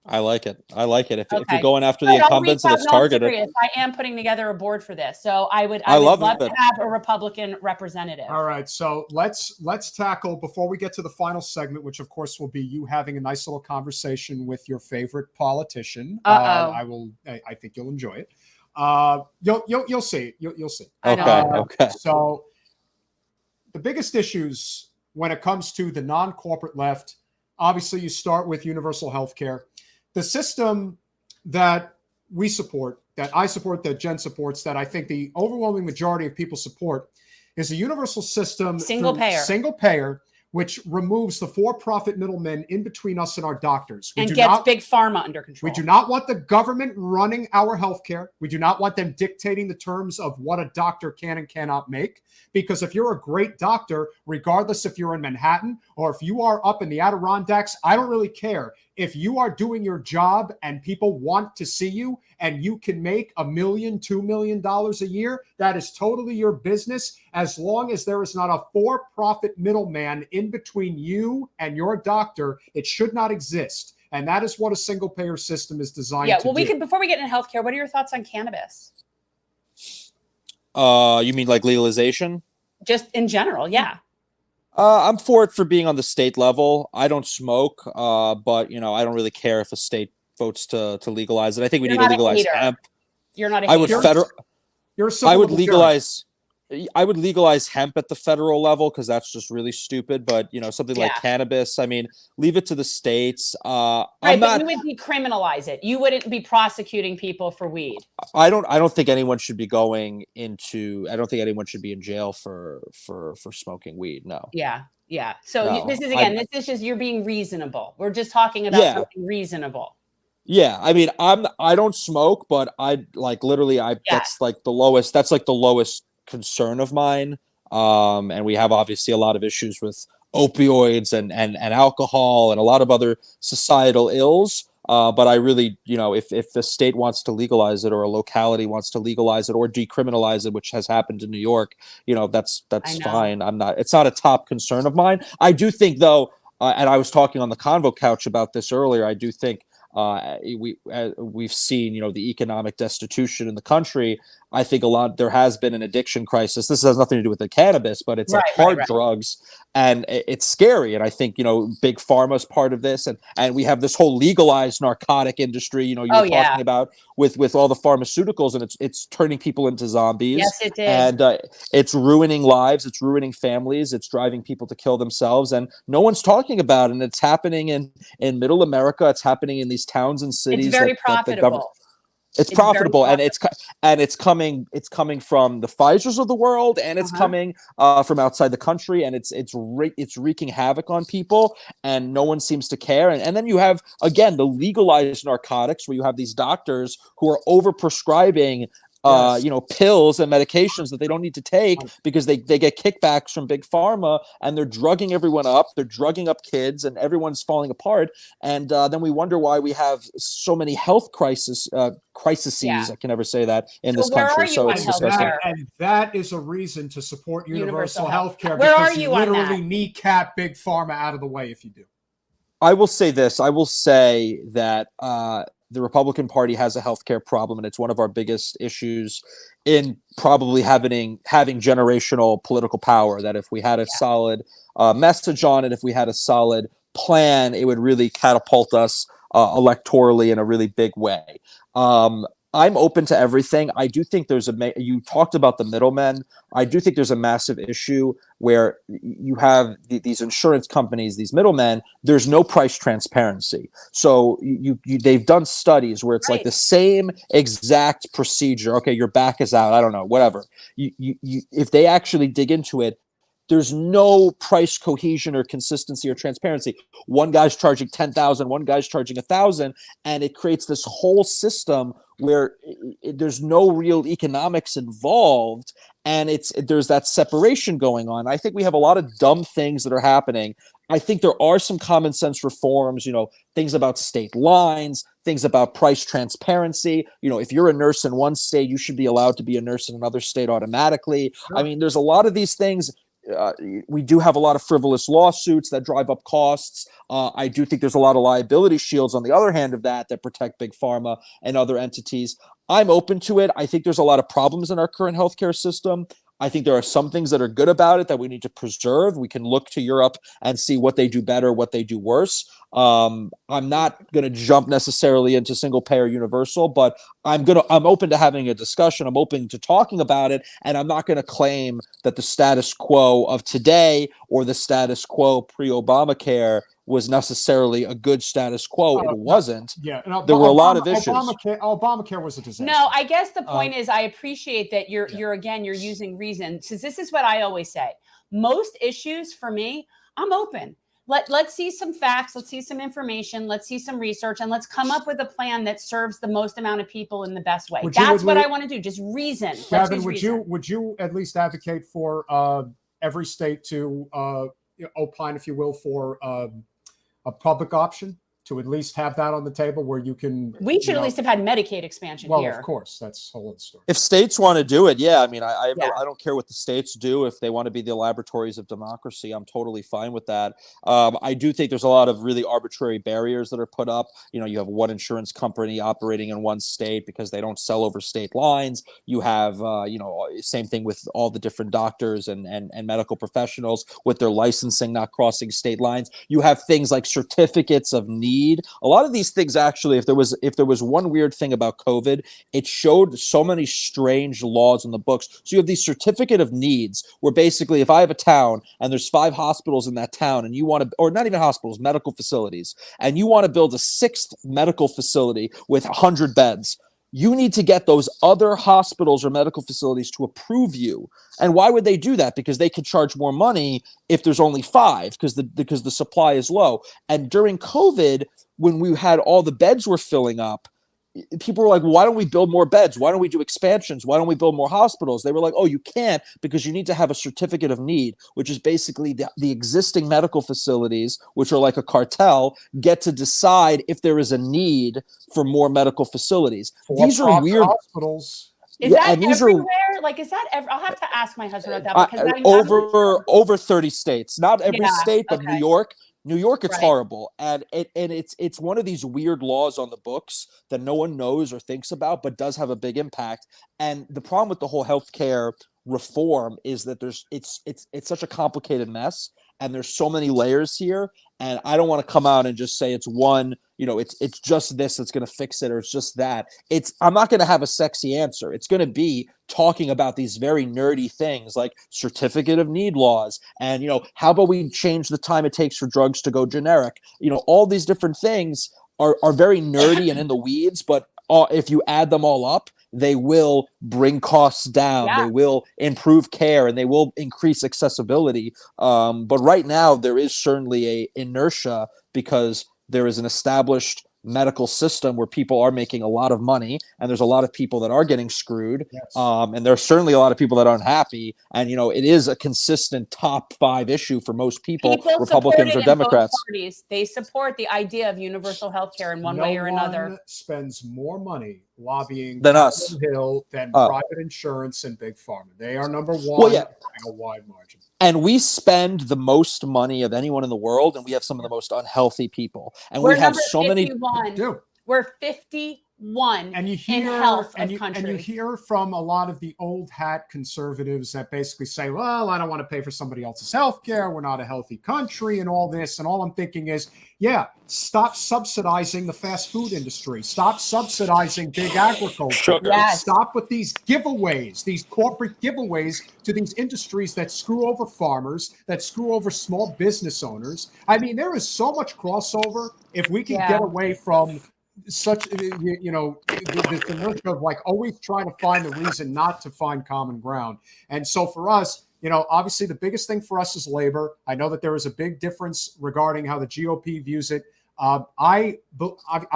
I like it. If you're going after the incumbents and it's targeted. I am putting together a board for this. So I would love to have a Republican representative. All right. So let's tackle, before we get to the final segment, which of course will be you having a nice little conversation with your favorite politician. I think you'll enjoy it. You'll see. You'll see. Okay. So the biggest issues when it comes to the non-corporate left, obviously you start with universal health care. The system that we support, that I support, that Jen supports, that I think the overwhelming majority of people support, is a universal system, single payer, which removes the for-profit middlemen in between us and our doctors. And gets big pharma under control. We do not want the government running our healthcare. We do not want them dictating the terms of what a doctor can and cannot make. Because if you're a great doctor, regardless if you're in Manhattan or if you are up in the Adirondacks, I don't really care. If you are doing your job and people want to see you and you can make $1 million, $2 million a year, that is totally your business, as long as there is not a for-profit middleman in between you and your doctor. It should not exist. And that is what a single payer system is designed to do. Before we get into healthcare, what are your thoughts on cannabis? You mean like legalization? Just in general, yeah. I'm for it for being on the state level. I don't smoke, but I don't really care if a state votes to legalize it. I think we need to legalize hemp. You're not a hater. I would legalize. I would legalize hemp at the federal level because that's just really stupid. But something like cannabis, I mean, leave it to the states. Right, but you would decriminalize it. You wouldn't be prosecuting people for weed. I don't think anyone should be going into. I don't think anyone should be in jail for smoking weed. No. Yeah. So this is just you're being reasonable. We're just talking about something reasonable. Yeah, I mean, I don't smoke, but that's like the lowest. That's like the lowest concern of mine. And we have obviously a lot of issues with opioids and alcohol and a lot of other societal ills. But I really, if the state wants to legalize it or a locality wants to legalize it or decriminalize it, which has happened in New York, that's fine. It's not a top concern of mine. I do think though, and I was talking on the Convo couch about this earlier, I do think we've seen, the economic destitution in the country. I think there has been an addiction crisis. This has nothing to do with the cannabis, but it's like hard drugs, and it's scary. And I think, big pharma is part of this, and we have this whole legalized narcotic industry, you were talking about with all the pharmaceuticals, and it's turning people into zombies. Yes, it did. And it's ruining lives, it's ruining families, it's driving people to kill themselves, and no one's talking about it. And it's happening in middle America. It's happening in these towns and cities. It's very profitable. It's profitable, and it's coming from the Pfizers of the world, and it's coming from outside the country, and it's wreaking havoc on people, and no one seems to care. And then you have, again, the legalized narcotics, where you have these doctors who are overprescribing pills and medications that they don't need to take because they get kickbacks from big pharma, and they're drugging everyone up. They're drugging up kids, and everyone's falling apart. And then we wonder why we have so many health crises. I can never say that in this country. So it's disgusting. And that is a reason to support universal health care. Where are you on that? Literally kneecap big pharma out of the way if you do. I will say this. I will say that the Republican Party has a healthcare problem, and it's one of our biggest issues in probably having generational political power. That if we had a solid message on it, if we had a solid plan, it would really catapult us electorally in a really big way. I'm open to everything. I do think you talked about the middlemen. I do think there's a massive issue where you have these insurance companies, these middlemen, there's no price transparency. So they've done studies where it's like the same exact procedure. Okay, your back is out. I don't know, whatever. If they actually dig into it, there's no price cohesion or consistency or transparency. One guy's charging $10,000, one guy's charging $1,000, and it creates this whole system where there's no real economics involved, and there's that separation going on. I think we have a lot of dumb things that are happening. I think there are some common sense reforms, things about state lines, things about price transparency. If you're a nurse in one state, you should be allowed to be a nurse in another state automatically. Sure. I mean, there's a lot of these things. We do have a lot of frivolous lawsuits that drive up costs. I do think there's a lot of liability shields on the other hand of that protect big pharma and other entities. I'm open to it. I think there's a lot of problems in our current healthcare system. I think there are some things that are good about it that we need to preserve. We can look to Europe and see what they do better, what they do worse. I'm not going to jump necessarily into single payer universal, but I'm open to having a discussion. I'm open to talking about it. And I'm not going to claim that the status quo of today or the status quo pre-Obamacare was necessarily a good status quo. It wasn't. Yeah, there were a lot of issues. Obamacare was a disaster. No, I guess the point is, I appreciate that you're using reason. Because this is what I always say. Most issues for me, I'm open. Let's see some facts. Let's see some information. Let's see some research, and let's come up with a plan that serves the most amount of people in the best way. That's what I want to do. Just reason. Gavin, would you at least advocate for every state to opine, if you will, for a public option, to at least have that on the table where you can. We should at least have had Medicaid expansion here. Well, of course, that's a whole other story. If states want to do it, yeah. I mean, I don't care what the states do. If they want to be the laboratories of democracy, I'm totally fine with that. I do think there's a lot of really arbitrary barriers that are put up. You have one insurance company operating in one state because they don't sell over state lines. You have, same thing with all the different doctors and medical professionals with their licensing not crossing state lines. You have things like certificates of need need. A lot of these things, actually, if there was one weird thing about COVID, it showed so many strange laws in the books. So you have these certificate of needs where basically if I have a town and there's 5 hospitals in that town and you want to, or not even hospitals, medical facilities, and you want to build a 6th medical facility with 100 beds, you need to get those other hospitals or medical facilities to approve you. And why would they do that? Because they could charge more money if there's only 5, because the supply is low. And during COVID, when we had all the beds were filling up, people were like, why don't we build more beds? Why don't we do expansions? Why don't we build more hospitals? They were like, oh, you can't, because you need to have a certificate of need, which is basically the existing medical facilities, which are like a cartel, get to decide if there is a need for more medical facilities. These are weird hospitals. Is that everywhere? Like, is that ever? I'll have to ask my husband about that, because over 30 states, not every state, but okay. New York, it's right. horrible. And it's one of these weird laws on the books that no one knows or thinks about, but does have a big impact. And the problem with the whole healthcare reform is that it's such a complicated mess, and there's so many layers here. And I don't want to come out and just say it's one, it's just this that's going to fix it, or it's just that. I'm not going to have a sexy answer. It's going to be talking about these very nerdy things like certificate of need laws, and how about we change the time it takes for drugs to go generic. All these different things are very nerdy and in the weeds, but if you add them all up, they will bring costs down. Yeah. They will improve care, and they will increase accessibility. But right now, there is certainly a inertia, because there is an established medical system where people are making a lot of money, and there's a lot of people that are getting screwed. Yes. And there are certainly a lot of people that aren't happy. And, it is a consistent top 5 issue for most people Republicans or Democrats. They support the idea of universal health care in one way or another. No one spends more money lobbying than us than private insurance and big pharma. They are number one by a wide margin. And we spend the most money of anyone in the world, and we have some of the most unhealthy people. And we have so 51. many. We're 51 and you hear, in health and of you, country. And you hear from a lot of the old hat conservatives that basically say, well, I don't want to pay for somebody else's health care. We're not a healthy country and all this. And all I'm thinking is, stop subsidizing the fast food industry. Stop subsidizing big agriculture. Yes. Stop with these giveaways, these corporate giveaways to these industries that screw over farmers, that screw over small business owners. I mean, there is so much crossover. If we can get away from such, this inertia of like always trying to find a reason not to find common ground. And so for us, obviously the biggest thing for us is labor. I know that there is a big difference regarding how the GOP views it. I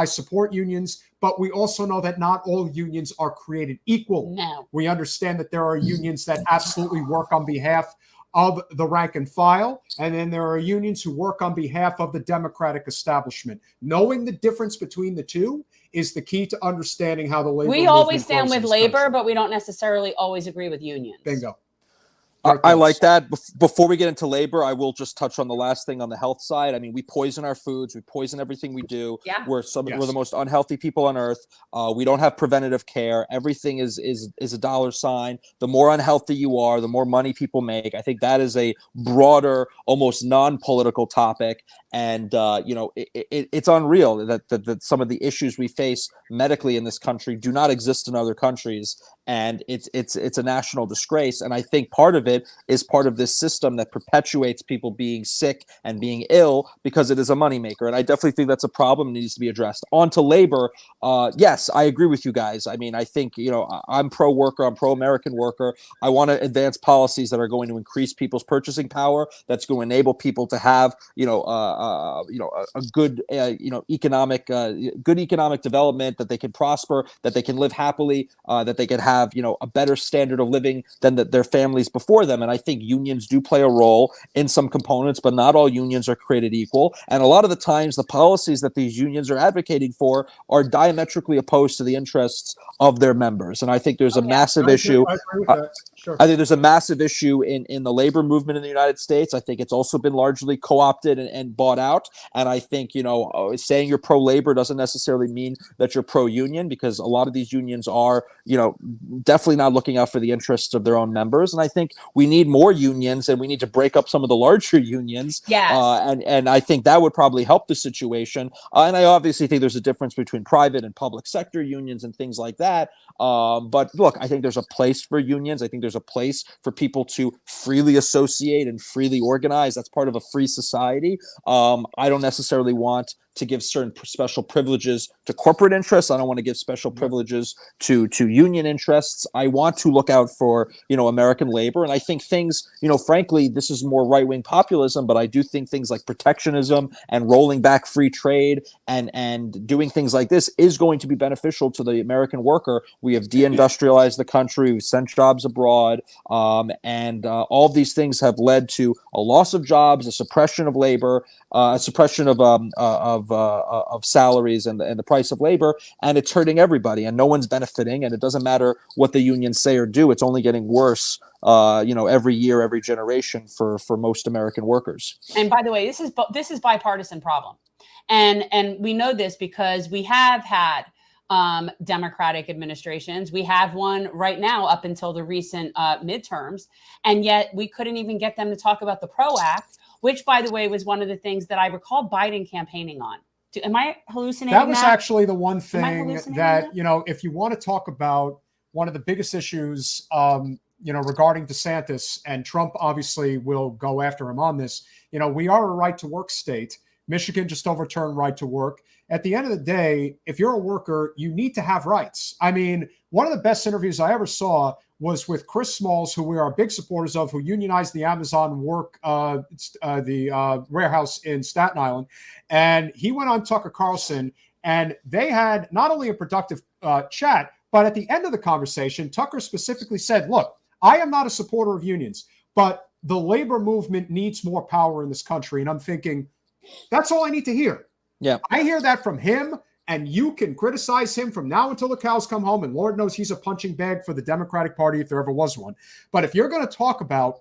support unions, but we also know that not all unions are created equal. No. We understand that there are unions that absolutely work on behalf of the rank and file, and then there are unions who work on behalf of the Democratic establishment. Knowing the difference between the two is the key to understanding how the labor We always stand with labor, but we don't necessarily always agree with unions. Bingo. I like that. Before we get into labor, I will just touch on the last thing on the health side. I mean, we poison our foods. We poison everything we do. Yeah. We're the most unhealthy people on earth. We don't have preventative care. Everything is a dollar sign. The more unhealthy you are, the more money people make. I think that is a broader, almost non-political topic. And, it's unreal that some of the issues we face medically in this country do not exist in other countries. And it's a national disgrace. And I think part of it is part of this system that perpetuates people being sick and being ill because it is a moneymaker. And I definitely think that's a problem and needs to be addressed. On to labor. Yes, I agree with you guys. I mean, I think, I'm pro-worker. I'm pro-American worker. I want to advance policies that are going to increase people's purchasing power. That's going to enable people to have, a good, economic development, that they can prosper, that they can live happily, that they can have, a better standard of living than their families before them. And I think unions do play a role in some components, but not all unions are created equal. And a lot of the times, the policies that these unions are advocating for are diametrically opposed to the interests of their members. And I think there's a massive issue. I agree with that. Sure. I think there's a massive issue in the labor movement in the United States. I think it's also been largely co-opted and bought out. And I think, saying you're pro-labor doesn't necessarily mean that you're pro-union, because a lot of these unions are, definitely not looking out for the interests of their own members. And I think we need more unions, and we need to break up some of the larger unions. Yes. And I think that would probably help the situation. And I obviously think there's a difference between private and public sector unions and things like that. But look, I think there's a place for unions. I think there's a place for people to freely associate and freely organize. That's part of a free society. I don't necessarily want to give certain special privileges to corporate interests. I don't want to give special privileges to union interests. I want to look out for, American labor. And I think things, frankly, this is more right-wing populism, but I do think things like protectionism and rolling back free trade and doing things like this is going to be beneficial to the American worker. We have deindustrialized the country. We've sent jobs abroad. And all of these things have led to a loss of jobs, a suppression of labor, a suppression of salaries and the price of labor, and it's hurting everybody, and no one's benefiting. And it doesn't matter what the unions say or do; it's only getting worse, every year, every generation for most American workers. And by the way, this is bipartisan problem, and we know this because we have had Democratic administrations. We have one right now up until the recent midterms, and yet we couldn't even get them to talk about the PRO Act, which, by the way, was one of the things that I recall Biden campaigning on. Am I hallucinating? That was actually the one thing that, if you want to talk about one of the biggest issues, regarding DeSantis, and Trump obviously will go after him on this, we are a right to work state. Michigan just overturned right to work. At the end of the day, if you're a worker, you need to have rights. I mean, one of the best interviews I ever saw was with Chris Smalls, who we are big supporters of, who unionized the Amazon warehouse in Staten Island. And he went on Tucker Carlson, and they had not only a productive chat, but at the end of the conversation, Tucker specifically said, look, I am not a supporter of unions, but the labor movement needs more power in this country. And I'm thinking, that's all I need to hear. Yeah, I hear that from him, and you can criticize him from now until the cows come home, and Lord knows he's a punching bag for the Democratic Party if there ever was one. But if you're going to talk about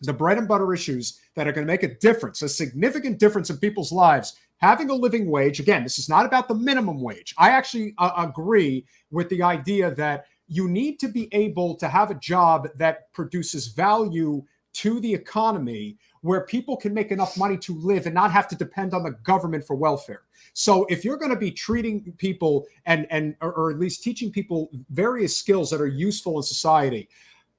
the bread and butter issues that are going to make a difference, a significant difference in people's lives, having a living wage, again, this is not about the minimum wage. I actually agree with the idea that you need to be able to have a job that produces value to the economy, where people can make enough money to live and not have to depend on the government for welfare. So if you're going to be treating people or at least teaching people various skills that are useful in society,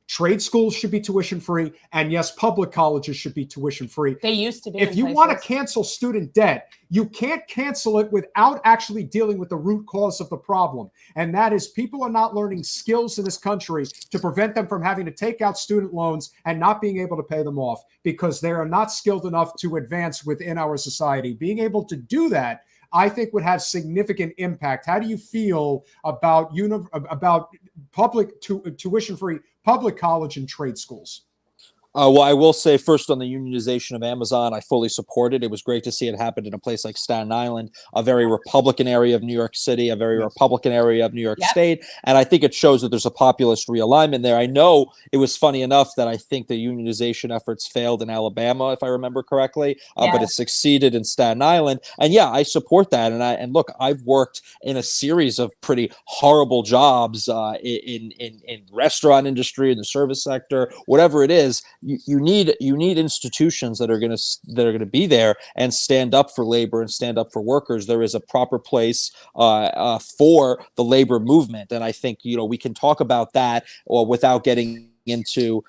trade schools should be tuition free, and yes, public colleges should be tuition free. They used to be. If you want to cancel student debt, you can't cancel it without actually dealing with the root cause of the problem. And that is, people are not learning skills in this country to prevent them from having to take out student loans and not being able to pay them off because they are not skilled enough to advance within our society. Being able to do that, I think, would have significant impact. How do you feel about public tuition-free public college and trade schools? Well, I will say first on the unionization of Amazon, I fully support it. It was great to see it happen in a place like Staten Island, a very Republican area of New York City, a very Republican area of New York State. And I think it shows that there's a populist realignment there. I know it was funny enough that I think the unionization efforts failed in Alabama, if I remember correctly, but it succeeded in Staten Island. And yeah, I support that. And look, I've worked in a series of pretty horrible jobs in restaurant industry, in the service sector, whatever it is. You need institutions that are going to be there and stand up for labor and stand up for workers. There is a proper place for the labor movement, and I think we can talk about that without getting into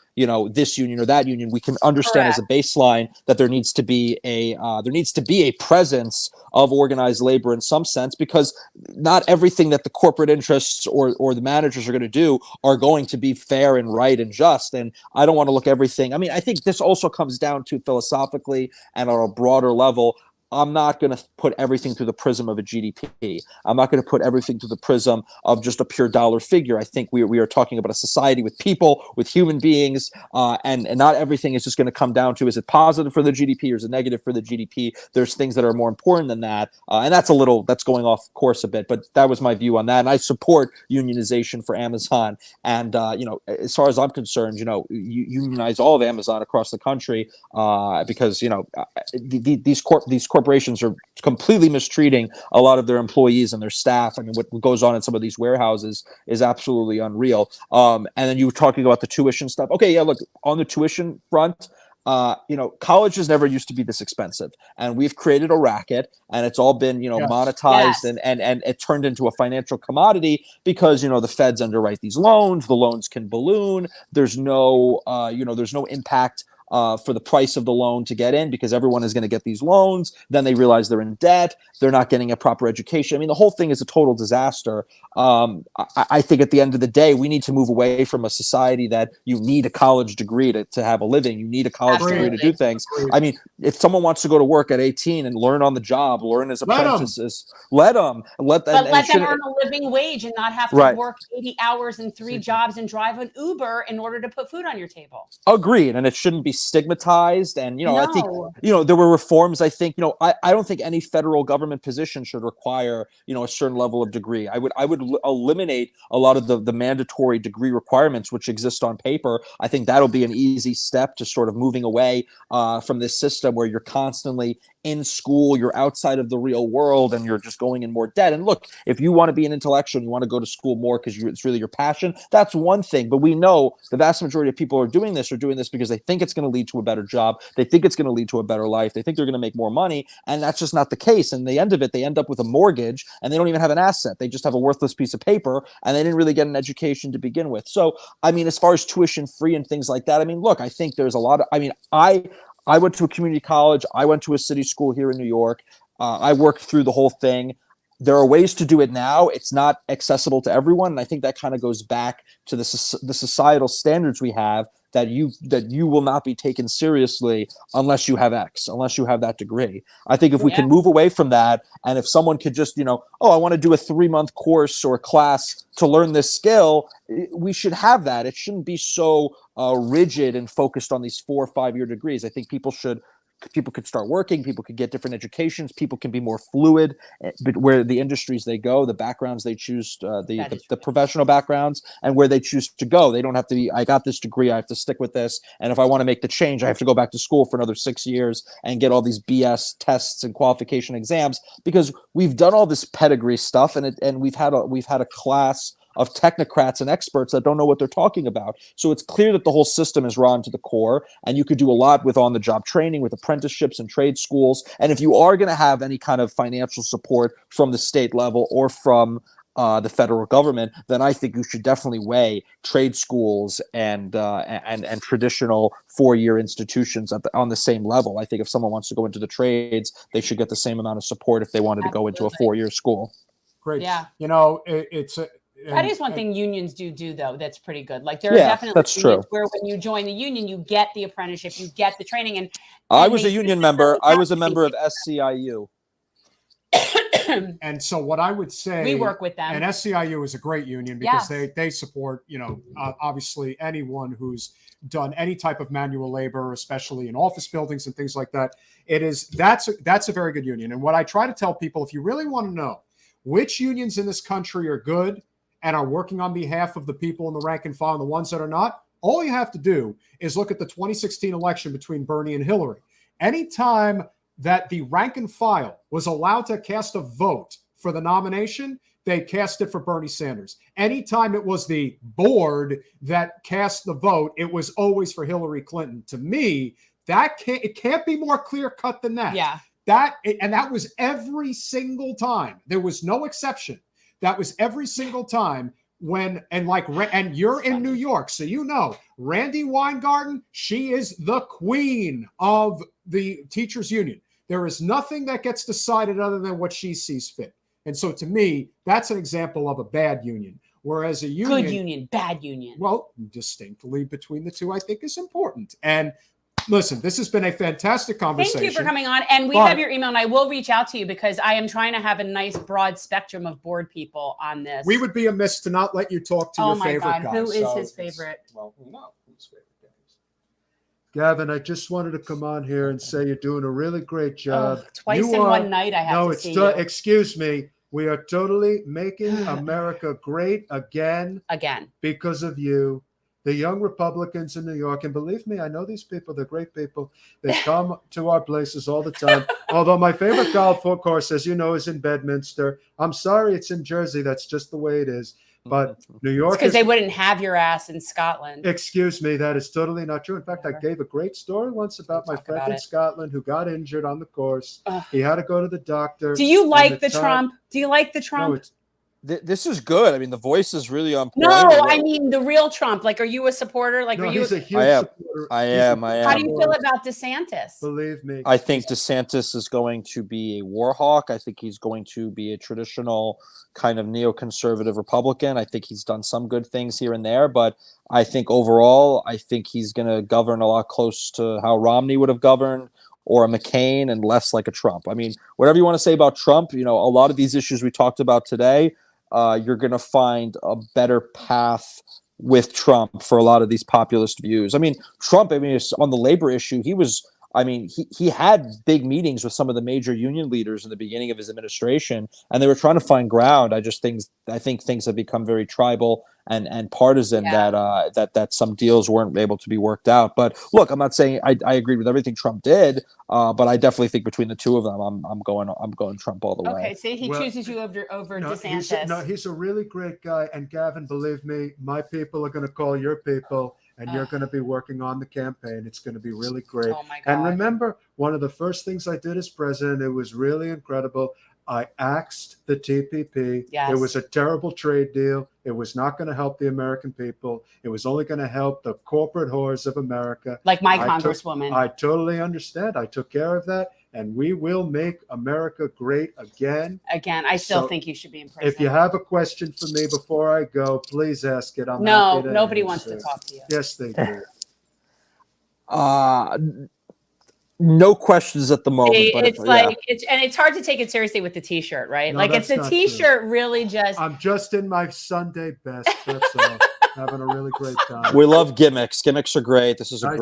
this union or that union. We can understand as a baseline that there needs to be a presence of organized labor in some sense, because not everything that the corporate interests or the managers are going to do are going to be fair and right and just. And I don't want to look everything. I mean, I think this also comes down to philosophically and on a broader level. I'm not going to put everything through the prism of a GDP. I'm not going to put everything through the prism of just a pure dollar figure. I think we are talking about a society with people, with human beings, and not everything is just going to come down to, is it positive for the GDP or is it negative for the GDP? There's things that are more important than that. And that's going off course a bit, but that was my view on that. And I support unionization for Amazon. And, as far as I'm concerned, you unionize all of Amazon across the country because, these corporate corporations are completely mistreating a lot of their employees and their staff. I mean, what goes on in some of these warehouses is absolutely unreal. And then you were talking about the tuition stuff. Okay, yeah, look, on the tuition front, colleges never used to be this expensive, and we've created a racket, and it's all been, monetized and it turned into a financial commodity because, the feds underwrite these loans, the loans can balloon. There's no impact for the price of the loan to get in because everyone is going to get these loans. Then they realize they're in debt. They're not getting a proper education. I mean, the whole thing is a total disaster. I think at the end of the day, we need to move away from a society that you need a college degree to have a living. You need a college degree to do things. I mean, if someone wants to go to work at 18 and learn on the job, learn as apprentices, let them earn a living wage and not have to work 80 hours and 3 jobs and drive an Uber in order to put food on your table. Agreed. And it shouldn't be stigmatized. And, I think, there were reforms. I think, I don't think any federal government position should require, a certain level of degree. I would eliminate a lot of the mandatory degree requirements which exist on paper. I think that'll be an easy step to sort of moving away from this system where you're constantly in school, you're outside of the real world, and you're just going in more debt. And look, if you want to be an intellectual and you want to go to school more because it's really your passion, that's one thing. But we know the vast majority of people are doing this because they think it's going to lead to a better job. They think it's going to lead to a better life. They think they're going to make more money. And that's just not the case. And the end of it, they end up with a mortgage and they don't even have an asset. They just have a worthless piece of paper and they didn't really get an education to begin with. So, I mean, as far as tuition free and things like that, I mean, look, I think there's a lot of, I went to a community college. I went to a city school here in New York. I worked through the whole thing. There are ways to do it now. It's not accessible to everyone. And I think that kind of goes back to the societal standards we have that you will not be taken seriously unless you have X, unless you have that degree. I think if we can move away from that, and if someone could just, I want to do a 3-month course or a class to learn this skill, we should have that. It shouldn't be so rigid and focused on these 4 or 5 year degrees. I think people could start working, people could get different educations, people can be more fluid, but where the industries they go, the backgrounds they choose, the professional backgrounds and where they choose to go. They don't have to be, I got this degree, I have to stick with this. And if I want to make the change, I have to go back to school for another 6 years and get all these BS tests and qualification exams, because we've done all this pedigree stuff and we've had a class of technocrats and experts that don't know what they're talking about. So it's clear that the whole system is rotten to the core, and you could do a lot with on-the-job training, with apprenticeships and trade schools. And if you are going to have any kind of financial support from the state level or from the federal government, then I think you should definitely weigh trade schools and traditional 4-year institutions on the same level. I think if someone wants to go into the trades, they should get the same amount of support if they wanted to go into a 4-year school. Great. Yeah. That is one thing unions do though. That's pretty good. Like there are definitely that's true. Where when you join the union, you get the apprenticeship, you get the training. And I was a union member. I was a member of SCIU. And so what I would say, we work with them, and SCIU is a great union because they support, obviously anyone who's done any type of manual labor, especially in office buildings and things like that. That's a very good union. And what I try to tell people, if you really want to know which unions in this country are good and are working on behalf of the people in the rank and file and the ones that are not, all you have to do is look at the 2016 election between Bernie and Hillary. Anytime that the rank and file was allowed to cast a vote for the nomination, they cast it for Bernie Sanders. Anytime it was the board that cast the vote, it was always for Hillary Clinton. To me, it can't be more clear cut than that. Yeah. That was every single time. There was no exception. That was every single time and you're in New York, so Randy Weingarten, she is the queen of the teachers union. There is nothing that gets decided other than what she sees fit. And so to me, that's an example of a bad union. Whereas a union, good union, bad union. Well, distinctly between the two, I think is important. And listen, this has been a fantastic conversation. Thank you for coming on. And we have your email, and I will reach out to you because I am trying to have a nice broad spectrum of board people on this. We would be amiss to not let you talk to your favorite guy. Who is his favorite? Well, we know whose favorite guy is. Gavin, I just wanted to come on here and say you're doing a really great job. Twice in one night I have to see you. Excuse me. We are totally making America great again. Again. Because of you. the young Republicans in New York, and believe me, I know these people, they're great people. They come to our places all the time. Although my favorite golf course, as you know, is in Bedminster. I'm sorry it's in Jersey. That's just the way it is. But New York, because they wouldn't have your ass in Scotland. Excuse me, that is totally not true. In fact, I gave a great story once about my friend in Scotland who got injured on the course. He had to go to the doctor. Do you like the Trump? Do you like the Trump? No, This is good. I mean, the voice is really on point. No, I mean the real Trump. Like, are you a supporter? Like, no, are you? He's a huge supporter. I am. How do you feel about DeSantis? Believe me. I think DeSantis is going to be a war hawk. I think he's going to be a traditional kind of neoconservative Republican. I think he's done some good things here and there, but I think overall, I think he's going to govern a lot close to how Romney would have governed, or a McCain, and less like a Trump. I mean, whatever you want to say about Trump, you know, a lot of these issues we talked about today, you're going to find a better path with Trump for a lot of these populist views. I mean, Trump, I mean, on the labor issue, he had big meetings with some of the major union leaders in the beginning of his administration, and they were trying to find ground. I think things have become very tribal and partisan, that some deals weren't able to be worked out. But look, I'm not saying I agreed with everything Trump did, but I definitely think between the two of them, I'm going Trump all the way. Okay, so he chooses you over DeSantis. He's a really great guy, and Gavin, believe me, my people are going to call your people. And you're going to be working on the campaign. It's going to be really great. Oh my God. And remember, one of the first things I did as president, it was really incredible. I axed the TPP. Yes. It was a terrible trade deal. It was not going to help the American people. It was only going to help the corporate whores of America. Like my congresswoman. I totally understand. I took care of that. And we will make America great again. Again, I still think you should be in prison. If you have a question for me before I go, please ask it. No, nobody wants to talk to you. Yes, they do. No questions at the moment. It's hard to take it seriously with the T-shirt, right? No, like, it's the T-shirt really just. I'm just in my Sunday best. That's all. Having a really great time. We love gimmicks. Gimmicks are great. This is a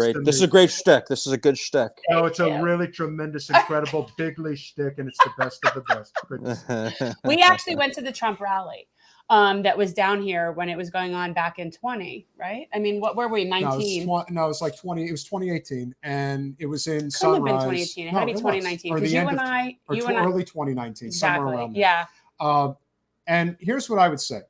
great shtick. This is a good shtick. No, it's a really tremendous, incredible, bigly shtick, and it's the best of the best. We actually went to the Trump rally that was down here when it was going on back in 20, right? I mean, what were we, 19? No, it was like 20. It was 2018, and it was in Sunrise. Sunrise. Couldn't have been 2018. It had to be 2019. Because early 2019, exactly. somewhere around there. Yeah. And here's what I would say.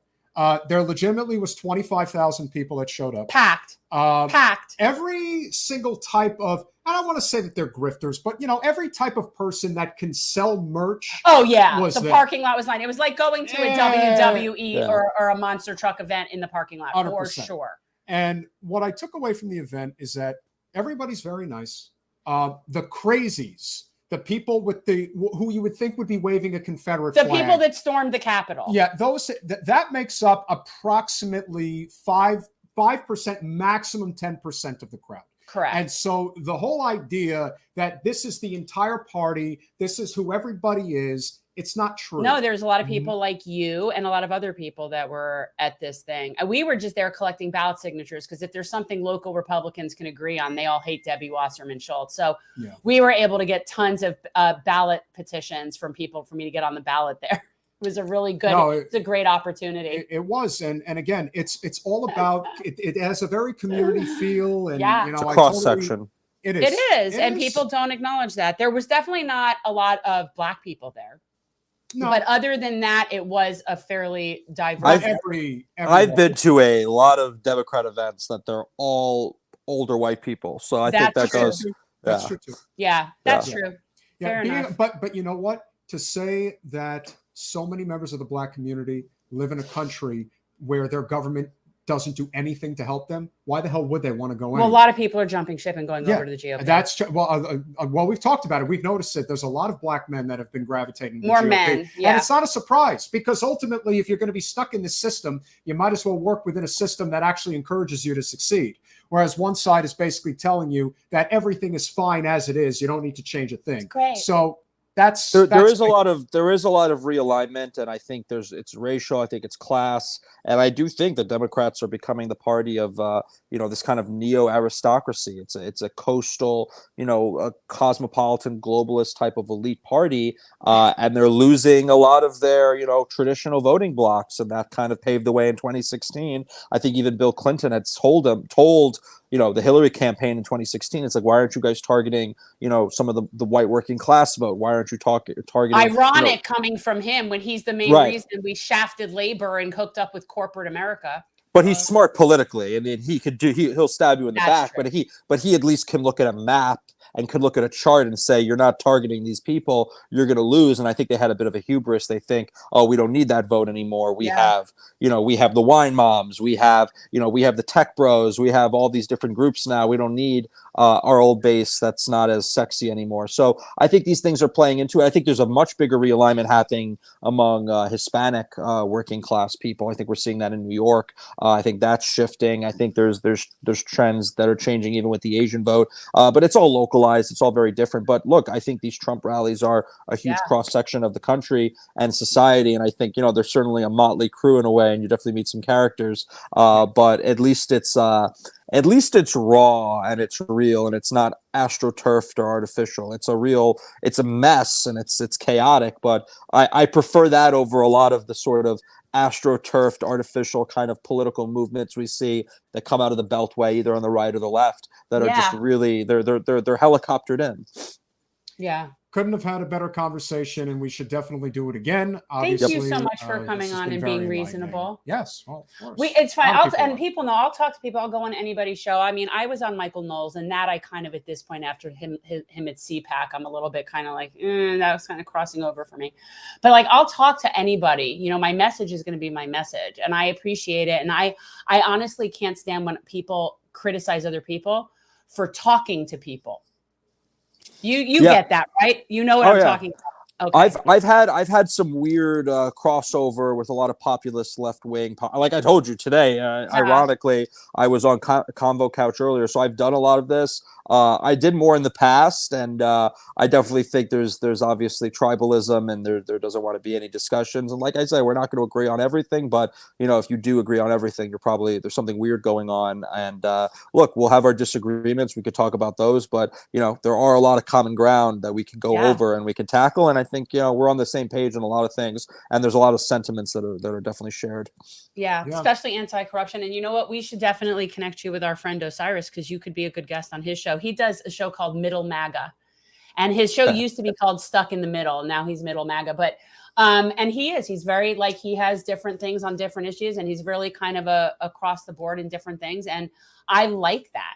There legitimately was 25,000 people that showed up. Packed. Packed. Every single type of, I don't want to say that they're grifters, but, you know, every type of person that can sell merch. Oh, yeah. The there. Parking lot was lined. It was like going to a WWE or a monster truck event in the parking lot, 100%. For sure. And what I took away from the event is that everybody's very nice. The crazies, the people with who you would think would be waving a Confederate flag. The people that stormed the Capitol. Yeah, that makes up approximately 5%, maximum 10% of the crowd. Correct. And so the whole idea that this is the entire party, this is who everybody is, it's not true. No, there's a lot of people like you and a lot of other people that were at this thing. We were just there collecting ballot signatures because if there's something local Republicans can agree on, they all hate Debbie Wasserman Schultz. So we were able to get tons of ballot petitions from people for me to get on the ballot there. It was a really good, it's a great opportunity. It was. And again, it's all about, it has a very community feel. And, you know, it's a cross section. It is. It is. And people don't acknowledge that. There was definitely not a lot of Black people there. No. But other than that, it was a fairly diverse. I've been to a lot of Democrat events that they're all older white people. So I think that goes. That's true too. Yeah, that's true. Fair enough. But you know what? To say that so many members of the Black community live in a country where their government doesn't do anything to help them, why the hell would they want to go in? Well, a lot of people are jumping ship and going over to the GOP. That's true. Well, we've talked about it. We've noticed it. There's a lot of Black men that have been gravitating to the GOP. Men, and it's not a surprise because ultimately, if you're going to be stuck in this system, you might as well work within a system that actually encourages you to succeed. Whereas one side is basically telling you that everything is fine as it is. You don't need to change a thing. Great. So there is a lot of realignment, and I think it's racial, I think it's class, and I do think the Democrats are becoming the party of this kind of neo aristocracy. It's a coastal, a cosmopolitan globalist type of elite party, and they're losing a lot of their traditional voting blocks, and that kind of paved the way in 2016. I think even Bill Clinton had told the Hillary campaign in 2016, it's like, why aren't you guys targeting, some of the white working class vote? Why aren't you targeting? Ironic coming from him when he's the main reason we shafted labor and hooked up with corporate America. But he's smart politically. I mean, he'll stab you in the back, true. but he at least can look at a map and could look at a chart and say, you're not targeting these people, you're going to lose. And I think they had a bit of a hubris. They think, oh, we don't need that vote anymore. We have the wine moms, we have the tech bros, we have all these different groups now. We don't need our old base that's not as sexy anymore. So I think these things are playing into it. I think there's a much bigger realignment happening among Hispanic working class people. I think we're seeing that in New York. I think that's shifting. I think there's trends that are changing even with the Asian vote. But it's all localized. It's all very different. But look, I think these Trump rallies are a huge cross section of the country and society. And I think, there's certainly a motley crew in a way, and you definitely meet some characters. But at least it's raw and it's real, and it's not astroturfed or artificial. It's a mess, and it's chaotic. But I prefer that over a lot of the sort of astroturfed, artificial kind of political movements we see that come out of the Beltway, either on the right or the left, that are just really they're helicoptered in. Yeah. Couldn't have had a better conversation, and we should definitely do it again. Obviously, thank you so much for coming on and being reasonable. Yes, well, of course. It's fine. People know. I'll talk to people. I'll go on anybody's show. I mean, I was on Michael Knowles, and that I kind of at this point after him at CPAC, I'm a little bit kind of like that was kind of crossing over for me. But like, I'll talk to anybody. My message is going to be my message, and I appreciate it. And I honestly can't stand when people criticize other people for talking to people. You get that, right? You know what I'm talking about. Okay. I've had some weird crossover with a lot of populist left wing. Like I told you today, ironically, I was on Convo Couch earlier, so I've done a lot of this. I did more in the past, and I definitely think there's obviously tribalism, and there doesn't want to be any discussions. And like I say, we're not going to agree on everything, but if you do agree on everything, there's something weird going on. And look, we'll have our disagreements. We could talk about those, but there are a lot of common ground that we can go over and we can tackle. And I think we're on the same page on a lot of things, and there's a lot of sentiments that are definitely shared. Yeah, especially anti-corruption. And you know what? We should definitely connect you with our friend Osiris, because you could be a good guest on his show. He does a show called Middle MAGA, and his show used to be called Stuck in the Middle. Now he's Middle MAGA, but and he's very he has different things on different issues, and he's really kind of across the board in different things. And I like that.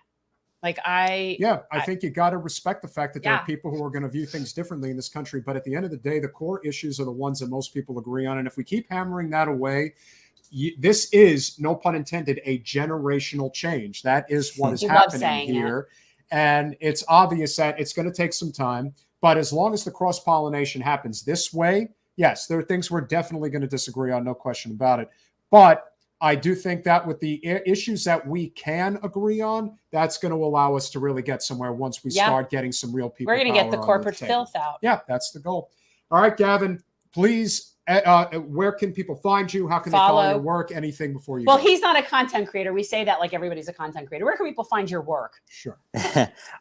I think you got to respect the fact that there are people who are going to view things differently in this country. But at the end of the day, the core issues are the ones that most people agree on. And if we keep hammering that away, this is, no pun intended, a generational change. That is what is happening here. And it's obvious that it's going to take some time. But as long as the cross-pollination happens this way, yes, there are things we're definitely going to disagree on, no question about it. But I do think that with the issues that we can agree on, that's going to allow us to really get somewhere once we start getting some real people. We're going to get the corporate filth out. Yeah, that's the goal. All right, Gavin, please. Where can people find you? How can they follow your work? Anything before you go? He's not a content creator. We say that like everybody's a content creator. Where can people find your work? Sure.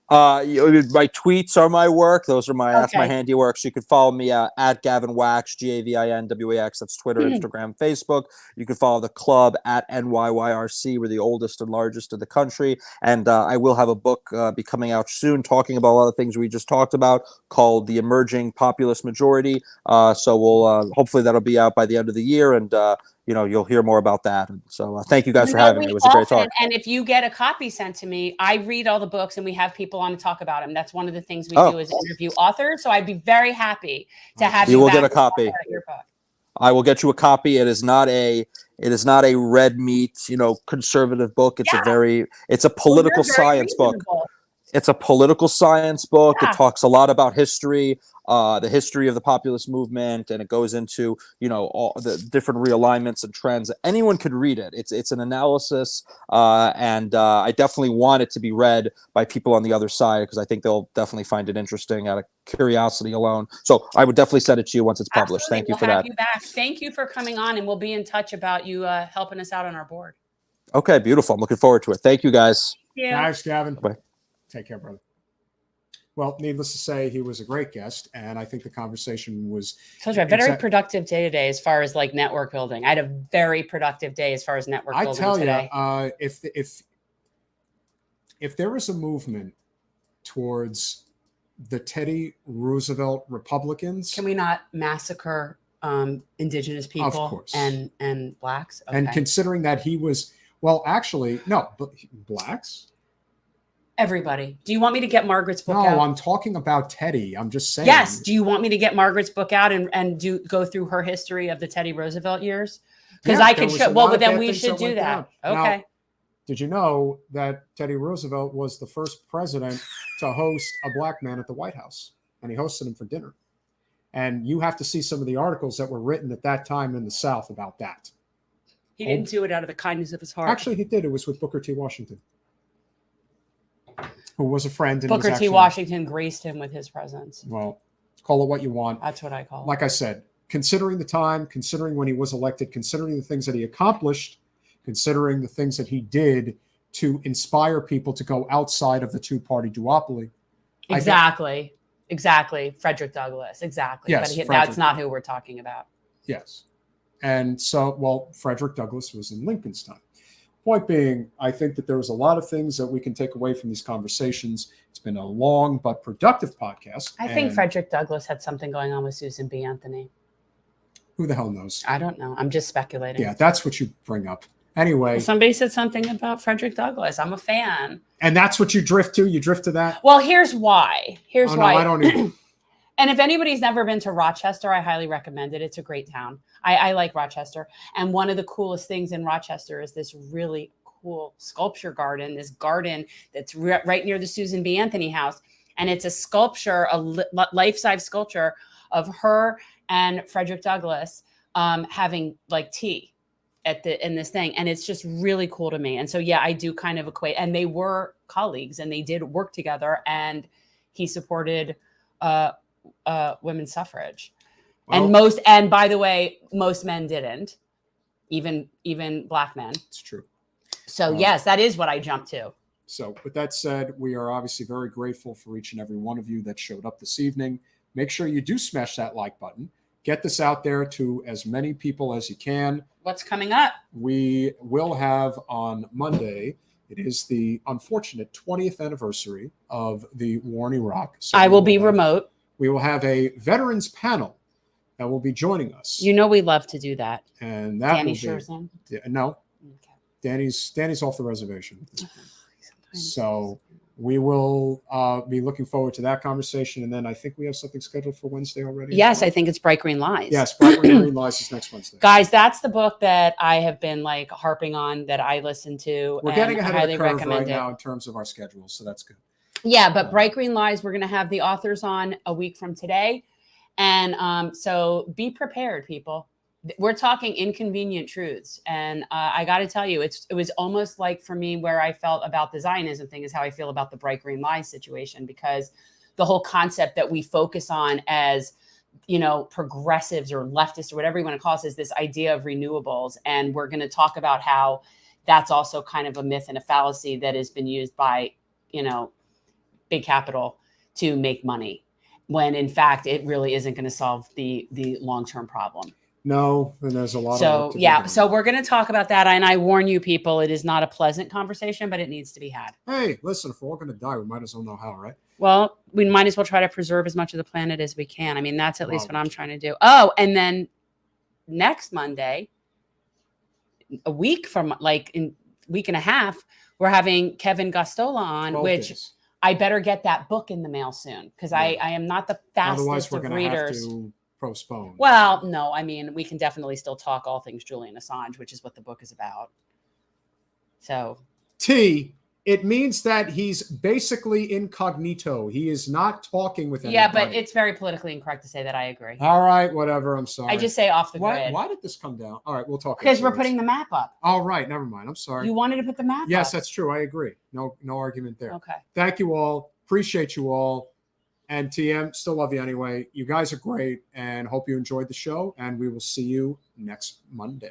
My tweets are my work. Those are that's my handiwork. So you can follow me at Gavin Wax, GAVINWAX. That's Twitter, Instagram, Facebook. You can follow the club at NYYRC. We're the oldest and largest in the country. And I will have a book be coming out soon talking about a lot of things we just talked about, called The Emerging Populist Majority. So we'll hopefully that'll be out by the end of the year, and you'll hear more about that. And so thank you guys for having me. It was a great talk. And if you get a copy sent to me, I read all the books, and we have people on to talk about them. That's one of the things we do is interview authors. So I'd be very happy to have you. You will get a copy. Your book. I will get you a copy. It is not a red meat, conservative book. It's it's a political science book. It's a political science book. Yeah. It talks a lot about history, the history of the populist movement, and it goes into, all the different realignments and trends. Anyone could read it. It's an analysis, and I definitely want it to be read by people on the other side because I think they'll definitely find it interesting out of curiosity alone. So I would definitely send it to you once it's published. Absolutely. Thank you we'll for have that. You back. Thank you for coming on, and we'll be in touch about you helping us out on our board. Okay, beautiful. I'm looking forward to it. Thank you, guys. Thank you. Thanks, Gavin. Bye. Take care, brother. Well, needless to say, he was a great guest, and I think the conversation was. I told you, a very productive day today as far as like network building. I had a very productive day as far as network building today. I tell you, if there is a movement towards the Teddy Roosevelt Republicans, can we not massacre indigenous people? Of course. and blacks? Okay. And considering that he was, well, actually, no, but blacks. Everybody. Do you want me to get Margaret's book out? No, I'm talking about Teddy. I'm just saying. Yes. Do you want me to get Margaret's book out and go through her history of the Teddy Roosevelt years? Because I could show. Well, but then we should do that. Okay. Now, did you know that Teddy Roosevelt was the first president to host a black man at the White House, and he hosted him for dinner? And you have to see some of the articles that were written at that time in the South about that. He didn't do it out of the kindness of his heart. Actually, he did. It was with Booker T. Washington, who was a friend. And Booker T. Washington graced him with his presence. Well, call it what you want. That's what I call it. Like I said, considering the time, considering when he was elected, considering the things that he accomplished, considering the things that he did to inspire people to go outside of the two-party duopoly. Exactly. Frederick Douglass. Exactly. Yes, but that's not who we're talking about. Yes. And so, well, Frederick Douglass was in Lincoln's time. Point being, I think that there was a lot of things that we can take away from these conversations. It's been a long but productive podcast. I think Frederick Douglass had something going on with Susan B. Anthony. Who the hell knows? I don't know. I'm just speculating. Yeah, that's what you bring up. Anyway. Somebody said something about Frederick Douglass. I'm a fan. And that's what you drift to? You drift to that? Well, here's why. Why. No, I don't even. And if anybody's never been to Rochester, I highly recommend it. It's a great town. I like Rochester. And one of the coolest things in Rochester is this really cool sculpture garden, this garden that's right near the Susan B. Anthony house. And it's a sculpture, a life-size sculpture of her and Frederick Douglass having like tea in this thing. And it's just really cool to me. And so, yeah, I do kind of equate. And they were colleagues and they did work together. And he supported women's suffrage. Well, and by the way, most men didn't, even black men. It's true. So yes, that is what I jumped to. So with that said, we are obviously very grateful for each and every one of you that showed up this evening. Make sure you do smash that like button. Get this out there to as many people as you can. What's coming up? We will have on Monday, it is the unfortunate 20th anniversary of the war in Iraq. So I will be remote. We will have a veterans panel that will be joining us. You know we love to do that. And that Danny will be, no. Okay. Danny's off the reservation at this point. So we will be looking forward to that conversation. And then I think we have something scheduled for Wednesday already. Yes, I think it's Bright Green Lies. Yes, Bright Green Lies is next Wednesday. Guys, that's the book that I have been like harping on that I listened to. We're getting ahead of the curve right now in terms of our schedule, so that's good. Yeah, but Bright Green Lies, we're going to have the authors on a week from today. And so be prepared, people. We're talking inconvenient truths. And I got to tell you, it was almost like for me where I felt about the Zionism thing is how I feel about the Bright Green Lies situation, because the whole concept that we focus on as, progressives or leftists or whatever you want to call us is this idea of renewables. And we're going to talk about how that's also kind of a myth and a fallacy that has been used by, big capital to make money, when in fact it really isn't going to solve the long-term problem. No, and there's a lot. So so we're going to talk about that, and I warn you, people, it is not a pleasant conversation, but it needs to be had. Hey, listen, if we're all going to die, we might as well know how, right? Well, we might as well try to preserve as much of the planet as we can. I mean, that's at least what I'm trying to do. Oh, and then next Monday, a week from in week and a half, we're having Kevin Gostola on, which. Days. I better get that book in the mail soon, because I am not the fastest of readers. Have to postpone. Well, no, I mean, we can definitely still talk all things Julian Assange, which is what the book is about. So T It means that he's basically incognito. He is not talking with anybody. Yeah, but it's very politically incorrect to say that. I agree. All right, whatever. I'm sorry. I just say off the grid. Why did this come down? All right, we'll talk. Because we're putting the map up. All right, never mind. I'm sorry. You wanted to put the map up. Yes, that's true. I agree. No argument there. Okay. Thank you all. Appreciate you all. And TM, still love you anyway. You guys are great and hope you enjoyed the show. And we will see you next Monday.